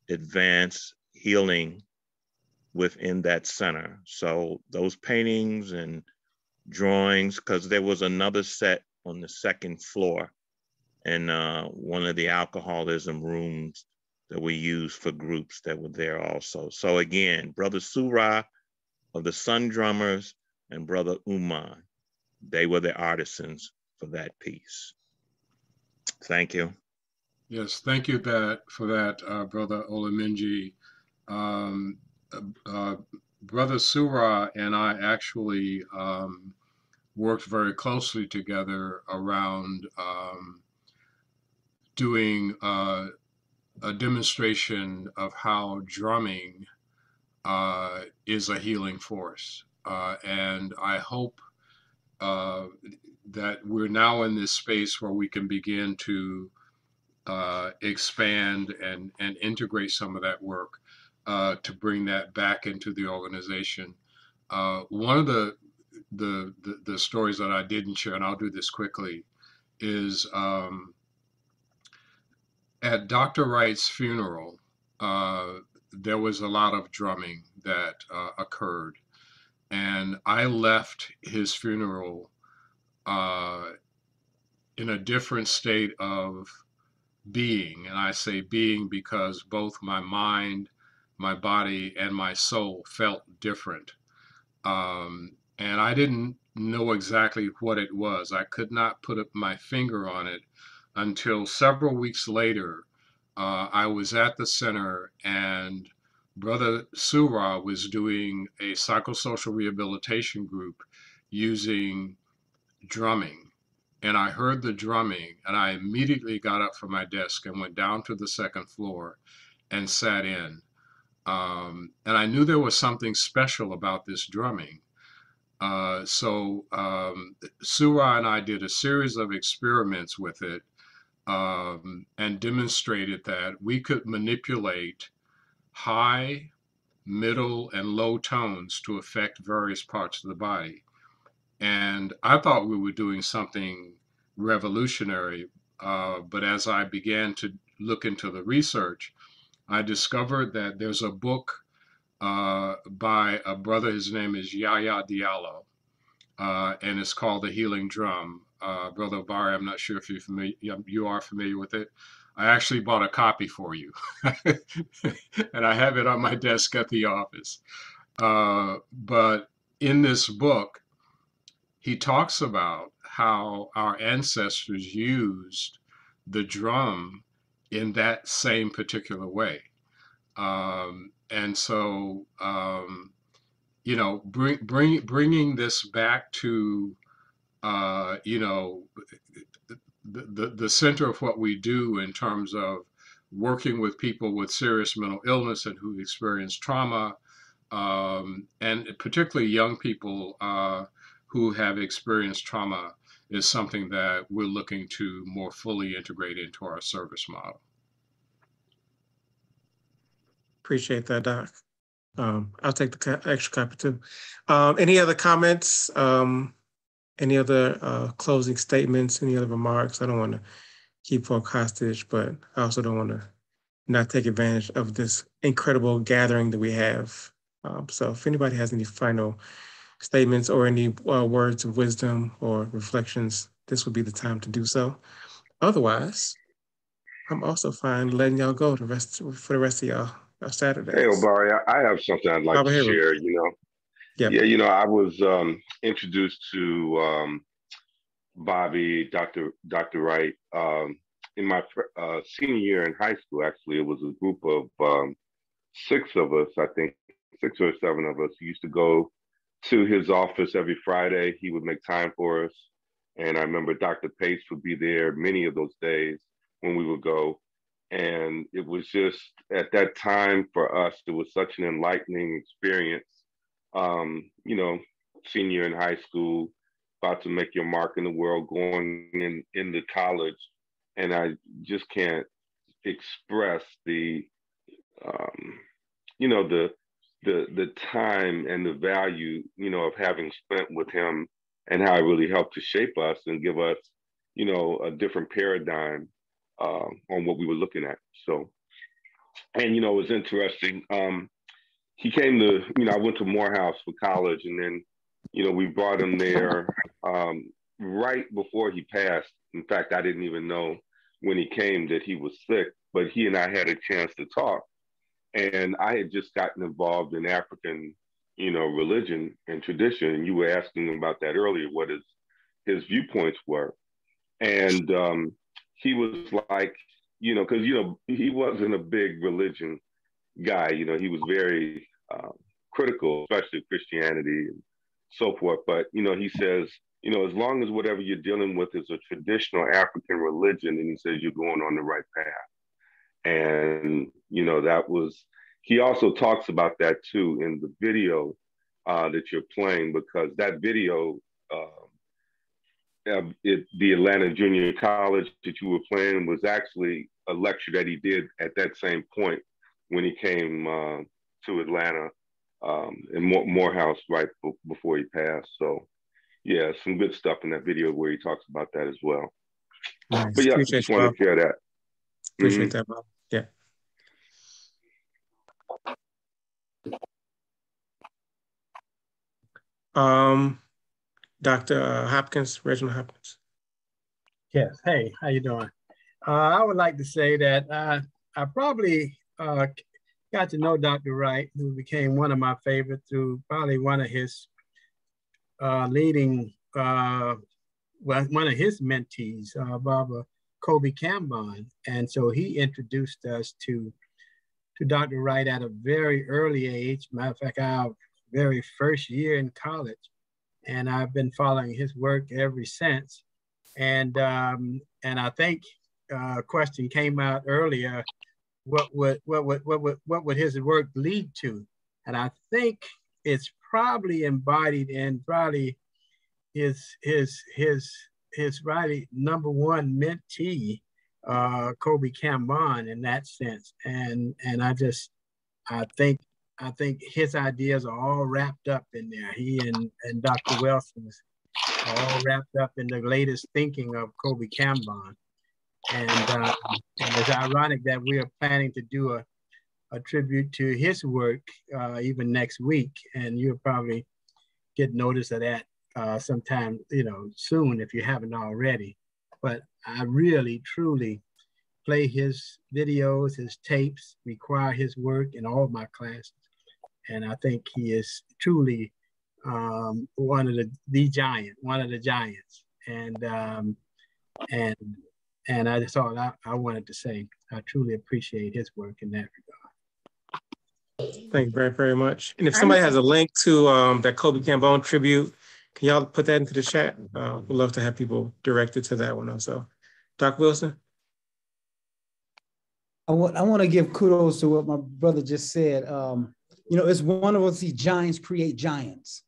Speaker 9: advance healing within that center. So those paintings and drawings, because there was another set on the second floor in one of the alcoholism rooms that we used for groups that were there also. So again, Brother Surah of the Sun Drummers and Brother Uman, they were the artisans for that piece. Thank you.
Speaker 14: Yes, thank you for that, Brother Olaminji. Brother Surah and I actually worked very closely together around doing a demonstration of how drumming is a healing force. And I hope that we're now in this space where we can begin to expand and integrate some of that work to bring that back into the organization. One of the stories that I didn't share, and I'll do this quickly, is at Dr. Wright's funeral, there was a lot of drumming that occurred. And I left his funeral in a different state of being. And I say being because both my mind, my body, and my soul felt different. And I didn't know exactly what it was. I could not put up my finger on it until several weeks later. I was at the center and Brother Surah was doing a psychosocial rehabilitation group using drumming. And I heard the drumming and I immediately got up from my desk and went down to the second floor and sat in. And I knew there was something special about this drumming. So Surah and I did a series of experiments with it and demonstrated that we could manipulate high, middle, and low tones to affect various parts of the body. And I thought we were doing something revolutionary, but as I began to look into the research, I discovered that there's a book by a brother, his name is Yahya Diallo, and it's called The Healing Drum. Brother Obari, I'm not sure if you are familiar with it. I actually bought a copy for you, and I have it on my desk at the office. But in this book, he talks about how our ancestors used the drum in that same particular way. And so, you know, bringing this back to, you know, the center of what we do in terms of working with people with serious mental illness and who experience trauma, and particularly young people who have experienced trauma, is something that we're looking to more fully integrate into our service model.
Speaker 4: Appreciate that, Doc. I'll take the extra copy too. Any other comments? Any other closing statements? Any other remarks? I don't want to keep folk hostage, but I also don't want to not take advantage of this incredible gathering that we have. So if anybody has any final statements or any words of wisdom or reflections, this would be the time to do so. Otherwise, I'm also fine letting y'all go for the rest of y'all Saturdays.
Speaker 17: Hey, Obari, I have something I'd like to share, you know.
Speaker 4: Yep.
Speaker 17: Yeah, you know, I was introduced to Bobby, Dr. Wright, in my senior year in high school. Actually, it was a group of 6 of us, I think, 6 or 7 of us, who used to go to his office every Friday. He would make time for us. And I remember Dr. Pace would be there many of those days when we would go. And it was just, at that time for us, it was such an enlightening experience. You know, senior in high school, about to make your mark in the world, going into college. And I just can't express the, you know, the time and the value, you know, of having spent with him, and how it really helped to shape us and give us, you know, a different paradigm on what we were looking at. So, and, you know, it was interesting. He came to, you know, I went to Morehouse for college, and then, you know, we brought him there right before he passed. In fact, I didn't even know when he came that he was sick, but he and I had a chance to talk. And I had just gotten involved in African, you know, religion and tradition. And you were asking about that earlier, what his viewpoints were. And he was like, you know, because, you know, he wasn't a big religion guy. You know, he was very critical, especially of Christianity and so forth. But, you know, he says, you know, as long as whatever you're dealing with is a traditional African religion, and he says you're going on the right path. And, you know, that was, he also talks about that too in the video that you're playing, because that video, the Atlanta Junior College that you were playing was actually a lecture that he did at that same point when he came to Atlanta in Morehouse right before he passed. So yeah, some good stuff in that video where he talks about that as well.
Speaker 4: Nice.
Speaker 17: But yeah,
Speaker 4: Appreciate
Speaker 17: just want to share that.
Speaker 4: Appreciate that, Bob. Yeah. Dr. Hopkins, Reginald Hopkins.
Speaker 20: Yes. Hey, how you doing? I would like to say that I probably got to know Dr. Wright, who became one of my favorites through probably one of his leading, one of his mentees, Barbara Kobe Cambon. And so he introduced us to Dr. Wright at a very early age. Matter of fact, our very first year in college. And I've been following his work ever since. And I think a question came out earlier, what would his work lead to? And I think it's probably embodied in probably his probably number one mentee, Kobe Cambon, in that sense. And I think his ideas are all wrapped up in there. He and Dr. Wilson's are all wrapped up in the latest thinking of Kobe Cambon. And it's ironic that we are planning to do a tribute to his work even next week. And you'll probably get notice of that sometime, you know, soon if you haven't already. But I really, truly play his videos, his tapes, require his work in all of my classes. And I think he is truly one of the giants. And I just thought I wanted to say I truly appreciate his work in that regard.
Speaker 4: Thank you very, very much. And if somebody has a link to that Kobe Cambone tribute, can y'all put that into the chat? We'd love to have people directed to that one also. Dr. Wilson?
Speaker 16: I want to give kudos to what my brother just said. You know, it's wonderful to see giants create giants.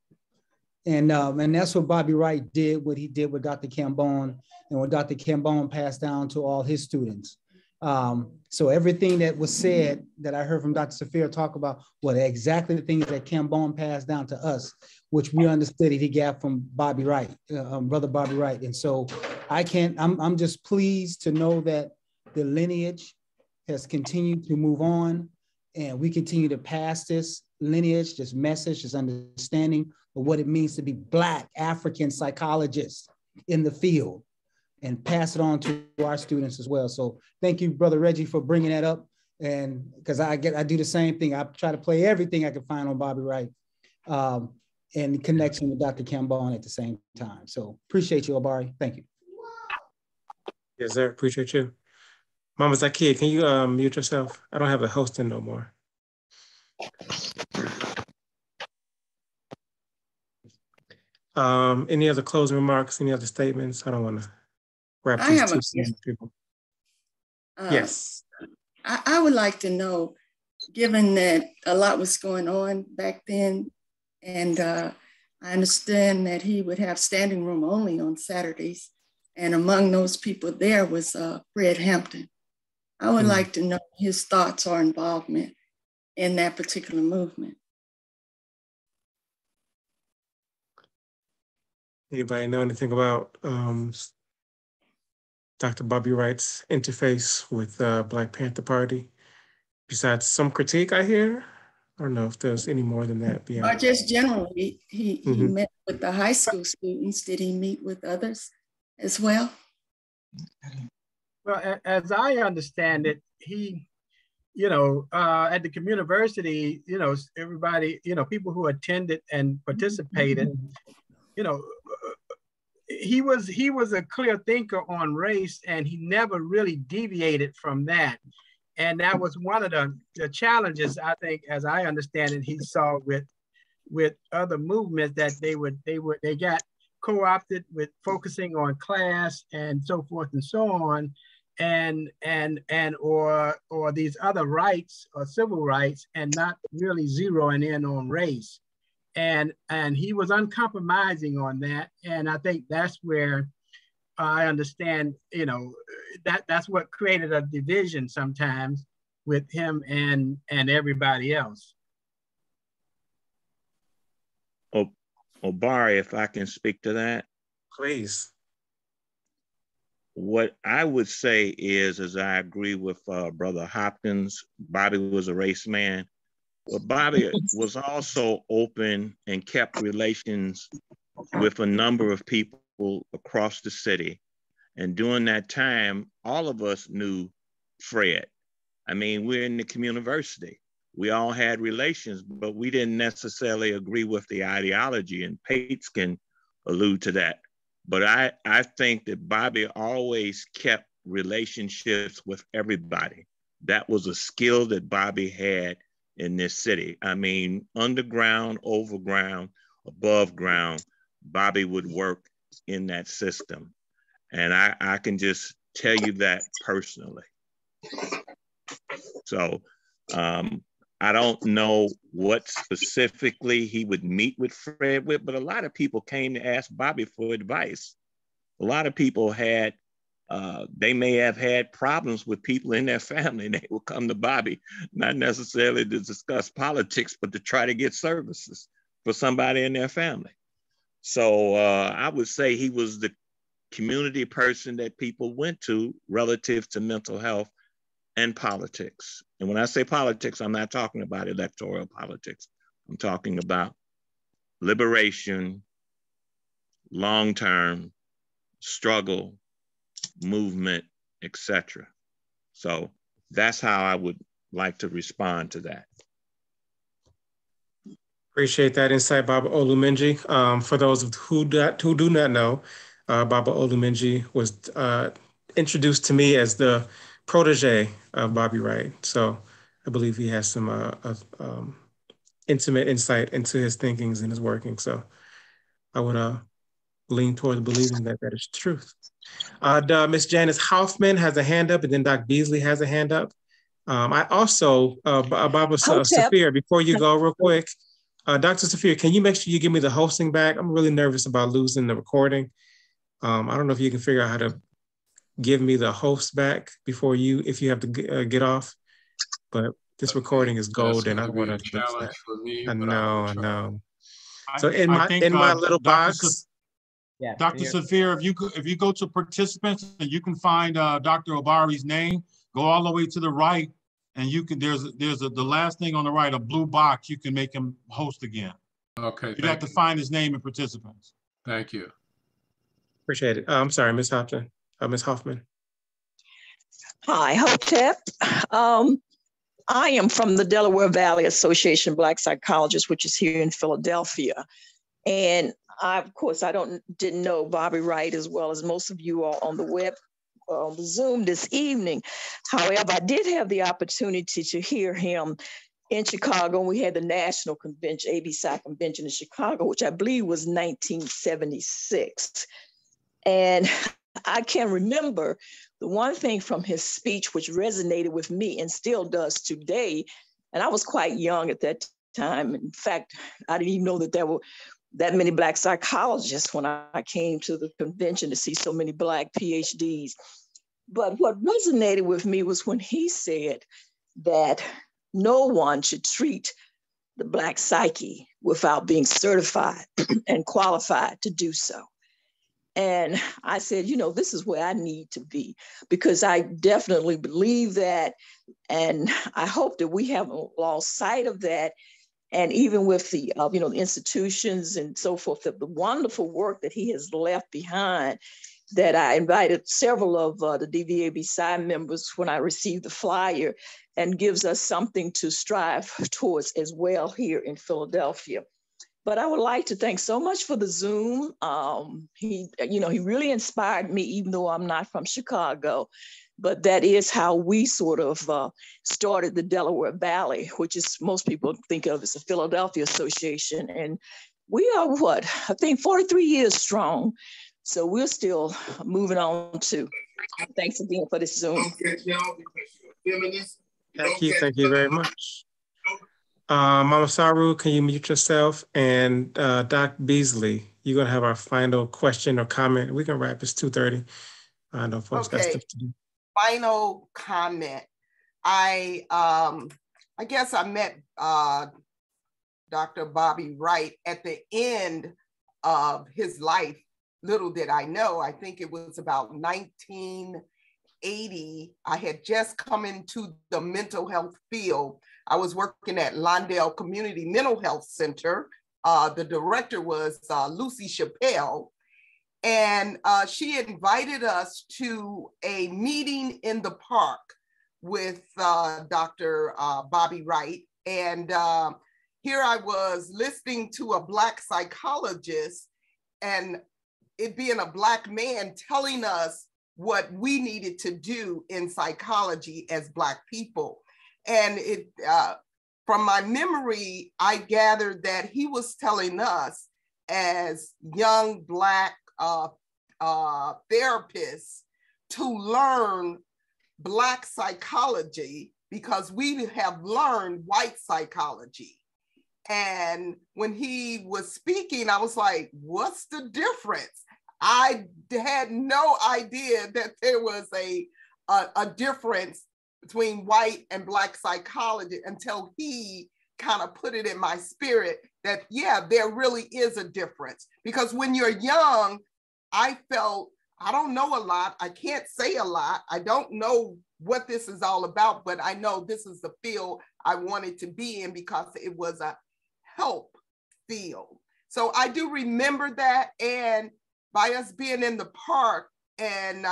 Speaker 16: And that's what Bobby Wright did, what he did with Dr. Cambone, and what Dr. Cambone passed down to all his students. So everything that was said that I heard from Dr. Saafir talk about what exactly the things that Cambone passed down to us, which we understood he got from Bobby Wright, brother Bobby Wright. And so I'm just pleased to know that the lineage has continued to move on, and we continue to pass this lineage, this message, this understanding of what it means to be Black African psychologists in the field, and pass it on to our students as well. So thank you, Brother Reggie, for bringing that up. And because I do the same thing. I try to play everything I can find on Bobby Wright in connection with Dr. Cambone at the same time. So appreciate you, Obari. Thank you.
Speaker 4: Yes, sir. Appreciate you. Mama Zakia, can you mute yourself? I don't have a hosting no more. Any other closing remarks? Any other statements? I don't want to wrap these two people. Yes.
Speaker 21: I would like to know, given that a lot was going on back then, and I understand that he would have standing room only on Saturdays, and among those people there was Fred Hampton. I would like to know his thoughts or involvement in that particular movement.
Speaker 4: Anybody know anything about Dr. Bobby Wright's interface with Black Panther Party? Besides some critique I hear, I don't know if there's any more than that.
Speaker 21: Or just generally, he met with the high school students. Did he meet with others as well?
Speaker 20: Well, as I understand it, he, at the Communiversity, everybody, people who attended and participated, he was a clear thinker on race, and he never really deviated from that. And that was one of the challenges, I think, as I understand it, he saw with other movements, that they got co-opted with focusing on class and so forth and so on, or these other rights or civil rights, and not really zeroing in on race. And he was uncompromising on that. And I think that's where I understand, that's what created a division sometimes with him and everybody else.
Speaker 9: Obari, if I can speak to that.
Speaker 4: Please.
Speaker 9: What I would say is I agree with Brother Hopkins. Bobby was a race man, but Bobby was also open and kept relations with a number of people across the city. And during that time, all of us knew Fred. I mean, we're in the Communiversity. We all had relations, but we didn't necessarily agree with the ideology, and Pates can allude to that. But I think that Bobby always kept relationships with everybody. That was a skill that Bobby had in this city. I mean, underground, overground, above ground, Bobby would work in that system. And I can just tell you that personally. So I don't know what specifically he would meet with Fred with, but a lot of people came to ask Bobby for advice. A lot of people had, they may have had problems with people in their family, and they will come to Bobby, not necessarily to discuss politics, but to try to get services for somebody in their family. So I would say he was the community person that people went to relative to mental health and politics. And when I say politics, I'm not talking about electoral politics. I'm talking about liberation, long-term struggle, movement, etc. So that's how I would like to respond to that.
Speaker 4: Appreciate that insight, Baba Oluminji. For those who do not know, Baba Oluminji was introduced to me as the protege of Bobby Wright. So I believe he has some intimate insight into his thinkings and his working. So I would lean towards believing that that is truth. Miss Janice Hoffman has a hand up, and then Doc Beasley has a hand up. I also, Baba Saafir, before you go real quick, Dr. Saafir, can you make sure you give me the hosting back? I'm really nervous about losing the recording. I don't know if you can figure out how to give me the host back before if you have to get off, but this recording is gold and I don't want to lose that. I know. So in my little box.
Speaker 18: Yeah, Dr. Saafir, if you go to participants, and you can find Dr. Obari's name, go all the way to the right, and you can there's the last thing on the right, a blue box. You can make him host again.
Speaker 14: Okay.
Speaker 18: You have to find his name in participants.
Speaker 14: Thank you.
Speaker 4: Appreciate it. I'm sorry, Ms. Hoffman. Ms. Hoffman.
Speaker 1: Hi, Hotep. I am from the Delaware Valley Association of Black Psychologists, which is here in Philadelphia. And of course, didn't know Bobby Wright as well as most of you all on the web, on the Zoom this evening. However, I did have the opportunity to hear him in Chicago. We had the national convention, ABSI convention in Chicago, which I believe was 1976. And I can remember the one thing from his speech which resonated with me and still does today. And I was quite young at that time. In fact, I didn't even know that there were that many Black psychologists when I came to the convention to see so many Black PhDs. But what resonated with me was when he said that no one should treat the Black psyche without being certified and qualified to do so. And I said, this is where I need to be, because I definitely believe that. And I hope that we haven't lost sight of that. And even with the, the institutions and so forth, the wonderful work that he has left behind, that I invited several of the DVABSI members when I received the flyer, and gives us something to strive towards as well here in Philadelphia. But I would like to thank so much for the Zoom. He really inspired me, even though I'm not from Chicago. But that is how we sort of started the Delaware Valley, which is most people think of as the Philadelphia Association. And we are I think 43 years strong. So we're still moving on too. Thanks again for this Zoom.
Speaker 4: Thank you very much. Mama Saru, can you mute yourself? And Doc Beasley, you're gonna have our final question or comment. We can wrap, it's 2:30. I know folks got stuff to do.
Speaker 22: Final comment. I guess I met Dr. Bobby Wright at the end of his life. Little did I know, I think it was about 1980. I had just come into the mental health field. I was working at Lawndale Community Mental Health Center. The director was Lucy Chappelle. And she invited us to a meeting in the park with Dr. Bobby Wright. And here I was listening to a Black psychologist, and it being a Black man telling us what we needed to do in psychology as Black people. And from my memory, I gathered that he was telling us as young Black therapists to learn Black psychology, because we have learned white psychology. And when he was speaking, I was like, what's the difference? I had no idea that there was a difference between white and Black psychology until he kind of put it in my spirit that, yeah, there really is a difference. Because when you're young, I felt, I don't know a lot. I can't say a lot. I don't know what this is all about, but I know this is the field I wanted to be in because it was a help field. So I do remember that. And by us being in the park, and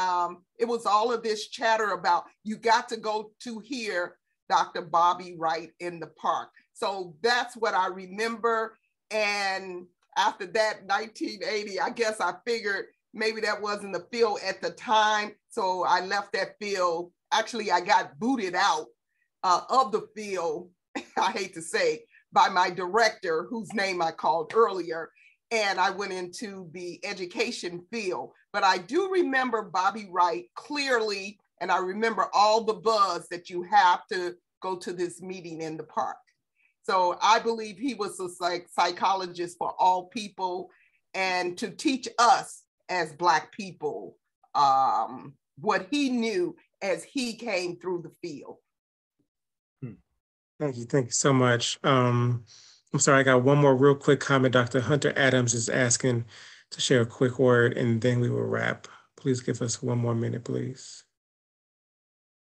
Speaker 22: it was all of this chatter about, you got to go to hear Dr. Bobby Wright in the park. So that's what I remember. And after that, 1980, I guess I figured maybe that wasn't the field at the time. So I left that field. Actually, I got booted out of the field, I hate to say, by my director, whose name I called earlier. And I went into the education field. But I do remember Bobby Wright clearly, and I remember all the buzz that you have to go to this meeting in the park. So I believe he was a psychologist for all people, and to teach us as Black people what he knew as he came through the field.
Speaker 4: Thank you so much. I'm sorry, I got one more real quick comment. Dr. Hunter Adams is asking to share a quick word, and then we will wrap. Please give us 1 more minute, please.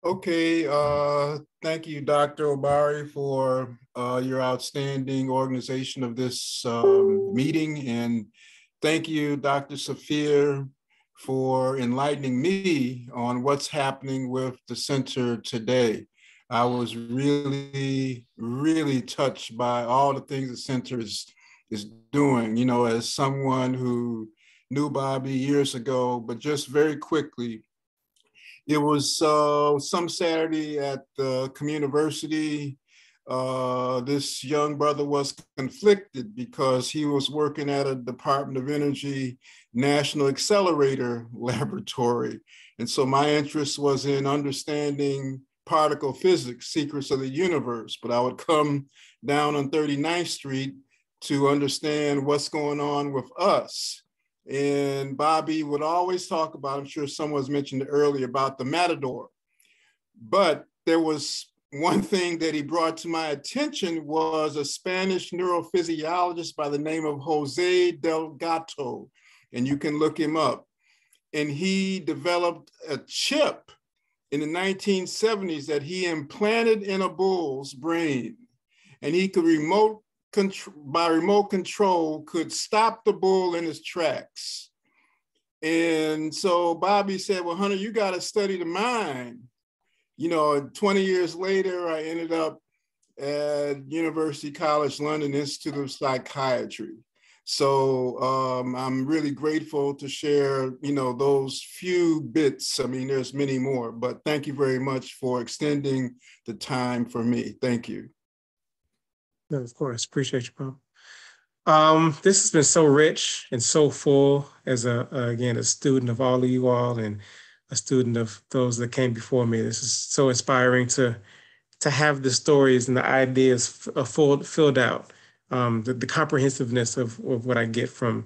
Speaker 18: Okay, thank you, Dr. Obari, for your outstanding organization of this meeting. And thank you, Dr. Saafir, for enlightening me on what's happening with the center today. I was really, really touched by all the things the center is doing, you know, as someone who knew Bobby years ago, but just very quickly. It was some Saturday at the Communiversity. This young brother was conflicted because he was working at a Department of Energy National Accelerator Laboratory. And so my interest was in understanding particle physics, secrets of the universe. But I would come down on 39th Street to understand what's going on with us. And Bobby would always talk about, I'm sure someone's mentioned earlier, about the matador. But there was one thing that he brought to my attention was a Spanish neurophysiologist by the name of Jose Delgado, and you can look him up. And he developed a chip in the 1970s that he implanted in a bull's brain, and he could by remote control could stop the bull in his tracks. And so Bobby said, well, Hunter, you got to study the mind. You know, 20 years later, I ended up at University College London Institute of Psychiatry. So I'm really grateful to share, you know, those few bits. I mean, there's many more, but thank you very much for extending the time for me. Thank you.
Speaker 4: No, of course, appreciate you, Bob. This has been so rich and so full as again, a student of all of you all and a student of those that came before me. This is so inspiring to have the stories and the ideas filled out. The comprehensiveness of what I get from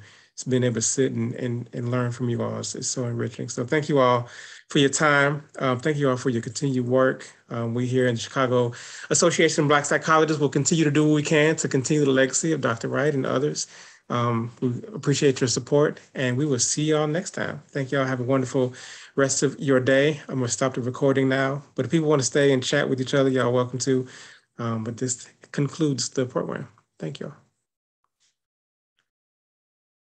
Speaker 4: being able to sit and learn from you all is so enriching. So thank you all for your time. Thank you all for your continued work. We here in the Chicago Association of Black Psychologists will continue to do what we can to continue the legacy of Dr. Wright and others. We appreciate your support, and we will see y'all next time. Thank y'all. Have a wonderful rest of your day. I'm gonna stop the recording now, but if people want to stay and chat with each other, y'all are welcome to. But this concludes the program. Thank you all.